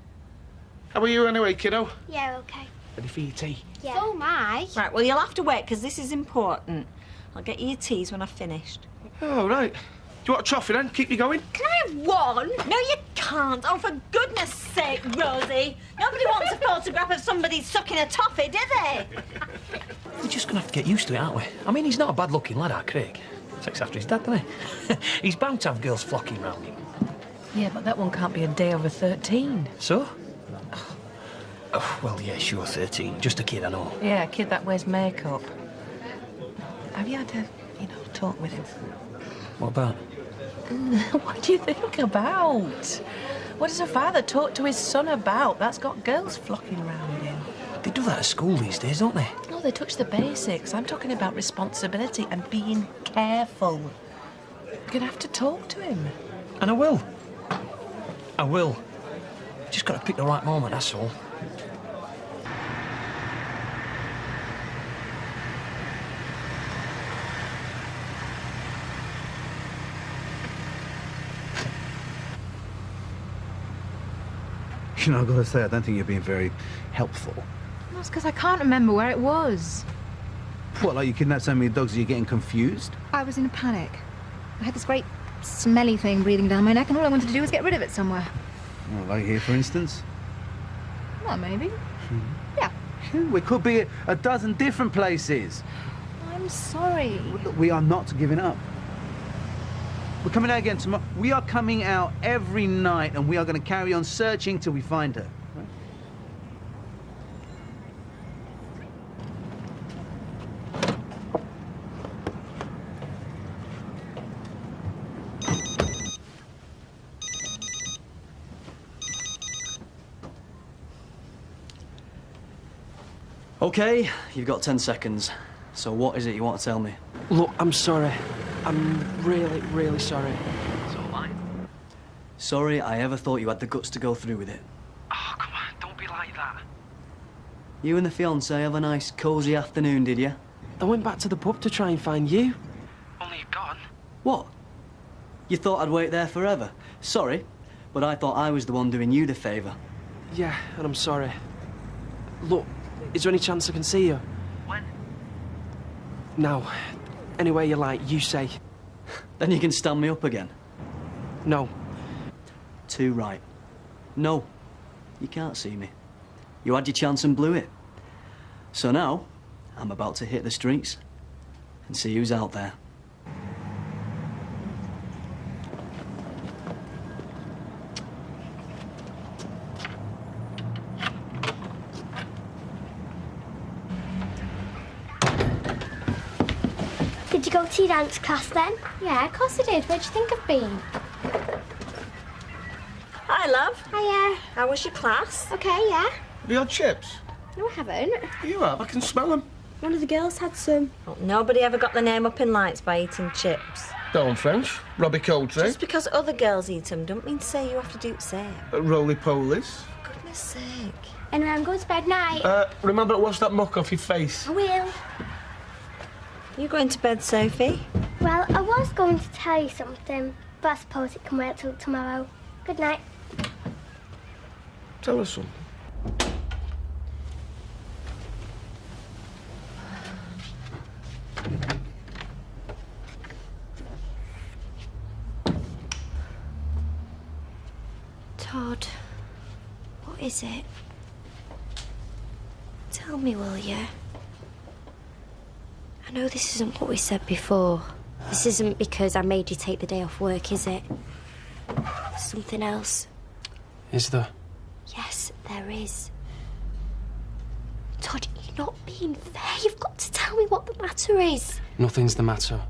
How are you anyway, kiddo? Yeah, OK. Ready for your tea? Yeah. So am I. Right, well, you'll have to wait, because this is important. I'll get you your teas when I've finished. Oh, right. Do you want a trophy then? Keep you going? Can I have one? No, you can't. Oh, for goodness sake, Rosie. Nobody wants a photograph of somebody sucking a toffee, do they? We're just going to have to get used to it, aren't we? I mean, he's not a bad-looking lad, our Craig. Takes after his dad, doesn't he? He's bound to have girls flocking round him. Yeah, but that one can't be a day over 13. So? Oh, well, yeah, sure, 13. Just a kid, I know. Yeah, a kid that wears makeup. Have you had a, talk with him? What about? What do you think about? What does a father talk to his son about? That's got girls flocking around him. They do that at school these days, don't they? No, they touch the basics. I'm talking about responsibility and being careful. You're going to have to talk to him. And I will. I will. Just got to pick the right moment, that's all. You know, I've got to say, I don't think you're being very helpful. That's because I can't remember where it was. What, like you kidnapped so many dogs that you're getting confused? I was in a panic. I had this great smelly thing breathing down my neck, and all I wanted to do was get rid of it somewhere. Well, like here, for instance? Well, maybe. Yeah. We could be at a dozen different places. I'm sorry. Look, we are not giving up. We're coming out again tomorrow. We are coming out every night, and we are going to carry on searching till we find her. Right? OK, you've got 10 seconds. So what is it you want to tell me? Look, I'm sorry. I'm really, really sorry. So am I. Sorry I ever thought you had the guts to go through with it. Oh, come on, don't be like that. You and the fiancé have a nice, cosy afternoon, did you? I went back to the pub to try and find you. Only you've gone. What? You thought I'd wait there forever? Sorry, but I thought I was the one doing you the favour. Yeah, and I'm sorry. Look, is there any chance I can see you? When? Now. Anyway you like, you say. Then you can stand me up again. No. Too right. No, you can't see me. You had your chance and blew it. So now, I'm about to hit the streets and see who's out there. Did you go to your dance class then? Yeah, of course I did. Where'd you think I've been? Hi, love. Hiya. How was your class? OK, yeah. Have you had chips? No, I haven't. You have. I can smell them. One of the girls had some. Well, nobody ever got their name up in lights by eating chips. Dawn French, Robbie Coltrane, Just because other girls eat them, don't mean to say you have to do the same. Roly-polies. For goodness sake. Anyway, I'm going to bed night. Remember to wash that muck off your face. I will. You going to bed, Sophie? Well, I was going to tell you something, but I suppose it can wait till tomorrow. Good night. Tell us something. Todd, what is it? Tell me, will you? I know this isn't what we said before. This isn't because I made you take the day off work, is it? There's something else. Is there? Yes, there is. Todd, you're not being fair. You've got to tell me what the matter is. Nothing's the matter.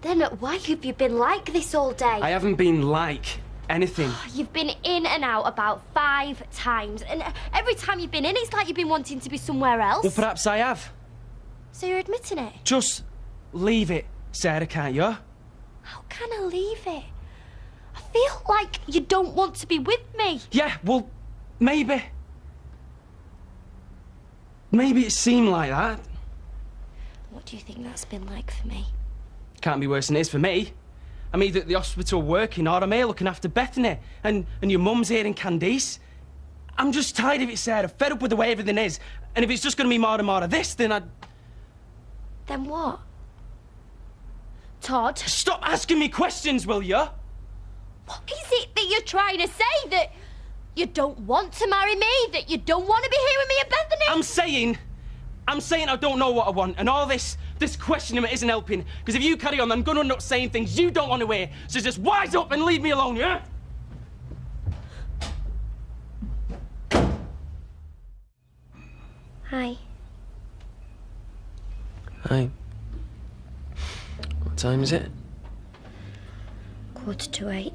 Then why have you been like this all day? I haven't been like anything. You've been in and out about 5 times, and every time you've been in, it's like you've been wanting to be somewhere else. Well, perhaps I have. So you're admitting it? Just leave it, Sarah, can't you? How can I leave it? I feel like you don't want to be with me. Yeah, well, maybe. Maybe it seemed like that. What do you think that's been like for me? Can't be worse than it is for me. I'm either at the hospital working or I'm here looking after Bethany. And your mum's here in Candice. I'm just tired of it, Sarah. Fed up with the way everything is. And if it's just going to be more and more of this, then Then what? Todd? Stop asking me questions, will you? What is it that you're trying to say? That you don't want to marry me? That you don't want to be here with me at Bethany? I'm saying I don't know what I want. And all this questioning isn't helping. Because if you carry on, I'm going to end up saying things you don't want to hear. So just wise up and leave me alone, yeah? Hi. Hi. What time is it? 8:45.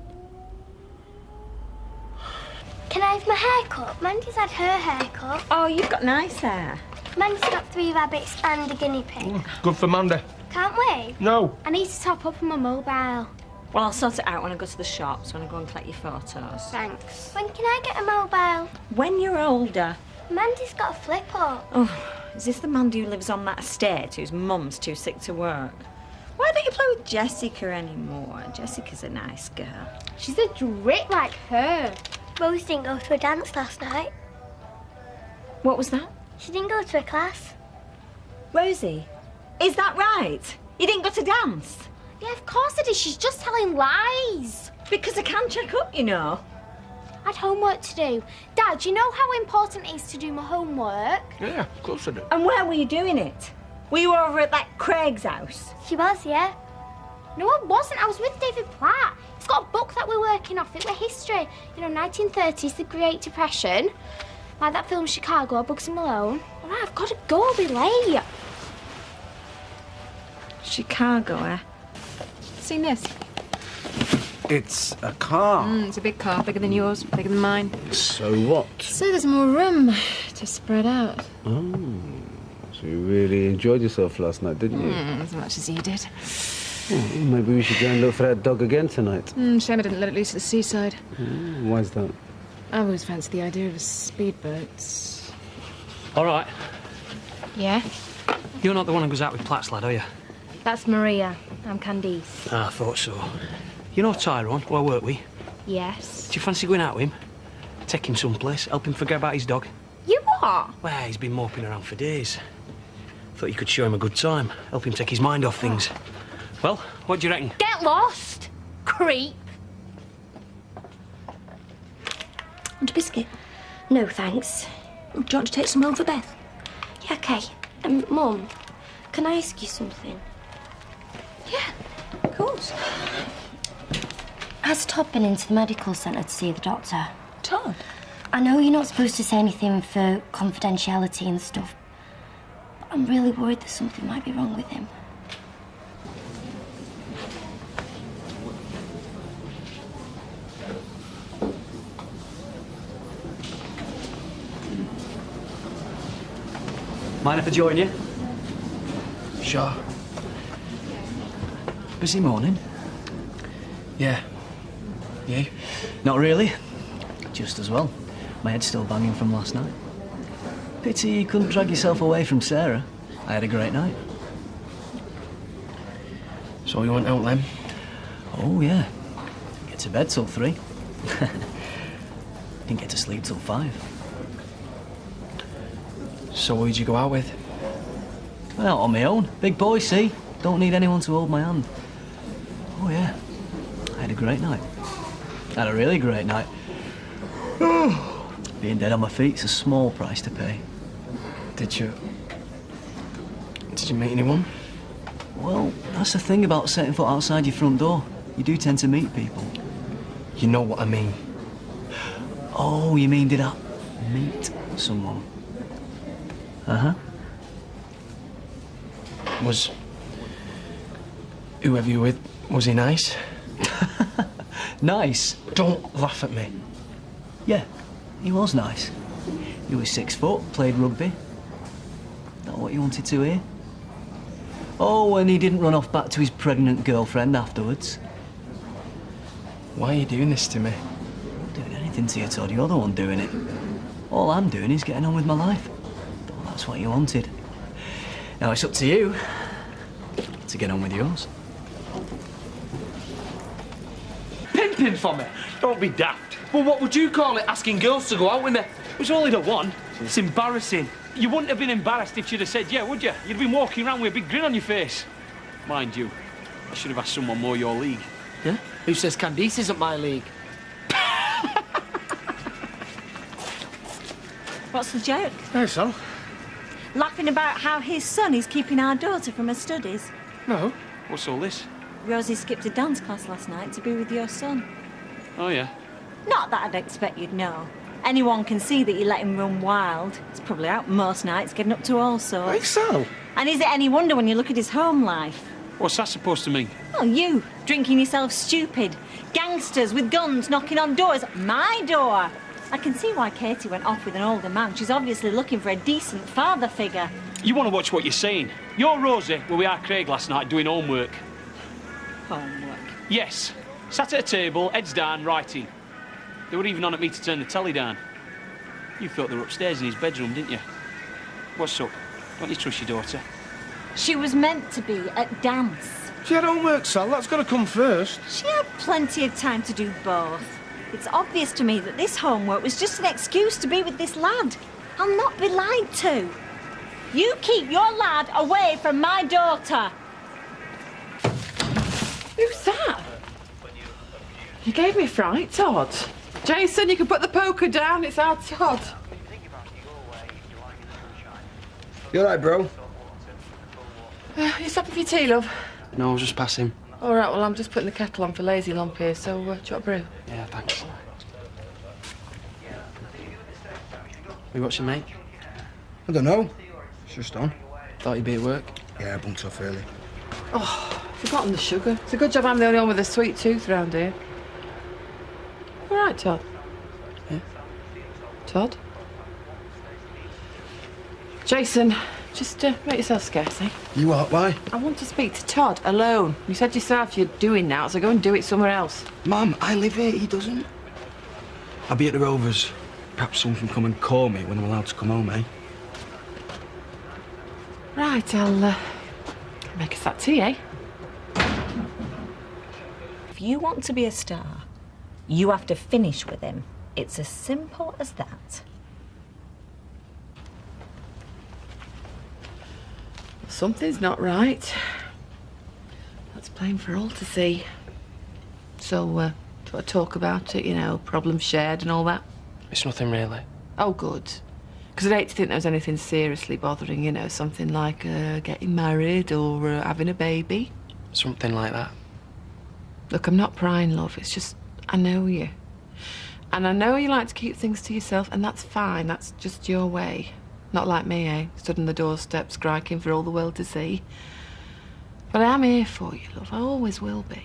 Can I have my hair cut? Mandy's had her hair cut. Oh, you've got nice hair. Mandy's got 3 rabbits and a guinea pig. Good for Mandy. Can't we? No. I need to top up on my mobile. Well, I'll sort it out when I go to the shops, when I go and collect your photos. Thanks. When can I get a mobile? When you're older. Mandy's got a flip up. Oh, is this the Mandy who lives on that estate whose mum's too sick to work? Why don't you play with Jessica anymore? Jessica's a nice girl. She's a drip like her. Rose didn't go to a dance last night. What was that? She didn't go to a class. Rosie, is that right? You didn't go to dance? Yeah, of course I did. She's just telling lies. Because I can check up, you know. I had homework to do. Dad, do you know how important it is to do my homework? Yeah, of course I do. And where were you doing it? Were you over at that Craig's house? She was, yeah. No, I wasn't. I was with David Platt. He's got a book that we're working off. It were history. You know, 1930s, the Great Depression. Like that film Chicago, Bugsy Malone. All right, I've got to go. I'll be late. Chicago, eh? Seen this? It's a car. It's a big car, bigger than yours, bigger than mine. So what? So there's more room to spread out. Oh, so you really enjoyed yourself last night, didn't you? As much as you did. Well, maybe we should go and look for that dog again tonight. Shame I didn't let it loose at the seaside. Why's that? I've always fancied the idea of a speedboat. All right. Yeah? You're not the one who goes out with Platt's lad, are you? That's Maria. I'm Candice. I thought so. You know Tyrone, who I work with? Yes. Do you fancy going out with him? Take him someplace, help him forget about his dog? You what? Well, he's been moping around for days. Thought you could show him a good time, help him take his mind off things. Well, what do you reckon? Get lost, creep. Want a biscuit? No, thanks. Do you want to take some home for Beth? Yeah, okay. Mum, can I ask you something? Yeah, of course. Has Todd been into the medical centre to see the doctor? Todd? I know you're not supposed to say anything for confidentiality and stuff, but I'm really worried that something might be wrong with him. Mind if I join you? Sure. Busy morning? Yeah. You? Not really. Just as well. My head's still banging from last night. Pity you couldn't drag yourself away from Sarah. I had a great night. So you went out then? Oh, yeah. Didn't get to bed till 3. Didn't get to sleep till 5. So who'd you go out with? Well, on my own. Big boy, see? Don't need anyone to hold my hand. Oh, yeah. I had a great night. Had a really great night. Being dead on my feet's a small price to pay. Did you meet anyone? Well, that's the thing about setting foot outside your front door. You do tend to meet people. You know what I mean. Oh, you mean did I meet someone? Uh-huh. Was whoever you were with, was he nice? Nice? Don't laugh at me. Yeah, he was nice. He was 6 foot, played rugby. Not what you wanted to hear. Oh, and he didn't run off back to his pregnant girlfriend afterwards. Why are you doing this to me? I'm not doing anything to you, Todd. You're the one doing it. All I'm doing is getting on with my life. Well, that's what you wanted. Now it's up to you to get on with yours. Pimping for me? Don't be daft. Well, what would you call it, asking girls to go out with me? It was only the one. It's embarrassing. You wouldn't have been embarrassed if she'd have said yeah, would you? You'd have been walking around with a big grin on your face. Mind you, I should have asked someone more your league. Yeah? Who says Candice isn't my league? What's the joke? Hey, Sal. Laughing about how his son is keeping our daughter from her studies. No. What's all this? Rosie skipped a dance class last night to be with your son. Oh, yeah. Not that I'd expect you'd know. Anyone can see that you let him run wild. He's probably out most nights getting up to all sorts. Hey, Sal. And is it any wonder when you look at his home life? What's that supposed to mean? Oh, you, drinking yourself stupid. Gangsters with guns knocking on doors. My door. I can see why Katie went off with an older man. She's obviously looking for a decent father figure. You want to watch what you're saying. You're Rosie were with our Craig last night doing homework. Homework? Yes. Sat at a table, heads down, writing. They were even on at me to turn the telly down. You thought they were upstairs in his bedroom, didn't you? What's up? Don't you trust your daughter? She was meant to be at dance. She had homework, Sal. That's got to come first. She had plenty of time to do both. It's obvious to me that this homework was just an excuse to be with this lad. I'll not be lied to. You keep your lad away from my daughter. Who's that? You gave me a fright, Todd. Jason, you can put the poker down. It's our Todd. You all right, bro? You stopping for your tea, love? No, I was just passing. All right, well, I'm just putting the kettle on for Lazy Lump here, so do you want a brew? Yeah, thanks. We watching, mate? I don't know. It's just on. Thought you'd be at work? Yeah, I bunked off early. Oh, forgotten the sugar. It's a good job I'm the only one with a sweet tooth round here. All right, Todd? Yeah? Todd? Jason, just make yourself scarce, eh? You what? Why? I want to speak to Todd alone. You said yourself you're doing now, so go and do it somewhere else. Mum, I live here. He doesn't. I'll be at the Rovers. Perhaps someone can come and call me when I'm allowed to come home, eh? Right, I'll make us that tea, eh? If you want to be a star, you have to finish with him. It's as simple as that. Something's not right. That's plain for all to see. So, do you want to talk about it, you know, problems shared and all that? It's nothing really. Oh, good. Because I'd hate to think there was anything seriously bothering, you know, something like getting married or having a baby. Something like that. Look, I'm not prying, love. It's just, I know you. And I know you like to keep things to yourself, and that's fine. That's just your way. Not like me, eh? Stood on the doorstep, striking for all the world to see. But I am here for you, love. I always will be.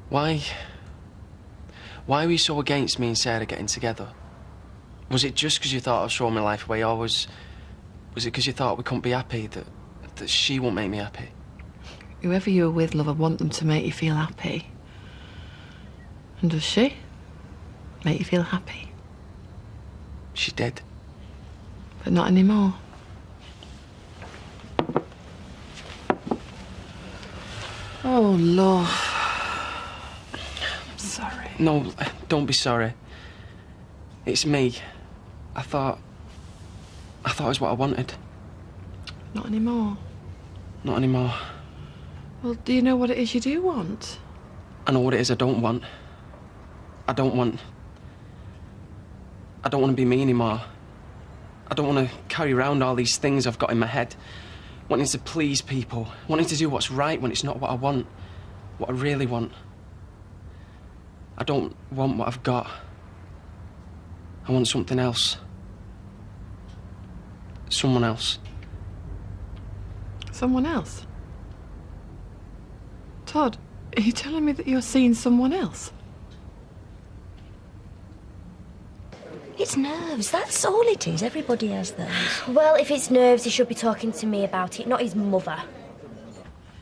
Why were you so against me and Sarah getting together? Was it just because you thought I was throwing my life away, or was it because you thought we couldn't be happy, that she won't make me happy? Whoever you're with, love, I want them to make you feel happy. And does she? Make you feel happy? She did. But not anymore. Oh, Lord. I'm sorry. No, don't be sorry. It's me. I thought it was what I wanted. Not anymore. Not anymore. Well, do you know what it is you do want? I know what it is I don't want. I don't want to be me anymore. I don't want to carry around all these things I've got in my head. Wanting to please people. Wanting to do what's right when it's not what I want. What I really want. I don't want what I've got. I want something else. Someone else. Someone else? Todd, are you telling me that you're seeing someone else? It's nerves, that's all it is. Everybody has those. Well, if it's nerves, he should be talking to me about it, not his mother.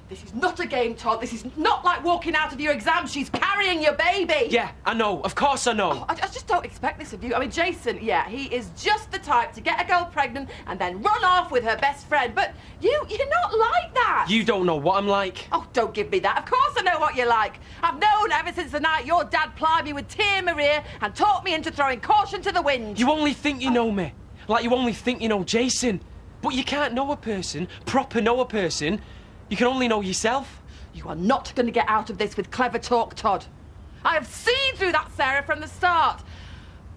This is not a game, Todd. This is not like walking out of your exam. She's carrying your baby. Yeah, I know. Of course I know. Oh, I just don't expect this of you. I mean, Jason, yeah, he is just the type to get a girl pregnant and then run off with her best friend. But you're not like that. You don't know what I'm like. Oh, don't give me that. Of course I know what you're like. I've known ever since the night your dad plied me with Tia Maria and talked me into throwing caution to the wind. You only think you know me. Like you only think you know Jason. But you can't know a person, proper know a person. You can only know yourself. You are not going to get out of this with clever talk, Todd. I have seen through that, Sarah, from the start.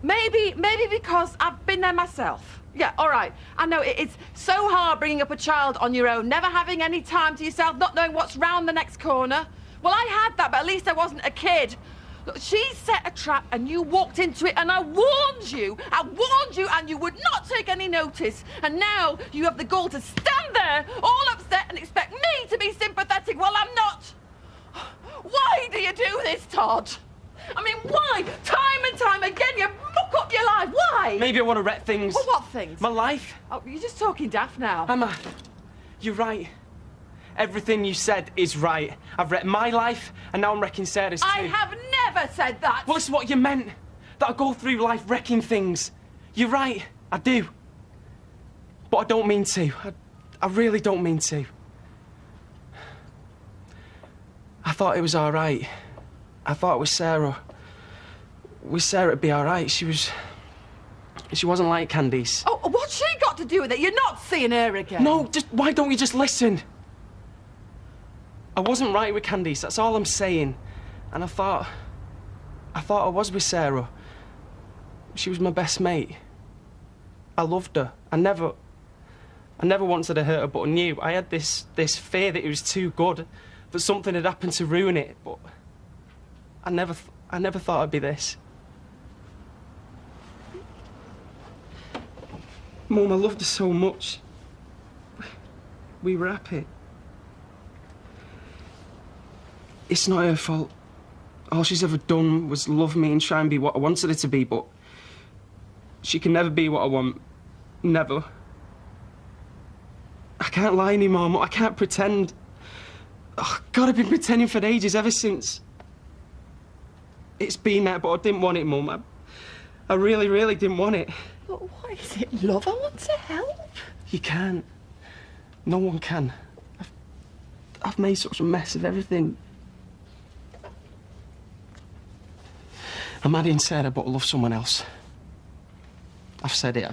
Maybe because I've been there myself. Yeah, all right. I know it's so hard bringing up a child on your own, never having any time to yourself, not knowing what's round the next corner. Well, I had that, but at least I wasn't a kid. Look, she set a trap and you walked into it and I warned you, and you would not take any notice. And now you have the gall to stand there all upset and expect me to be sympathetic while I'm not. Why do you do this, Todd? I mean, why? Time and time again you muck up your life. Why? Maybe I want to wreck things. Well, what things? My life. Oh, you're just talking daft now. Emma, you're right. Everything you said is right. I've wrecked my life, and now I'm wrecking Sarah's too. I have never said that. Well, it's what you meant. That I go through life wrecking things. You're right, I do. But I don't mean to. I really don't mean to. I thought it was all right. I thought with Sarah it'd be all right. She wasn't like Candice. Oh, what's she got to do with it? You're not seeing her again. No, why don't you just listen? I wasn't right with Candice, that's all I'm saying. And I thought I was with Sarah. She was my best mate. I loved her. I never wanted to hurt her, but I knew I had this fear that it was too good, that something had happened to ruin it. But I never thought I'd be this. Mum, I loved her so much. We were happy. It's not her fault. All she's ever done was love me and try and be what I wanted her to be, but she can never be what I want. Never. I can't lie anymore, Mum. I can't pretend. Oh, God, I've been pretending for ages, ever since. It's been that, but I didn't want it, Mum. I really, really didn't want it. But what is it, love? I want to help. You can't. No one can. I've made such a mess of everything. I'm marrying Sarah, but I love someone else. I've said it.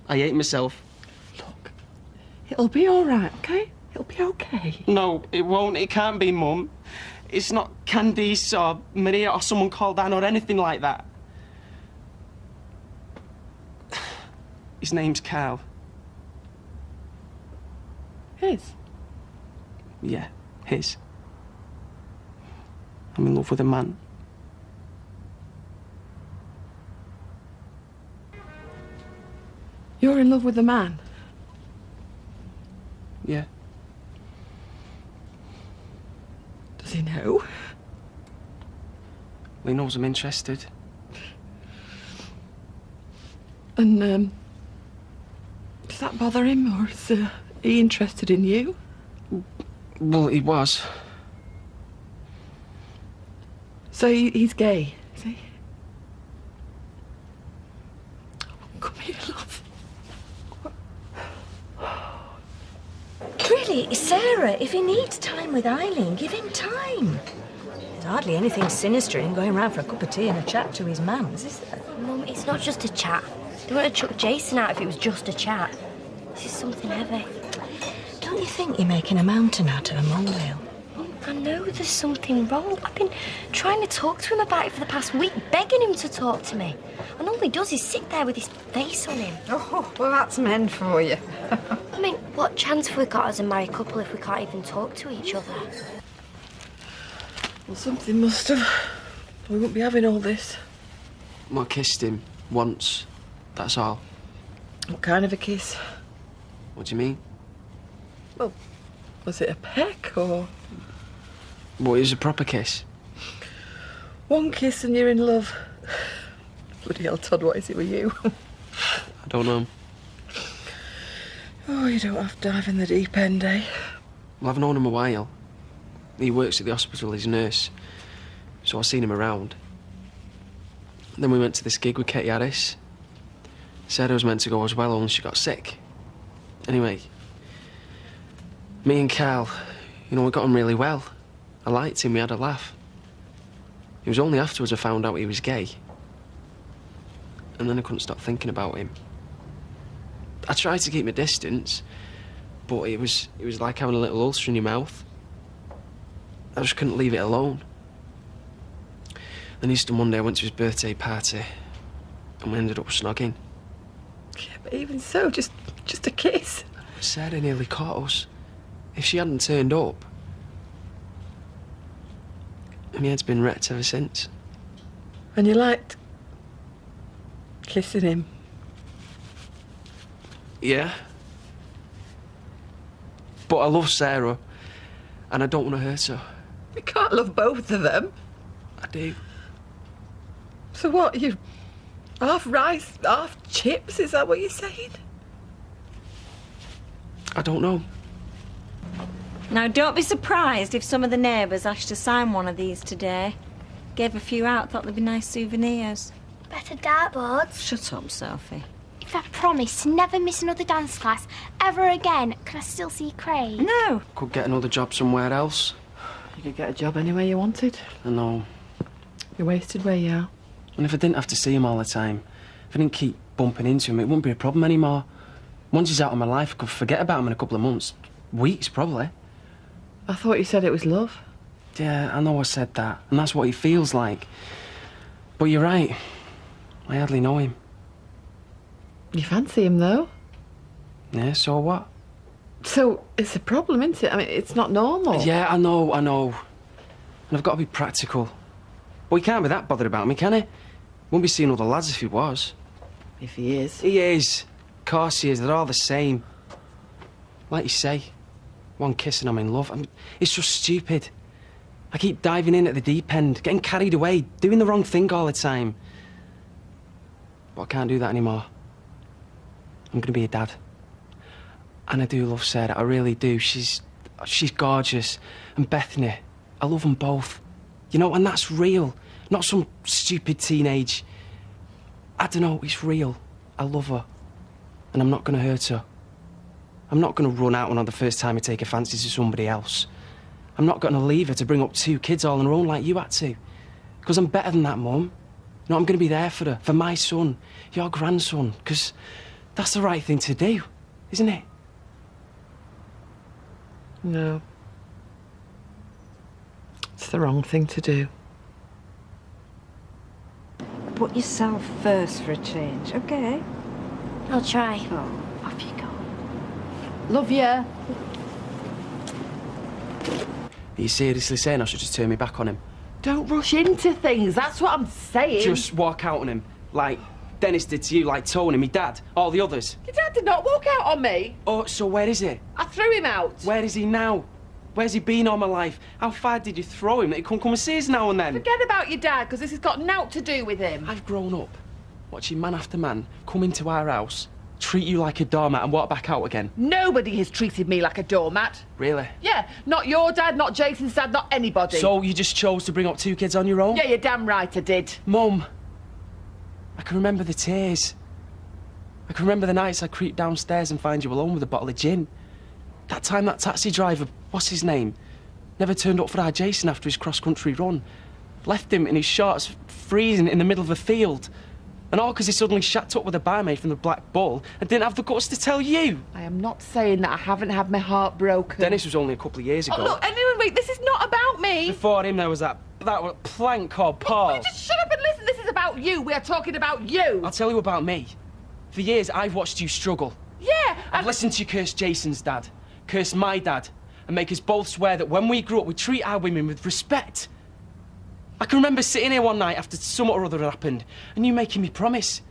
I hate myself. Look, it'll be all right, OK? It'll be OK. No, it won't. It can't be, Mum. It's not Candice or Maria or someone called Anne or anything like that. His name's Carl. His? Yeah, his. I'm in love with a man. You're in love with a man? Yeah. Does he know? Well, he knows I'm interested. And, does that bother him, or is he interested in you? Well, he was. So he's gay, is he? Come here, love. Really, Sarah, if he needs time with Eileen, give him time. There's hardly anything sinister in going round for a cup of tea and a chat to his mams, is there? Mum, it's not just a chat. They would have chucked Jason out if it was just a chat. This is something heavy. Don't you think you're making a mountain out of a molehill? I know there's something wrong. I've been trying to talk to him about it for the past week, begging him to talk to me. And all he does is sit there with his face on him. Oh, well, that's men for you. I mean, what chance have we got as a married couple if we can't even talk to each other? Well, something must have. We wouldn't be having all this. Well, I kissed him once. That's all. What kind of a kiss? What do you mean? Well, was it a peck or...? Well, it was a proper kiss. One kiss and you're in love. Bloody hell, Todd, what is it with you? I don't know. Oh, you don't have to dive in the deep end, eh? Well, I've known him a while. He works at the hospital, he's a nurse. So I've seen him around. Then we went to this gig with Katie Harris. Sarah was meant to go as well, only she got sick. Anyway, me and Carl, you know, we got on really well. I liked him, we had a laugh. It was only afterwards I found out he was gay. And then I couldn't stop thinking about him. I tried to keep my distance, but it was like having a little ulcer in your mouth. I just couldn't leave it alone. Then Easter Monday I went to his birthday party and we ended up snogging. Yeah, but even so, just a kiss. Sarah nearly caught us. If she hadn't turned up, my head's been wrecked ever since. And you liked kissing him? Yeah. But I love Sarah, and I don't want to hurt her. You can't love both of them. I do. So what, you half rice, half chips, is that what you're saying? I don't know. Now, don't be surprised if some of the neighbours asked to sign one of these today. Gave a few out, thought they'd be nice souvenirs. Better dartboards. Shut up, Sophie. If I promise to never miss another dance class ever again, can I still see Craig? No. Could get another job somewhere else. You could get a job anywhere you wanted. I know. You're wasted where you are. And if I didn't have to see him all the time, if I didn't keep bumping into him, it wouldn't be a problem anymore. Once he's out of my life, I could forget about him in a couple of months. Weeks, probably. I thought you said it was love. Yeah, I know I said that, and that's what he feels like. But you're right. I hardly know him. You fancy him, though? Yeah, so what? So, it's a problem, isn't it? I mean, it's not normal. Yeah, I know. And I've got to be practical. But he can't be that bothered about me, can he? Wouldn't be seeing other lads if he was. If he is. He is. Of course he is. They're all the same. Like you say, one kiss and I'm in love. I mean, it's just stupid. I keep diving in at the deep end, getting carried away, doing the wrong thing all the time. But I can't do that anymore. I'm going to be a dad. And I do love Sarah, I really do. She's gorgeous. And Bethany, I love them both. You know, and that's real. Not some stupid teenage. I don't know, it's real. I love her. And I'm not going to hurt her. I'm not going to run out on her the first time I take a fancy to somebody else. I'm not going to leave her to bring up 2 kids all on her own like you had to. Because I'm better than that, Mum. You know, I'm going to be there for her, for my son, your grandson, because that's the right thing to do, isn't it? No. It's the wrong thing to do. Put yourself first for a change, okay? I'll try. Oh, off you go. Love you. Are you seriously saying I should just turn me back on him? Don't rush into things, that's what I'm saying. Just walk out on him, like Dennis did to you, like Tony, me dad, all the others. Your dad did not walk out on me. Oh, so where is he? I threw him out. Where is he now? Where's he been all my life? How far did you throw him that he couldn't come and see us now and then? Forget about your dad, because this has got nought to do with him. I've grown up watching man after man come into our house, treat you like a doormat and walk back out again. Nobody has treated me like a doormat. Really? Yeah, not your dad, not Jason's dad, not anybody. So you just chose to bring up 2 kids on your own? Yeah, you're damn right I did. Mum, I can remember the tears. I can remember the nights I'd creep downstairs and find you alone with a bottle of gin. That time that taxi driver, what's his name, never turned up for our Jason after his cross-country run. Left him in his shorts, freezing in the middle of a field. And all because he suddenly shacked up with a barmaid from the Black Bull and didn't have the guts to tell you. I am not saying that I haven't had my heart broken. Dennis was only a couple of years ago. Oh, look, anyway, wait, this is not about me. Before him, there was that plank called Paul. Will you just shut up and listen? This is about you. We are talking about you. I'll tell you about me. For years, I've watched you struggle. Yeah. I've listened to you curse Jason's dad, curse my dad, and make us both swear that when we grew up, we'd treat our women with respect. I can remember sitting here one night after something or other had happened, and you making me promise,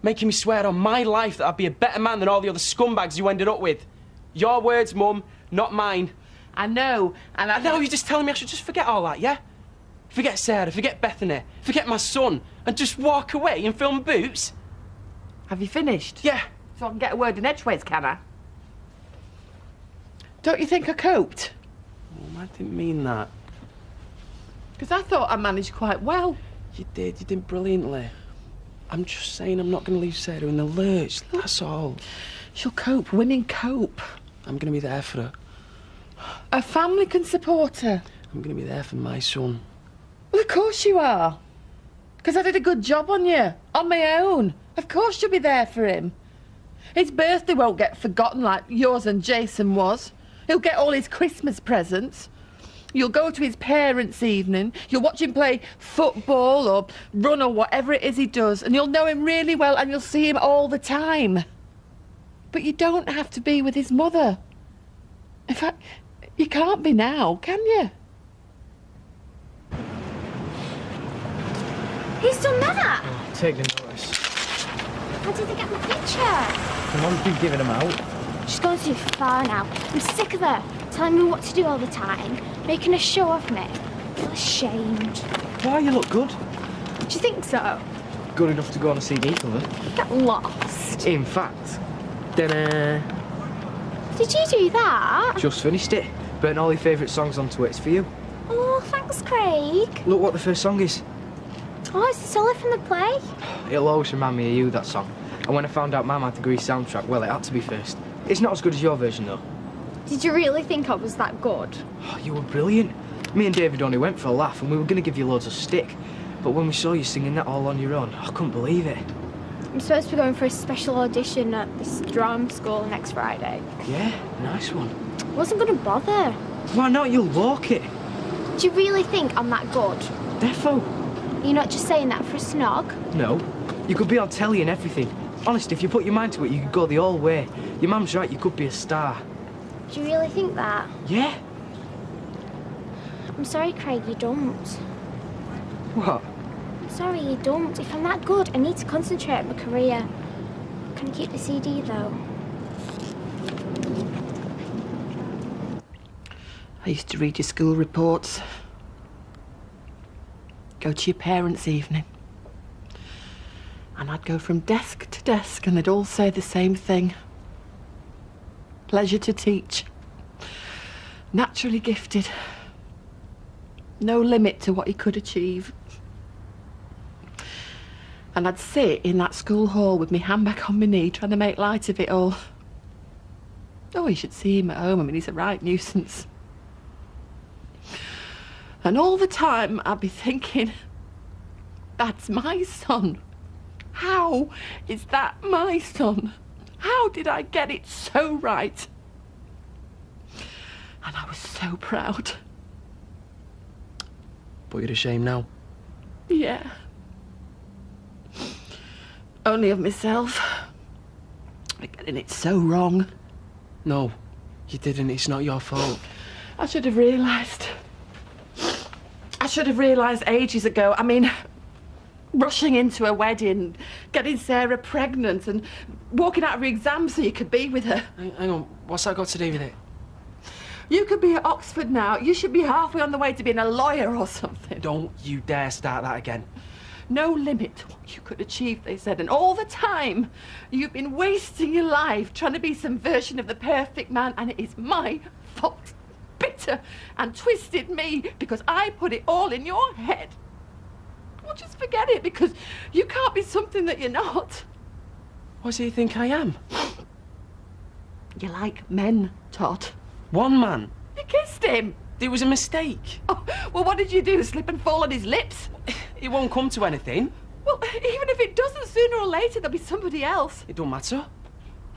making me swear on my life that I'd be a better man than all the other scumbags you ended up with. Your words, Mum, not mine. I know, and now you're just telling me I should just forget all that, yeah? Forget Sarah, forget Bethany, forget my son, and just walk away and film Boots? Have you finished? Yeah. So I can get a word in edgeways, can I? Don't you think I coped? I didn't mean that. Because I thought I managed quite well. You did brilliantly. I'm just saying I'm not going to leave Sarah in the lurch, that's all. She'll cope, women cope. I'm going to be there for her. A family can support her. I'm going to be there for my son. Well, of course you are. Because I did a good job on you, on my own. Of course you'll be there for him. His birthday won't get forgotten like yours and Jason was. He'll get all his Christmas presents. You'll go to his parents' evening, you'll watch him play football or run or whatever it is he does, and you'll know him really well and you'll see him all the time. But you don't have to be with his mother. In fact, you can't be now, can you? He's done that! Take the notice. How did they get my picture? The mum's been giving them out. She's gone too far now. I'm sick of her telling me what to do all the time, making a show of me. I feel ashamed. Why, you look good. Do you think so? Good enough to go on a CD cover. Get lost. In fact, then Did you do that? just finished it. Burnt all your favourite songs onto it. It's for you. Oh, thanks, Craig. Look what the first song is. Oh, it's the solo from the play. It'll always remind me of you, that song. And when I found out Mum had the Grease soundtrack, well, it had to be first. It's not as good as your version, though. Did you really think I was that good? Oh, you were brilliant. Me and David only went for a laugh, and we were going to give you loads of stick. But when we saw you singing that all on your own, I couldn't believe it. I'm supposed to be going for a special audition at this drama school next Friday. Yeah, nice one. I wasn't going to bother. Why not? You'll walk it. Do you really think I'm that good? Defo. You're not just saying that for a snog? No. You could be on telly and everything. Honest, if you put your mind to it, you could go the whole way. Your mum's right, you could be a star. Do you really think that? Yeah. I'm sorry, Craig, you don't. What? I'm sorry, you don't. If I'm that good, I need to concentrate on my career. Can I keep the CD, though? I used to read your school reports. Go to your parents' evening. And I'd go from desk to desk and they'd all say the same thing. Pleasure to teach. Naturally gifted. No limit to what he could achieve. And I'd sit in that school hall with my handbag on my knee trying to make light of it all. Oh, you should see him at home. I mean, he's a right nuisance. And all the time I'd be thinking, that's my son. How is that my son? How did I get it so right? And I was so proud. But you're ashamed now. Yeah. Only of myself. For getting it so wrong. No, you didn't. It's not your fault. I should have realised. I should have realised ages ago. I mean, rushing into a wedding, getting Sarah pregnant and walking out of her exam so you could be with her. Hang on, what's that got to do with it? You could be at Oxford now. You should be halfway on the way to being a lawyer or something. Don't you dare start that again. No limit to what you could achieve, they said. And all the time, you've been wasting your life trying to be some version of the perfect man, and it is my fault. Bitter and twisted me because I put it all in your head. Well, just forget it, because you can't be something that you're not. What do you think I am? You like men, Todd. One man. You kissed him. It was a mistake. Oh, well, what did you do? Slip and fall on his lips? It won't come to anything. Well, even if it doesn't, sooner or later there'll be somebody else. It don't matter.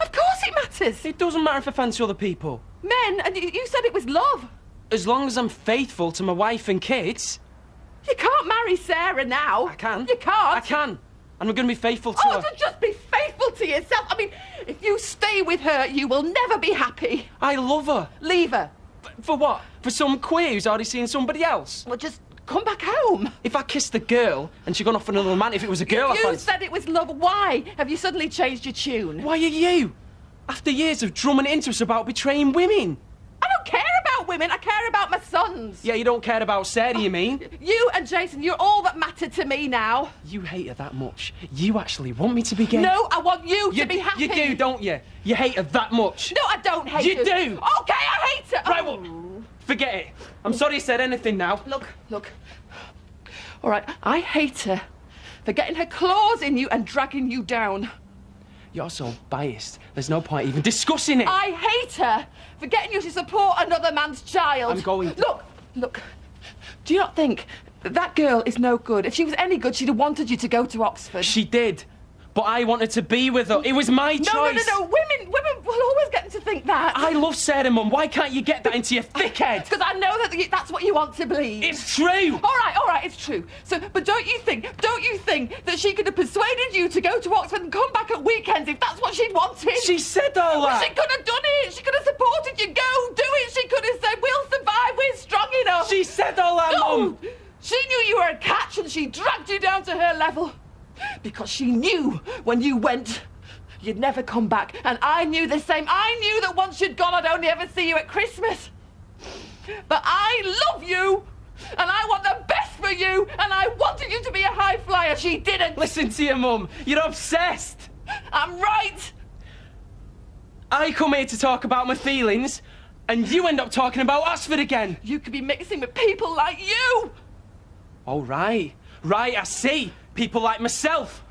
Of course it matters. It doesn't matter if I fancy other people. Men, and you said it was love. As long as I'm faithful to my wife and kids. You can't marry Sarah now. I can. You can't. I can. And we're going to be faithful to her. To just be faithful to yourself. I mean, if you stay with her, you will never be happy. I love her. Leave her. For what? For some queer who's already seen somebody else? Well, just come back home. If I kissed the girl and she'd gone off with another man, if it was a girl, You said it was love. Why have you suddenly changed your tune? Why are you? After years of drumming it into us about betraying women. I don't care about women. I care about my sons. Yeah, you don't care about Sarah, you mean? You and Jason, you're all that matter to me now. You hate her that much. You actually want me to be gay? No, I want you to be happy. You do, don't you? You hate her that much. No, I don't hate you. her. You do. Okay, I hate her. Right, well, forget it. I'm sorry I said anything now. Look. All right, I hate her for getting her claws in you and dragging you down. You're so biased. There's no point even discussing it. I hate her for getting you to support another man's child. I'm going to... Look. Do you not think that girl is no good? If she was any good, she'd have wanted you to go to Oxford. She did. But I wanted to be with her. It was my choice. No. Women will always get to think that. I love Sarah, Mum. Why can't you get that into your thick head? Because I know that that's what you want to believe. It's true. All right, it's true. So, but don't you think that she could have persuaded you to go to Oxford and come back at weekends if that's what she'd wanted? She said all that. Well, she could have done it. She could have supported you. Go, do it. She could have said, we'll survive. We're strong enough. She said all that, Mum. She knew you were a catch and she dragged you down to her level. Because she knew when you went, you'd never come back. And I knew the same. I knew that once you'd gone, I'd only ever see you at Christmas. But I love you, and I want the best for you, and I wanted you to be a high flyer. She didn't. Listen to your Mum. You're obsessed. I'm right. I come here to talk about my feelings, and you end up talking about Oxford again. You could be mixing with people like you. Oh, right, I see. People like myself.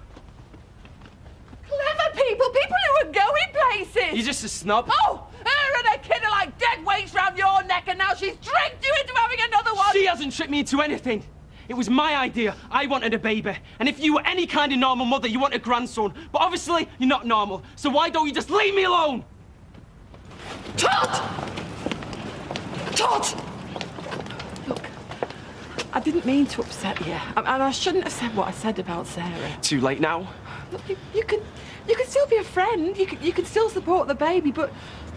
Clever people who are going places. You're just a snob. Oh, her and her kid are like dead weights round your neck, and now she's tricked you into having another one. She hasn't tricked me into anything. It was my idea. I wanted a baby. And if you were any kind of normal mother, you want a grandson. But obviously, you're not normal. So why don't you just leave me alone? Todd! Look, I didn't mean to upset you. And I shouldn't have said what I said about Sarah. Too late now. Look, you can still be a friend. You can still support the baby, but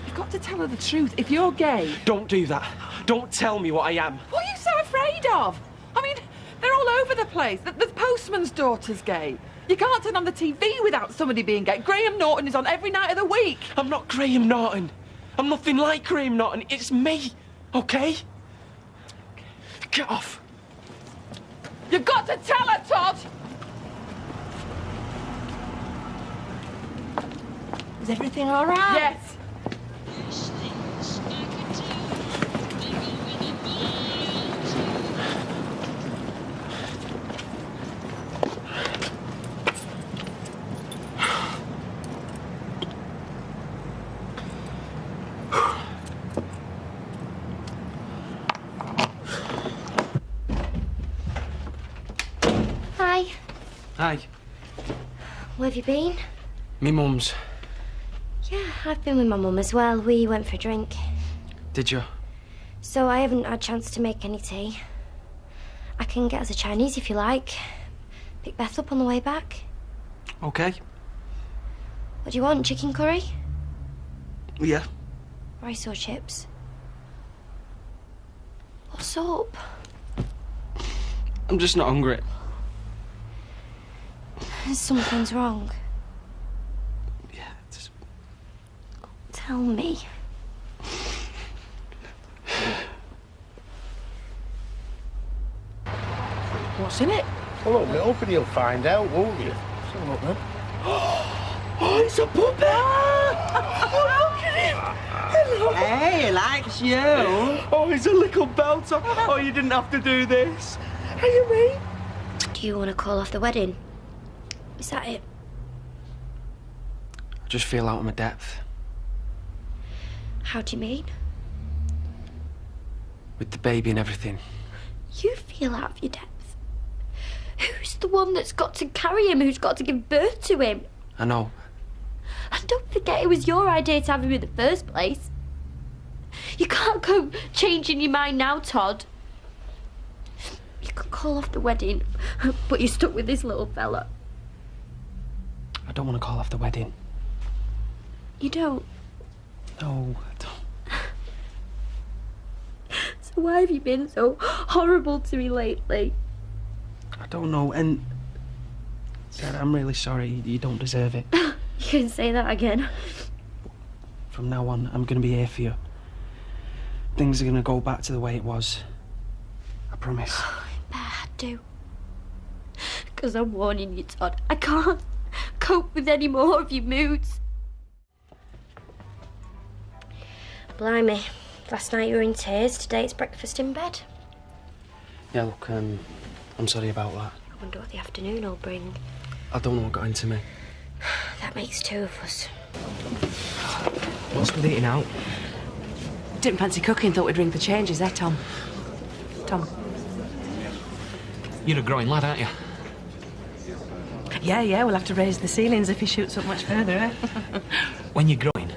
you've got to tell her the truth. If you're gay... Don't do that. Don't tell me what I am. What are you so afraid of? I mean, they're all over the place. The postman's daughter's gay. You can't turn on the TV without somebody being gay. Graham Norton is on every night of the week. I'm not Graham Norton. I'm nothing like Graham Norton. It's me, okay? Get off. You've got to tell her, Todd! Is everything all right? Yes. Hi. Hi. Where have you been? Me mum's. Yeah, I've been with my mum as well. We went for a drink. Did you? So I haven't had a chance to make any tea. I can get us a Chinese if you like. Pick Beth up on the way back. Okay. What do you want? Chicken curry? Yeah. Rice or chips? What's up? I'm just not hungry. Something's wrong. Yeah, just... Tell me. What's in it? Well, open it up and you'll find out, won't you? So look then. Oh, it's a puppy! Oh, look at him! Hello. Hey, he likes you. Oh, he's a little belter. Oh, you didn't have to do this. Are you me? Do you want to call off the wedding? Is that it? I just feel out of my depth. How do you mean? With the baby and everything. You feel out of your depth? Who's the one that's got to carry him, who's got to give birth to him? I know. And don't forget it was your idea to have him in the first place. You can't go changing your mind now, Todd. You could call off the wedding, but you're stuck with this little fella. I don't want to call off the wedding. You don't? No, I don't. So why have you been so horrible to me lately? I don't know, and... Sarah, I'm really sorry. You don't deserve it. You can say that again. From now on, I'm going to be here for you. Things are going to go back to the way it was. I promise. I do. Because I'm warning you, Todd. I can't cope with any more of your moods. Blimey. Last night you were in tears. Today it's breakfast in bed. Yeah, look, I'm sorry about that. I wonder what the afternoon will bring. I don't know what got into me. That makes two of us. What's with eating out? Didn't fancy cooking, thought we'd ring for changes, eh, Tom? Tom? You're a growing lad, aren't you? Yeah, we'll have to raise the ceilings if he shoots up much further, eh? When you're growing,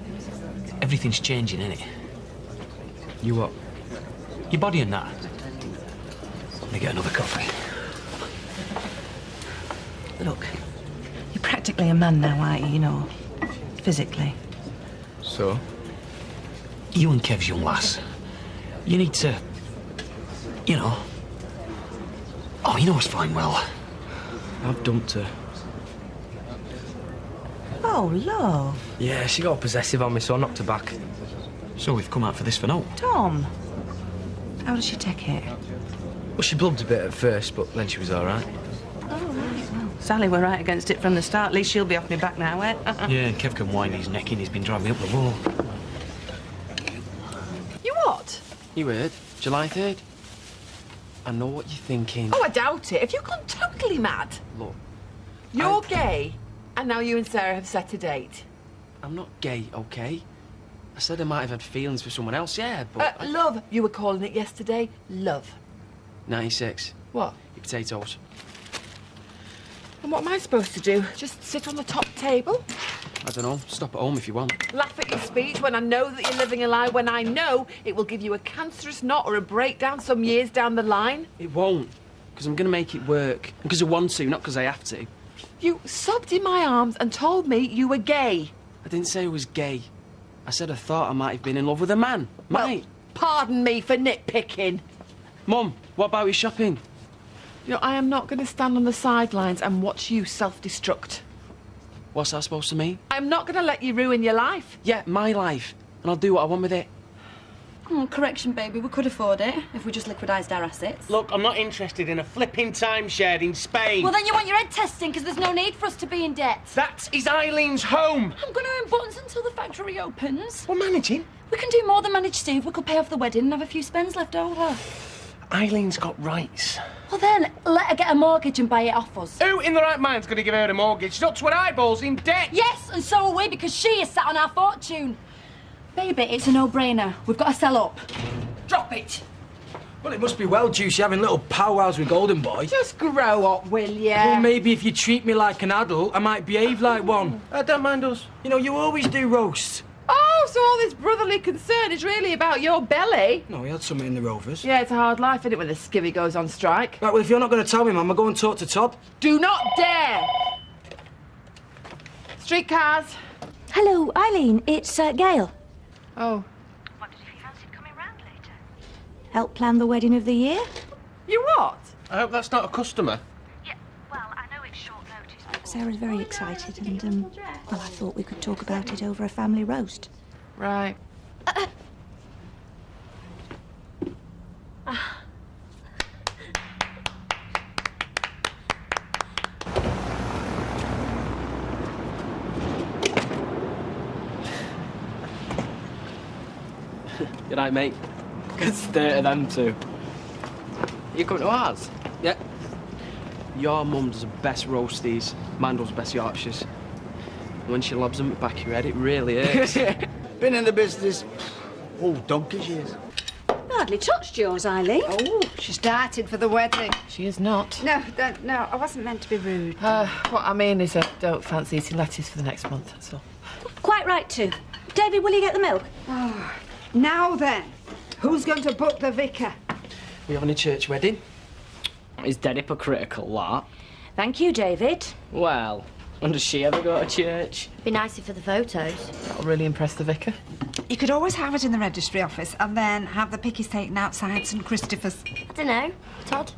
everything's changing, innit? You what? Your body and that. Let me get another coffee. Look, you're practically a man now, aren't you, you know, physically. So? You and Kev's young lass. You need to... You know... Oh, you know us fine well. I've dumped her. Oh, love. Yeah, she got possessive on me, so I knocked her back. So we've come out for this for now? Tom, how does she take it? Well, she blubbed a bit at first, but then she was all right. Oh, right, well, Sally were right against it from the start. At least she'll be off me back now, eh? Yeah, and Kev can whine his neck in. He's been driving me up the wall. You what? You heard? July 3rd. I know what you're thinking. Oh, I doubt it. Have you gone totally mad? Look. You're gay, and now you and Sarah have set a date. I'm not gay, okay? I said I might have had feelings for someone else, yeah, but... Love, you were calling it yesterday. Love. 96. What? Your potatoes. And what am I supposed to do? Just sit on the top table? I don't know. Stop at home if you want. Laugh at your speech when I know that you're living a lie, when I know it will give you a cancerous knot or a breakdown some years down the line? It won't. Because I'm going to make it work. Because I want to, not because I have to. You sobbed in my arms and told me you were gay. I didn't say I was gay. I said I thought I might have been in love with a man. Might. Well, pardon me for nitpicking. Mum, what about your shopping? You know, I am not going to stand on the sidelines and watch you self-destruct. What's that supposed to mean? I'm not going to let you ruin your life. Yeah, my life. And I'll do what I want with it. Oh, correction, baby. We could afford it if we just liquidised our assets. Look, I'm not interested in a flipping timeshare in Spain. Well, then you want your head testing because there's no need for us to be in debt. That is Eileen's home. I'm going to earn buttons until the factory opens. We're managing. We can do more than manage, Steve. We could pay off the wedding and have a few spends left over. Eileen's got rights. Well, then, let her get a mortgage and buy it off us. Who in the right mind's going to give her a mortgage? She's up to her eyeballs in debt. Yes, and so are we, because she is sat on our fortune. Baby, it's a no-brainer. We've got to sell up. Drop it. Well, it must be well juicy having little powwows with Golden Boy. Just grow up, will ya? Well, maybe if you treat me like an adult, I might behave like one. I don't mind us. You know, you always do roasts. Oh, so all this brotherly concern is really about your belly? No, we had something in the Rovers. Yeah, it's a hard life, isn't it, when the skivvy goes on strike? Right, well, if you're not going to tell me, Mum, I'll go and talk to Todd. Do not dare! Streetcars. Hello, Eileen. It's Gail. Oh. Wondered if you fancied coming round later. Help plan the wedding of the year? You what? I hope that's not a customer. Yeah, well, I know it's short notice, but Sarah's very excited and, well, I thought we could talk about it over a family roast. Right. Good night, mate. Good state of them two. You coming to ours? Yeah. Your mum does the best roasties. Mine does the best Yorkshires. When she lobs them at the back of your head, it really hurts. Been in the business, donkey's years. hardly touched yours, Eileen. Oh, she's dieted for the wedding. She is not. No, no, I wasn't meant to be rude. What I mean is I don't fancy eating lettuce for the next month, that's all. Quite right, too. David, will you get the milk? Oh, now then, who's going to book the vicar? We having a church wedding? Is dead hypocritical, that? Thank you, David. Well, when does she ever go to church? Be nicer for the photos. That'll really impress the vicar. You could always have it in the registry office and then have the pickies taken outside St Christopher's. I don't know. Todd?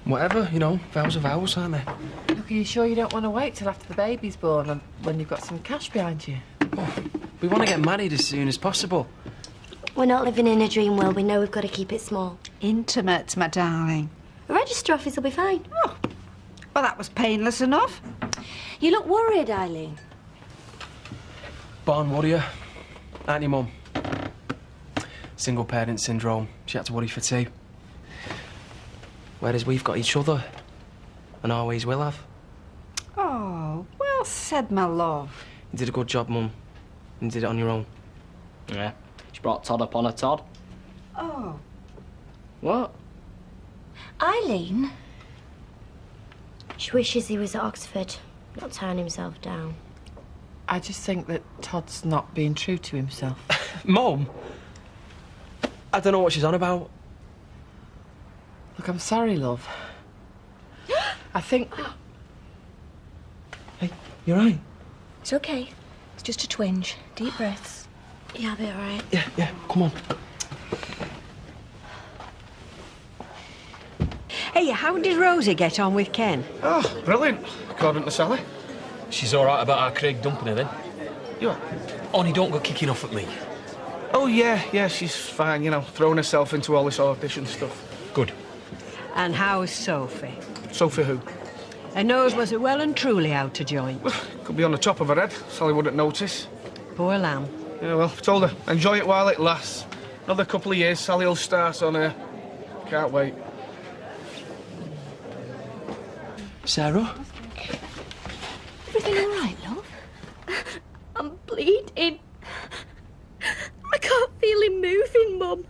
Whatever, you know, vows are vows, aren't they? Look, are you sure you don't want to wait till after the baby's born and when you've got some cash behind you? We want to get married as soon as possible. We're not living in a dream world. We know we've got to keep it small. Intimate, my darling. The register office will be fine. Oh, well, that was painless enough. You look worried, Eileen. Born warrior, aren't you, Mum? Single parent syndrome. She had to worry for two. Whereas we've got each other, and always will have. Oh, well said, my love. You did a good job, Mum. You did it on your own. Yeah. She brought Todd up on her, Todd. Oh. What? Eileen? She wishes he was at Oxford, not tearing himself down. I just think that Todd's not being true to himself. Mum? I don't know what she's on about. Look, I'm sorry, love. I think... Hey, you all right? It's okay. It's just a twinge. Deep breaths. Yeah, I'll be all right. Yeah, come on. Hey, how did Rosie get on with Ken? Oh, brilliant, according to Sally. She's all right about our Craig dumping her, then? You are? Only don't go kicking off at me. Oh, yeah, she's fine, you know, throwing herself into all this audition stuff. Good. And how's Sophie? Sophie who? Her nose was well and truly out of joint. Could be on the top of her head. Sally wouldn't notice. Poor lamb. Yeah, well, I've told her, enjoy it while it lasts. Another couple of years, Sally will start on her. Can't wait. Sarah? Everything all right, love? I'm bleeding. I can't feel him moving, Mum.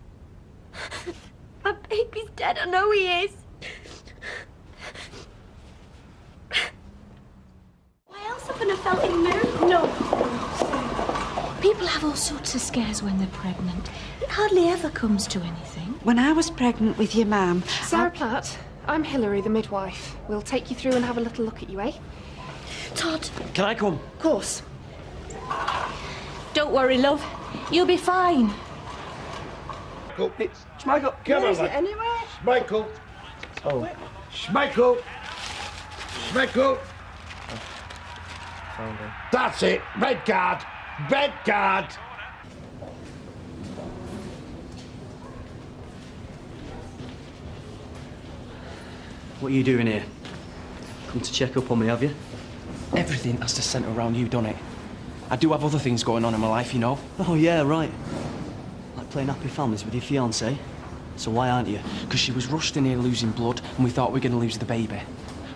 My baby's dead. I know he is. Why else haven't I felt him move? No. People have all sorts of scares when they're pregnant. It hardly ever comes to anything. When I was pregnant with your mum... Sarah Platt, I'm Hilary, the midwife. We'll take you through and have a little look at you, eh? Todd. Can I come? Of course. Don't worry, love. You'll be fine. Schmeichel, Come on, lad. Anyway? Schmeichel. Oh. Schmeichel. Schmeichel. Found her. That's it. Red card. Red card. What are you doing here? Come to check up on me, have you? Everything has to centre around you, don't it? I do have other things going on in my life, you know. Oh, yeah, right. Like playing Happy Families with your fiancée. So why aren't you? Because she was rushed in here losing blood, and we thought we were going to lose the baby.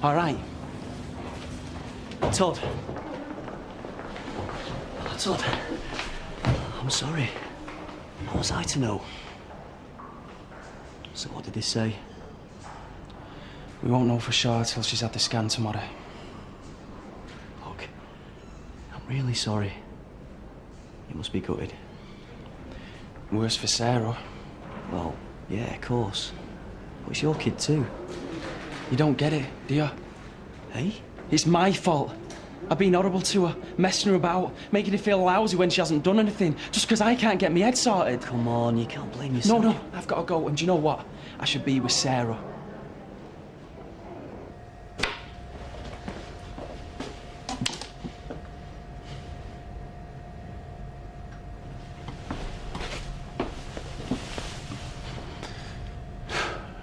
All right? Todd. Oh, Todd. I'm sorry. How was I to know? So what did they say? We won't know for sure till she's had the scan tomorrow. Look, I'm really sorry. You must be gutted. Worse for Sarah. Well, yeah, of course. But it's your kid too. You don't get it, do you? Hey? It's my fault. I've been horrible to her, messing her about, making her feel lousy when she hasn't done anything, just because I can't get my head sorted. Come on, you can't blame yourself. No, I've got to go, and do you know what? I should be with Sarah.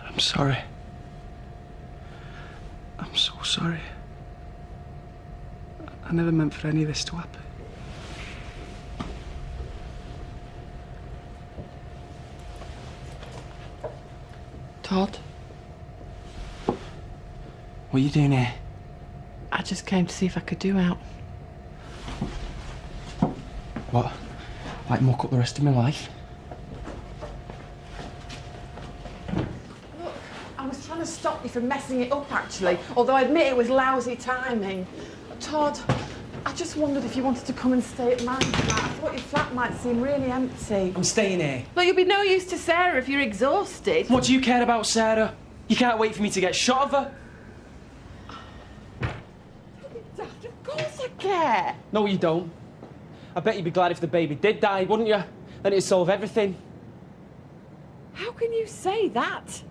I'm sorry. I'm so sorry. I never meant for any of this to happen. Todd? What are you doing here? I just came to see if I could do out. What? Like muck up the rest of my life? trying to stop you from messing it up, actually, although I admit it was lousy timing. Todd, I just wondered if you wanted to come and stay at mine tonight. I thought your flat might seem really empty. I'm staying here. Well, you'll be no use to Sarah if you're exhausted. What do you care about Sarah? You can't wait for me to get shot of her. Daft, of course I care. No, you don't. I bet you'd be glad if the baby did die, wouldn't you? Then it'd solve everything. How can you say that?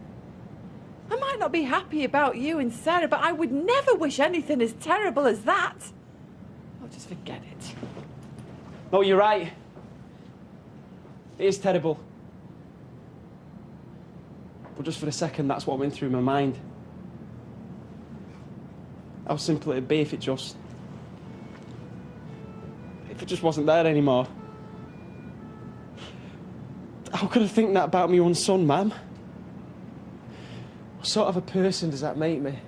I might not be happy about you and Sarah, but I would never wish anything as terrible as that. Oh, just forget it. No, you're right. It is terrible. But just for a second, that's what went through my mind. How simple it'd be if it just wasn't there anymore. How could I think that about my own son, Ma'am? What sort of a person does that make me?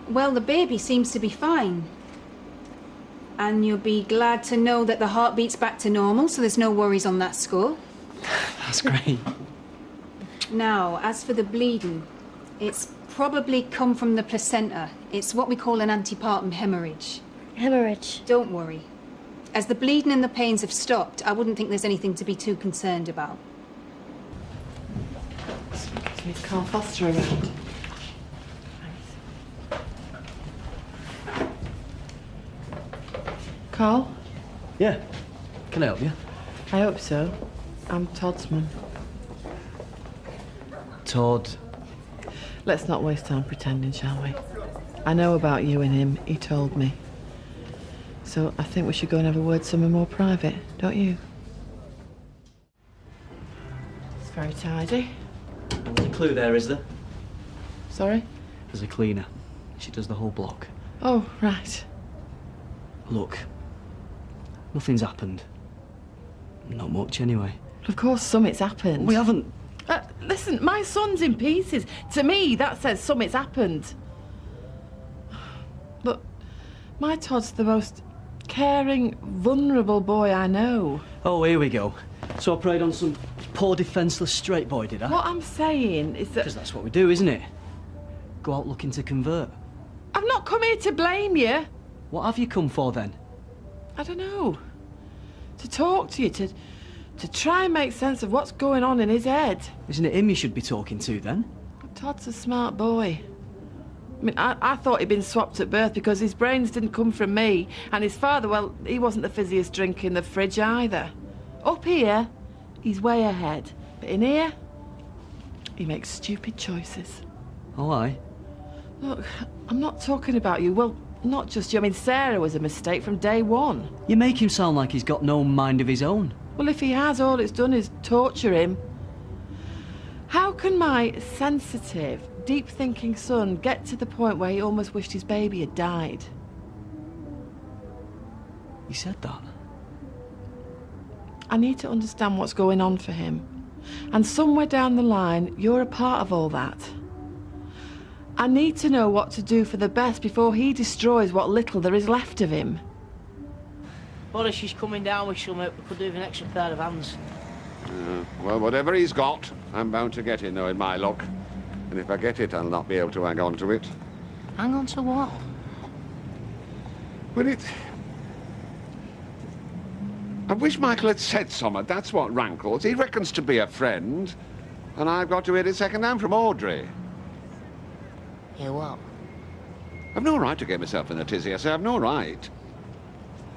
Well, the baby seems to be fine. And you'll be glad to know that the heartbeat's back to normal, so there's no worries on that score. That's great. Now, as for the bleeding, it's probably come from the placenta. It's what we call an antepartum hemorrhage. Hemorrhage? Don't worry. As the bleeding and the pains have stopped, I wouldn't think there's anything to be too concerned about. Is Carl Foster around? Carl? Yeah. Can I help you? I hope so. I'm Todd's mum. Todd. Let's not waste time pretending, shall we? I know about you and him. He told me. So I think we should go and have a word somewhere more private, don't you? It's very tidy. There's a clue there, is there? Sorry? There's a cleaner. She does the whole block. Oh, right. Look, nothing's happened. Not much, anyway. Of course, summit's happened. We haven't... Listen, my son's in pieces. To me, that says summit's happened. Look, my Todd's the most caring, vulnerable boy I know. Oh, here we go. So I preyed on some poor, defenceless straight boy, did I? What I'm saying is that... Because that's what we do, isn't it? Go out looking to convert. I've not come here to blame you. What have you come for, then? I don't know. To talk to you, to try and make sense of what's going on in his head. Isn't it him you should be talking to, then? Todd's a smart boy. I mean, I thought he'd been swapped at birth because his brains didn't come from me. And his father, well, he wasn't the fizziest drink in the fridge either. Up here, he's way ahead. But in here, he makes stupid choices. Oh, aye? Look, I'm not talking about you. Well, not just you. I mean, Sarah was a mistake from day one. You make him sound like he's got no mind of his own. Well, if he has, all it's done is torture him. How can my sensitive, deep-thinking son get to the point where he almost wished his baby had died? You said that? I need to understand what's going on for him. And somewhere down the line, you're a part of all that. I need to know what to do for the best before he destroys what little there is left of him. Boris, she's coming down with something. We could do with an extra pair of hands. Well, whatever he's got, I'm bound to get it, knowing my luck. And if I get it, I'll not be able to hang on to it. Hang on to what? Well, I wish Michael had said something. That's what rankles. He reckons to be a friend, and I've got to hear it second-hand from Audrey. Yeah, what? I've no right to get myself in a tizzy. I say I've no right.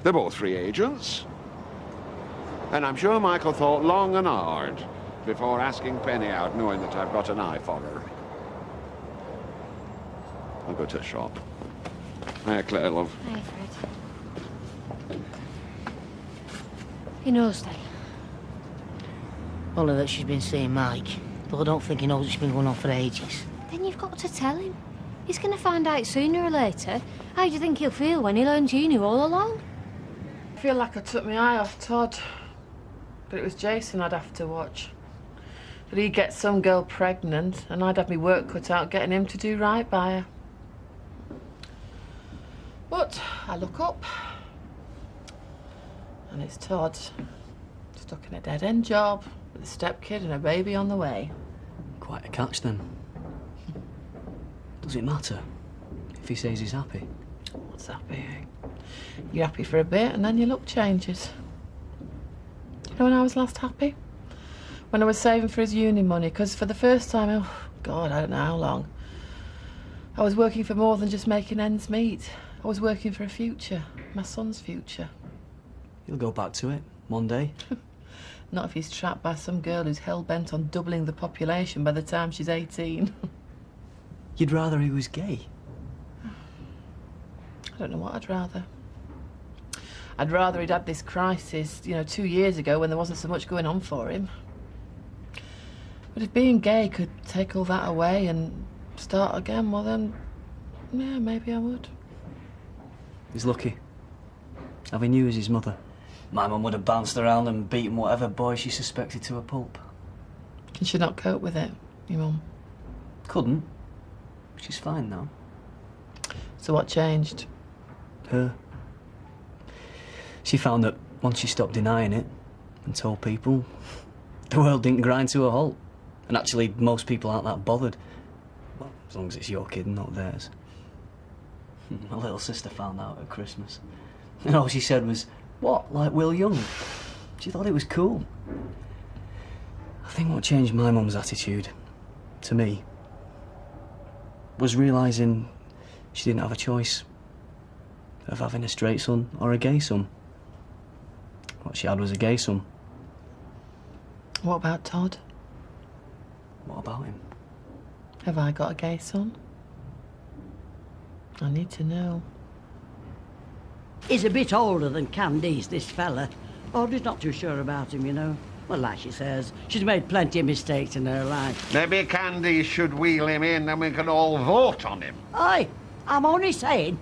They're both free agents. And I'm sure Michael thought long and hard before asking Penny out, knowing that I've got an eye for her. I'll go to the shop. Hiya, Claire, love. Hi, Fred. He knows that. Only that she's been seeing Mike. But I don't think he knows it's been going on for ages. Then you've got to tell him. He's going to find out sooner or later. How do you think he'll feel when he learns you knew all along? I feel like I took my eye off Todd. But it was Jason I'd have to watch. But he'd get some girl pregnant, and I'd have me work cut out getting him to do right by her. But I look up, and it's Todd, stuck in a dead-end job with a stepkid and a baby on the way. Quite a catch, then. Does it matter if he says he's happy? What's happy, eh? You're happy for a bit, and then your luck changes. You know when I was last happy? When I was saving for his uni money, because for the first time, oh, God, I don't know how long, I was working for more than just making ends meet. I was working for a future, my son's future. He'll go back to it one day. Not if he's trapped by some girl who's hell-bent on doubling the population by the time she's 18. You'd rather he was gay? I don't know what I'd rather. I'd rather he'd had this crisis, you know, 2 years ago when there wasn't so much going on for him. But if being gay could take all that away and start again, well then, yeah, maybe I would. He's lucky. Having you as his mother. My mum would have bounced around and beaten whatever boy she suspected to a pulp. Can she not cope with it, your mum? Couldn't. She's fine now. So what changed? Her. She found that once she stopped denying it and told people, the world didn't grind to a halt. And actually, most people aren't that bothered. Well, as long as it's your kid and not theirs. My little sister found out at Christmas. And all she said was, "What, like Will Young?" She thought it was cool. I think what changed my mum's attitude, to me, was realising she didn't have a choice of having a straight son or a gay son. What she had was a gay son. What about Todd? What about him? Have I got a gay son? I need to know. He's a bit older than Candice, this fella. Audrey's not too sure about him, you know. Well, like she says, she's made plenty of mistakes in her life. Maybe Candy should wheel him in and we can all vote on him. Aye, I'm only saying.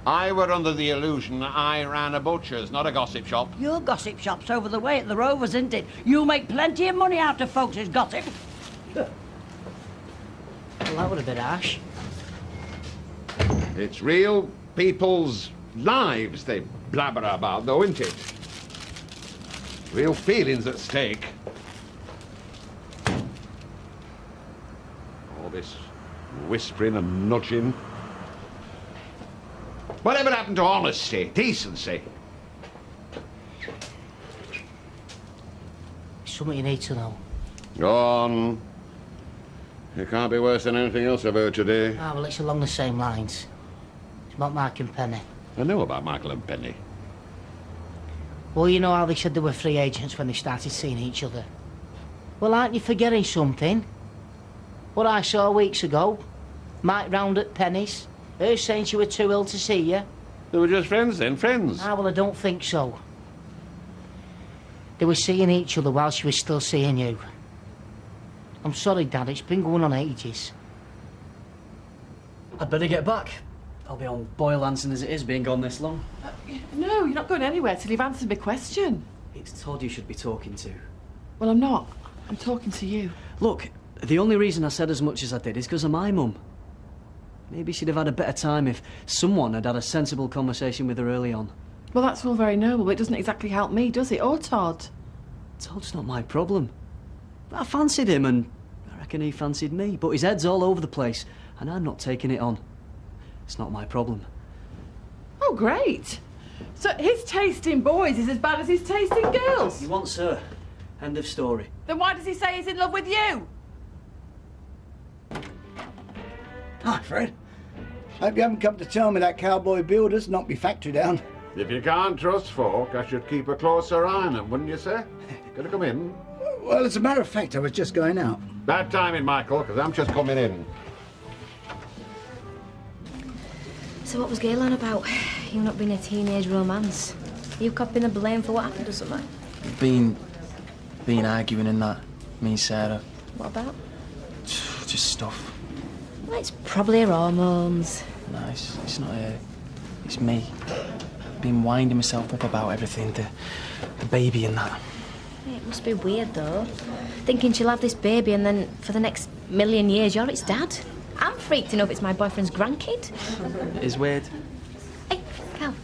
I were under the illusion I ran a butcher's, not a gossip shop. Your gossip shop's over the way at the Rovers, isn't it? You make plenty of money out of folks' gossip. Well, that would have been harsh. It's real people's lives they blabber about, though, isn't it? Real feelings at stake. All this whispering and nudging. Whatever happened to honesty, decency? Something you need to know. Go on. It can't be worse than anything else I've heard today. Ah, well, it's along the same lines. It's about Mark and Penny. I know about Michael and Penny. Well, you know how they said they were free agents when they started seeing each other? Well, aren't you forgetting something? What I saw weeks ago. Mike round at Penny's. Her saying she were too ill to see you. They were just friends then, friends. Ah, well, I don't think so. They were seeing each other while she was still seeing you. I'm sorry, Dad, it's been going on ages. I'd better get back. I'll be on Boyle Lansing as it is, being gone this long. No, you're not going anywhere till you've answered my question. It's Todd you should be talking to. Well, I'm not. I'm talking to you. Look, the only reason I said as much as I did is because of my mum. Maybe she'd have had a better time if someone had had a sensible conversation with her early on. Well, that's all very noble, but it doesn't exactly help me, does it? Or Todd? Todd's not my problem. I fancied him, and I reckon he fancied me, but his head's all over the place, and I'm not taking it on. It's not my problem. Oh, great. So his taste in boys is as bad as his taste in girls? He wants her. End of story. Then why does he say he's in love with you? Hi, Fred. Hope you haven't come to tell me that cowboy builder's knocked me factory down. If you can't trust folk, I should keep a closer eye on them, wouldn't you, sir? Gonna come in? Well, as a matter of fact, I was just going out. Bad timing, Michael, because I'm just coming in. So what was Gail on about? You not being a teenage romance? Are you copping the blame for what happened or something? Been arguing and that, me and Sarah. What about? Just stuff. Well, it's probably her hormones. No, it's not her. It's me. Been winding myself up about everything, the baby and that. It must be weird, though. Thinking she'll have this baby and then for the next million years you're its dad. I'm freaked to know if it's my boyfriend's grandkid. It is weird. Hey, Cal.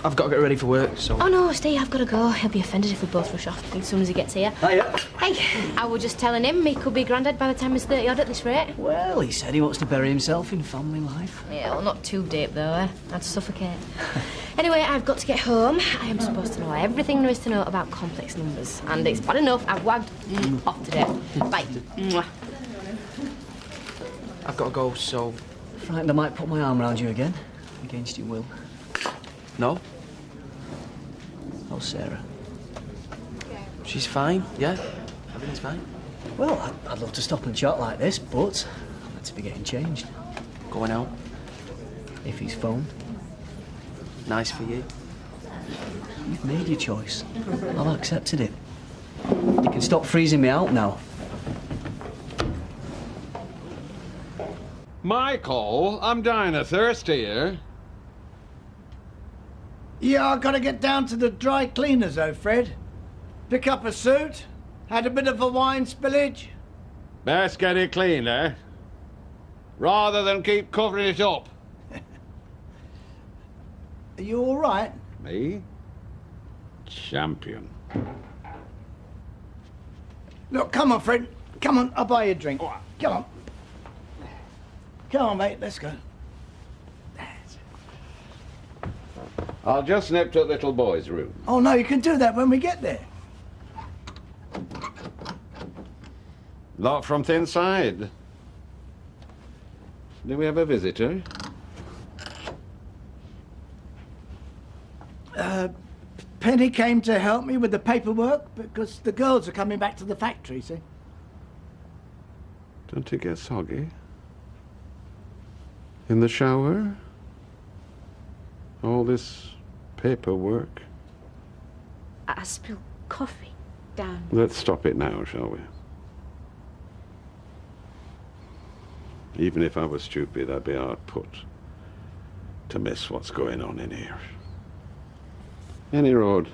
I've got to get ready for work, so... Oh, no, stay. I've got to go. He'll be offended if we both rush off as soon as he gets here. Hiya. Hey, I was just telling him he could be granddad by the time he's 30-odd at this rate. Well, he said he wants to bury himself in family life. Yeah, well, not too deep, though, eh? I'd suffocate. Anyway, I've got to get home. I am supposed to know everything there is to know about complex numbers. And it's bad enough I've wagged off today. Bye. Mwah. I've got to go, so... Frightened I might put my arm around you again, against your will. No? Oh, Sarah. She's fine, yeah? Everything's fine. Well, I'd love to stop and chat like this, but I'm meant to be getting changed. Going out? If he's phoned. Nice for you. You've made your choice. I've accepted it. You can stop freezing me out now. Michael, I'm dying of thirst here. Yeah, I gotta get down to the dry cleaners, though, Fred. Pick up a suit. Had a bit of a wine spillage. Best get it clean, eh? Rather than keep covering it up. Are you all right? Me? Champion. Look, come on, Fred. Come on, I'll buy you a drink. Come on. Come on, mate, let's go. I'll just nip to the little boy's room. Oh, no, you can do that when we get there. Lot from thin side. Do we have a visitor? Penny came to help me with the paperwork because the girls are coming back to the factory, see? Don't it get soggy? In the shower? All this paperwork? I spilled coffee down. Let's stop it now, shall we? Even if I was stupid, I'd be hard put to miss what's going on in here. Any road.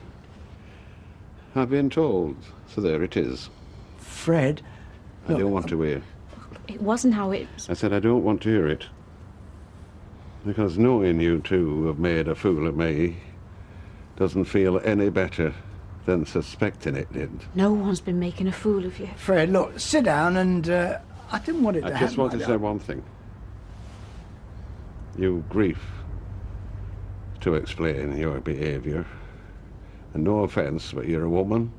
I've been told, so there it is. Fred? I don't want to hear. It wasn't how it... I said I don't want to hear it. Because knowing you two have made a fool of me doesn't feel any better than suspecting it did. No one's been making a fool of you. Fred, look, sit down and I didn't want it to I happen. just want to like say that. one thing. You grief to explain your behaviour. And no offence, but you're a woman,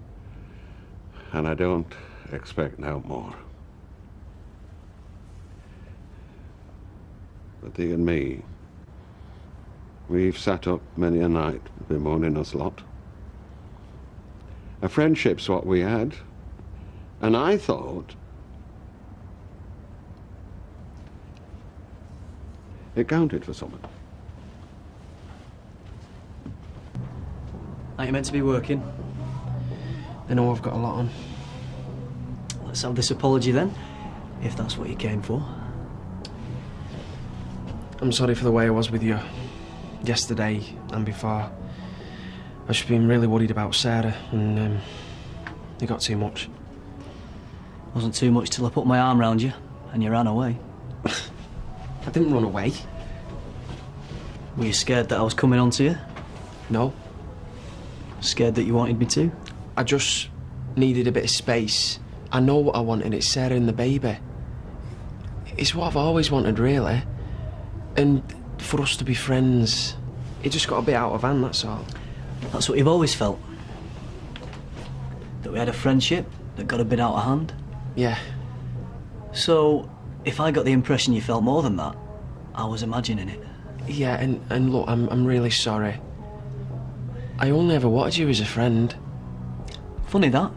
and I don't expect no more. But thee and me, we've sat up many a night bemoaning us lot. A friendship's what we had, and I thought it counted for something. Aren't you meant to be working? I know I've got a lot on. Let's have this apology then, if that's what you came for. I'm sorry for the way I was with you yesterday and before. I've just been really worried about Sarah, and it got too much. Wasn't too much till I put my arm round you and you ran away. I didn't run away. Were you scared that I was coming on to you? No. Scared that you wanted me to? I just needed a bit of space. I know what I wanted. It's Sarah and the baby. It's what I've always wanted, really. And for us to be friends, it just got a bit out of hand, that's all. That's what you've always felt? That we had a friendship that got a bit out of hand? Yeah. So, if I got the impression you felt more than that, I was imagining it. Yeah, and look, I'm really sorry. I only ever wanted you as a friend. Funny that,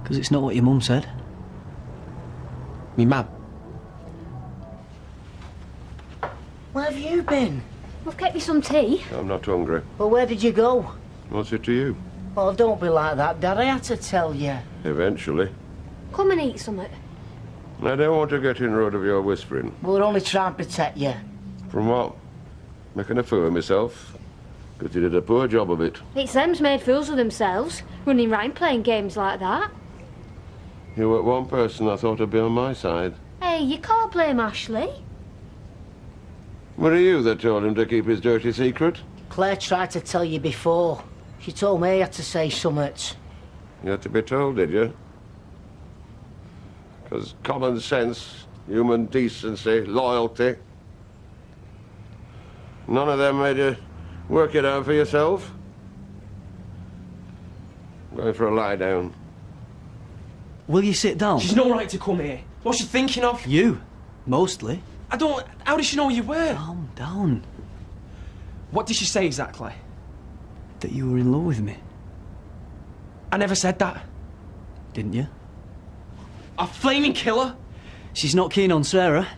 because it's not what your mum said. Me mum? Where have you been? We've kept you some tea. I'm not hungry. Well, where did you go? What's it to you? Oh, don't be like that, Dad. I had to tell you. Eventually. Come and eat something. I don't want to get in road of your whispering. We'll only try and protect you. From what? Making a fool of myself? Because he did a poor job of it. It's them's made fools of themselves, running round playing games like that. You were one person I thought would be on my side. Hey, you can't blame Ashley. Were it you that told him to keep his dirty secret? Claire tried to tell you before. She told me I had to say summit. You had to be told, did you? Because common sense, human decency, loyalty. None of them made you work it out for yourself. I'm going for a lie down. Will you sit down? She's no right to come here. What's she thinking of? You, mostly. I don't... How did she know you were? Calm down. What did she say exactly? That you were in love with me. I never said that. Didn't you? A flaming killer? She's not keen on Sarah.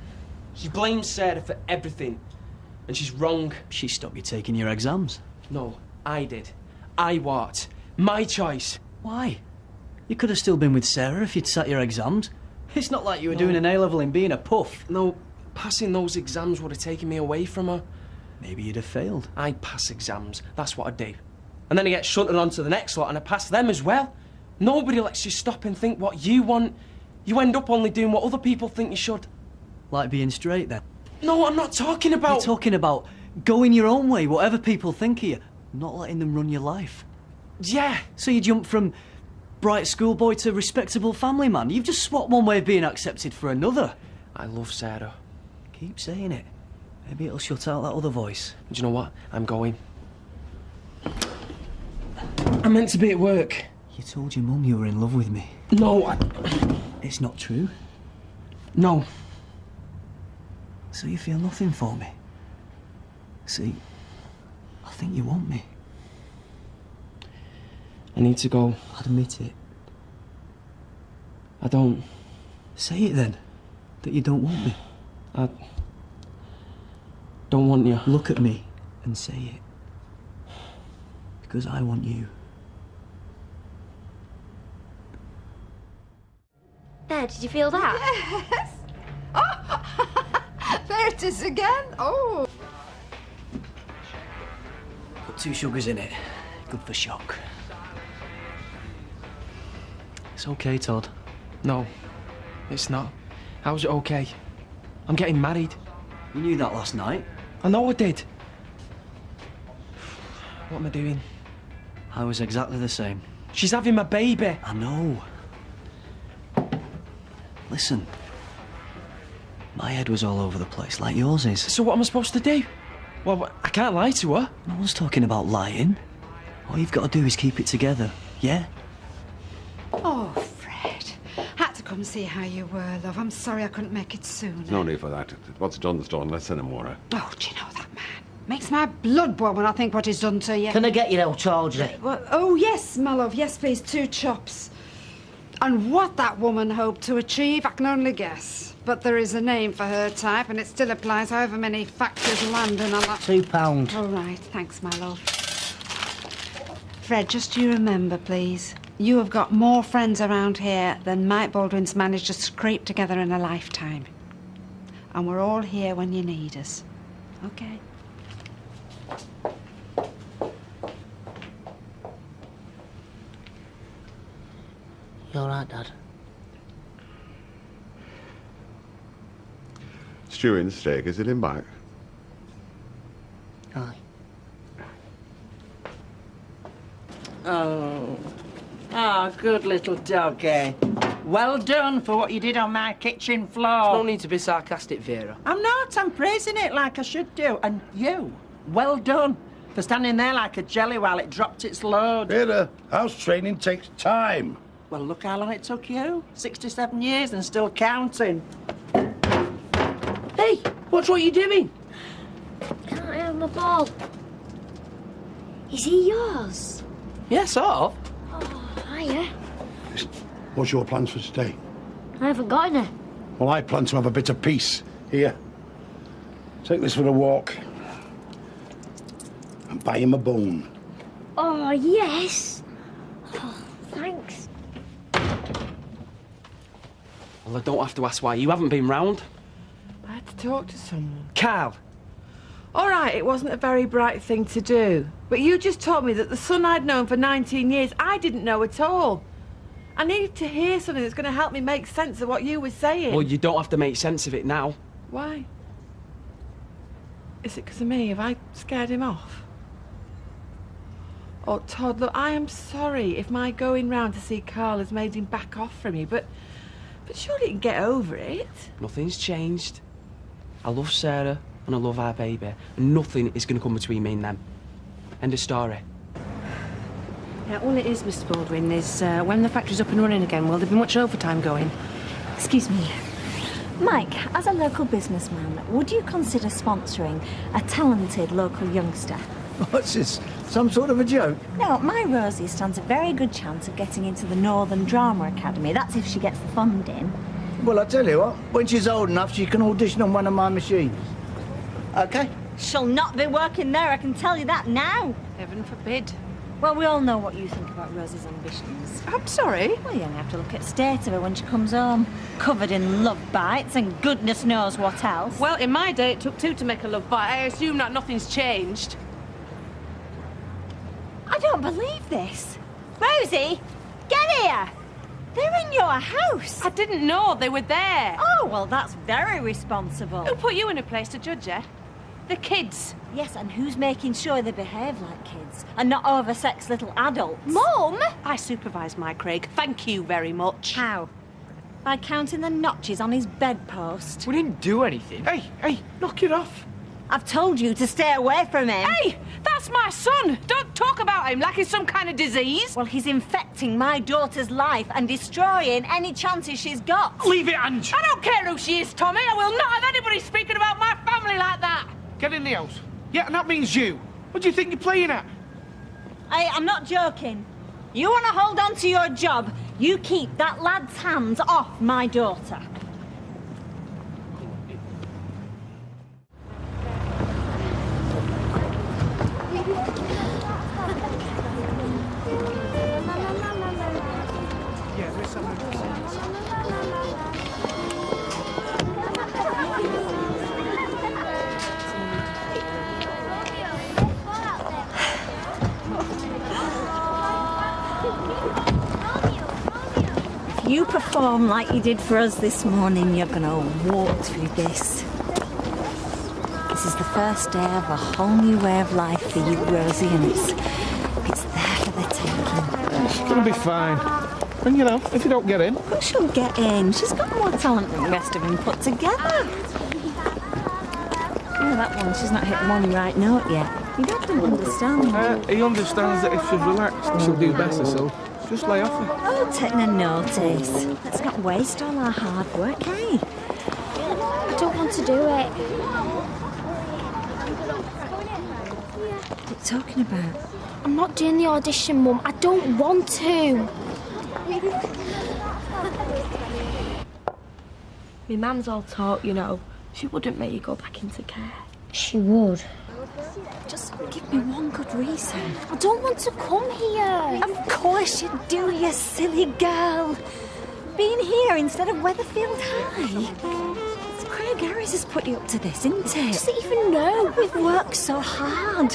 She blames Sarah for everything. And she's wrong. She stopped you taking your exams. No, I did. I walked. My choice. Why? You could have still been with Sarah if you'd sat your exams. It's not like you were doing an A-level in being a puff. No, passing those exams would have taken me away from her. Maybe you'd have failed. I'd pass exams. That's what I'd do. And then I get shunted on to the next lot and I pass them as well. Nobody lets you stop and think what you want. You end up only doing what other people think you should. Like being straight, then? No, I'm not talking about... You're talking about going your own way, whatever people think of you, not letting them run your life. Yeah. So you jump from bright schoolboy to respectable family man. You've just swapped one way of being accepted for another. I love Sarah. Keep saying it. Maybe it'll shut out that other voice. Do you know what? I'm going. I'm meant to be at work. You told your mum you were in love with me. No, It's not true. No. So you feel nothing for me? See, I think you want me. I need to go. Admit it. I don't. Say it then, that you don't want me. I don't want you. Look at me and say it. Because I want you. There, did you feel that? Yes. Oh, there it is again. Oh. Put 2 sugars in it. Good for shock. It's okay, Todd. No, it's not. How's it okay? I'm getting married. You knew that last night. I know I did. What am I doing? I was exactly the same. She's having my baby. I know. Listen. My head was all over the place, like yours is. So what am I supposed to do? Well, I can't lie to her. No one's talking about lying. All you've got to do is keep it together, yeah? Oh, Fred. Had to come see how you were, love. I'm sorry I couldn't make it sooner. No need for that. What's done's done. Let's send him water. Oh, do you know that man? Makes my blood boil when I think what he's done to you. Can I get you out, Audrey? Well, oh, yes, my love. Yes, please. 2 chops. And what that woman hoped to achieve, I can only guess. But there is a name for her type, and it still applies however many factories land in a lot. £2. All right. Thanks, my love. Fred, just you remember, please. You have got more friends around here than Mike Baldwin's managed to scrape together in a lifetime. And we're all here when you need us. Okay? You all right, Dad? Stewing steak, is it in back? Aye. Oh. Oh, good little doggy. Well done for what you did on my kitchen floor. No need to be sarcastic, Vera. I'm not. I'm praising it like I should do. And you, well done for standing there like a jelly while it dropped its load. Vera, house training takes time. Well, look how long it took you. 67 years and still counting. Hey, what are you doing? Can't I have my ball? Is he yours? Yeah, sort of. Oh, hiya. What's your plans for today? I haven't got any. Well, I plan to have a bit of peace. Here, take this for a walk. And buy him a bone. Oh, yes. Oh, thanks. Well, I don't have to ask why. You haven't been round. I had to talk to someone. Carl, All right, it wasn't a very bright thing to do. But you just told me that the son I'd known for 19 years, I didn't know at all. I needed to hear something that's going to help me make sense of what you were saying. Well, you don't have to make sense of it now. Why? Is it because of me? Have I scared him off? Oh, Todd, look, I am sorry if my going round to see Carl has made him back off from you, but surely you can get over it. Nothing's changed. I love Sarah and I love our baby, and nothing is going to come between me and them. End of story. Yeah, all it is, Mr. Baldwin, is when the factory's up and running again, will there be much overtime going? Excuse me. Mike, as a local businessman, would you consider sponsoring a talented local youngster? What's this? Some sort of a joke? No, my Rosie stands a very good chance of getting into the Northern Drama Academy. That's if she gets the funding. Well, I tell you what, when she's old enough, she can audition on one of my machines. OK? She'll not be working there, I can tell you that now. Heaven forbid. Well, we all know what you think about Rosie's ambitions. I'm sorry? Well, you only have to look at the state of her when she comes home. Covered in love bites and goodness knows what else. Well, in my day, it took two to make a love bite. I assume that nothing's changed. I don't believe this. Rosie, get here! They're in your house. I didn't know they were there. Oh, well, that's very responsible. Who put you in a place to judge her? The kids. Yes, and who's making sure they behave like kids and not oversexed little adults? Mum! I supervise my Craig. Thank you very much. How? By counting the notches on his bedpost. We didn't do anything. Hey, knock it off. I've told you to stay away from him. Hey, that's my son. Don't talk about him like he's some kind of disease. Well, he's infecting my daughter's life and destroying any chances she's got. Leave it, Ange. I don't care who she is, Tommy. I will not have anybody speaking about my family like that. Get in the house. Yeah, and that means you. What do you think you're playing at? Hey, I'm not joking. You want to hold on to your job, you keep that lad's hands off my daughter. You perform like you did for us this morning, you're gonna walk through this. This is the first day of a whole new way of life for you, Rosie, and it's there for the taking. She's gonna be fine. And you know, if you don't get in... But she'll get in. She's got more talent than the rest of them put together. Oh, that one, she's not hit one right note yet. You have to understand. He understands that if she's relaxed, she'll do better, so just lay off her. Oh, take no notice. Let's not waste all our hard work, eh? I don't want to do it. What are you talking about? I'm not doing the audition, Mum. I don't want to. My mum's all talk, you know. She wouldn't make you go back into care. She would. Just give me one good reason. I don't want to come here. Of course you do, you silly girl. Being here instead of Weatherfield High. It's Craig Harris has put you up to this, isn't it? Does it even know? We've worked so hard.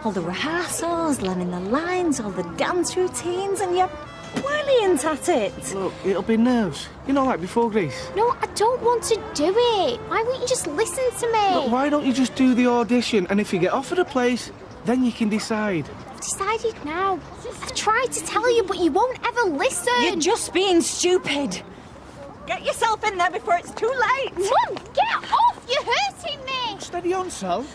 All the rehearsals, learning the lines, all the dance routines, and you're brilliant at it. Look, it'll be nerves. You know, like before Greece. No, I don't want to do it. Why won't you just listen to me? Look, why don't you just do the audition, and if you get offered a place, then you can decide. I've decided now. I've tried to tell you, but you won't ever listen. You're just being stupid. Get yourself in there before it's too late. Mum, get off! You're hurting me. Steady on, Sal.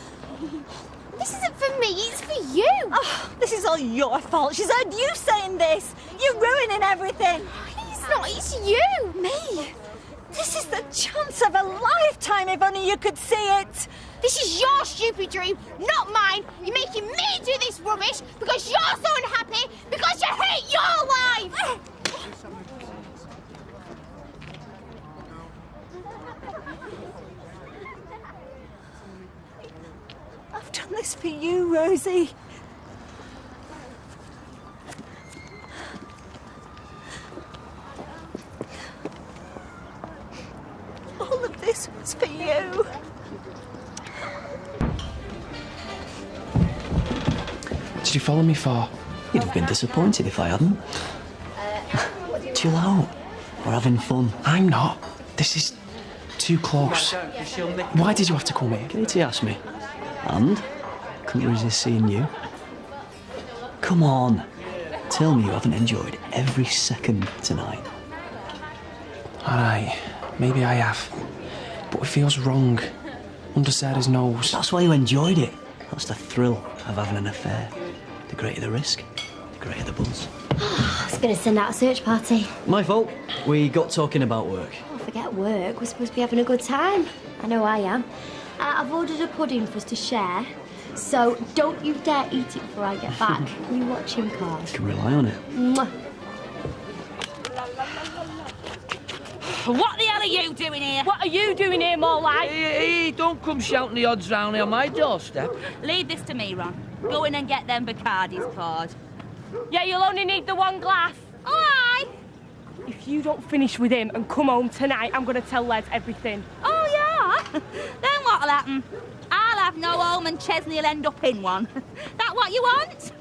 This isn't for me, it's for you. Oh, this is all your fault. She's heard you saying this. You're ruining everything. It's not, it's you. Me? This is the chance of a lifetime, if only you could see it. This is your stupid dream, not mine. You're making me do this rubbish because you're so unhappy, because you hate your life. I've done this for you, Rosie. All of this was for you. you follow me for? You'd have been disappointed if I hadn't. Chill out. We're having fun. I'm not. This is too close. Why did you have to come here? Katie asked me. And? Couldn't resist seeing you. Come on. Tell me you haven't enjoyed every second tonight. All right, maybe I have. But it feels wrong. Under Sarah's nose. That's why you enjoyed it. That's the thrill of having an affair. The greater the risk, the greater the buzz. I was going to send out a search party. My fault. We got talking about work. Oh, forget work. We're supposed to be having a good time. I know I am. I've ordered a pudding for us to share. So don't you dare eat it before I get back. Can you watch him, Card? You can rely on it. Mwah. What the hell are you doing here? What are you doing here, more like? Hey, don't come shouting the odds round here on my doorstep. Leave this to me, Ron. Go in and get them Bacardi's, Claude. Yeah, you'll only need the one glass. Aye. If you don't finish with him and come home tonight, I'm going to tell Les everything. Oh, yeah? Then what'll happen? I'll have no home and Chesney'll end up in one. That what you want?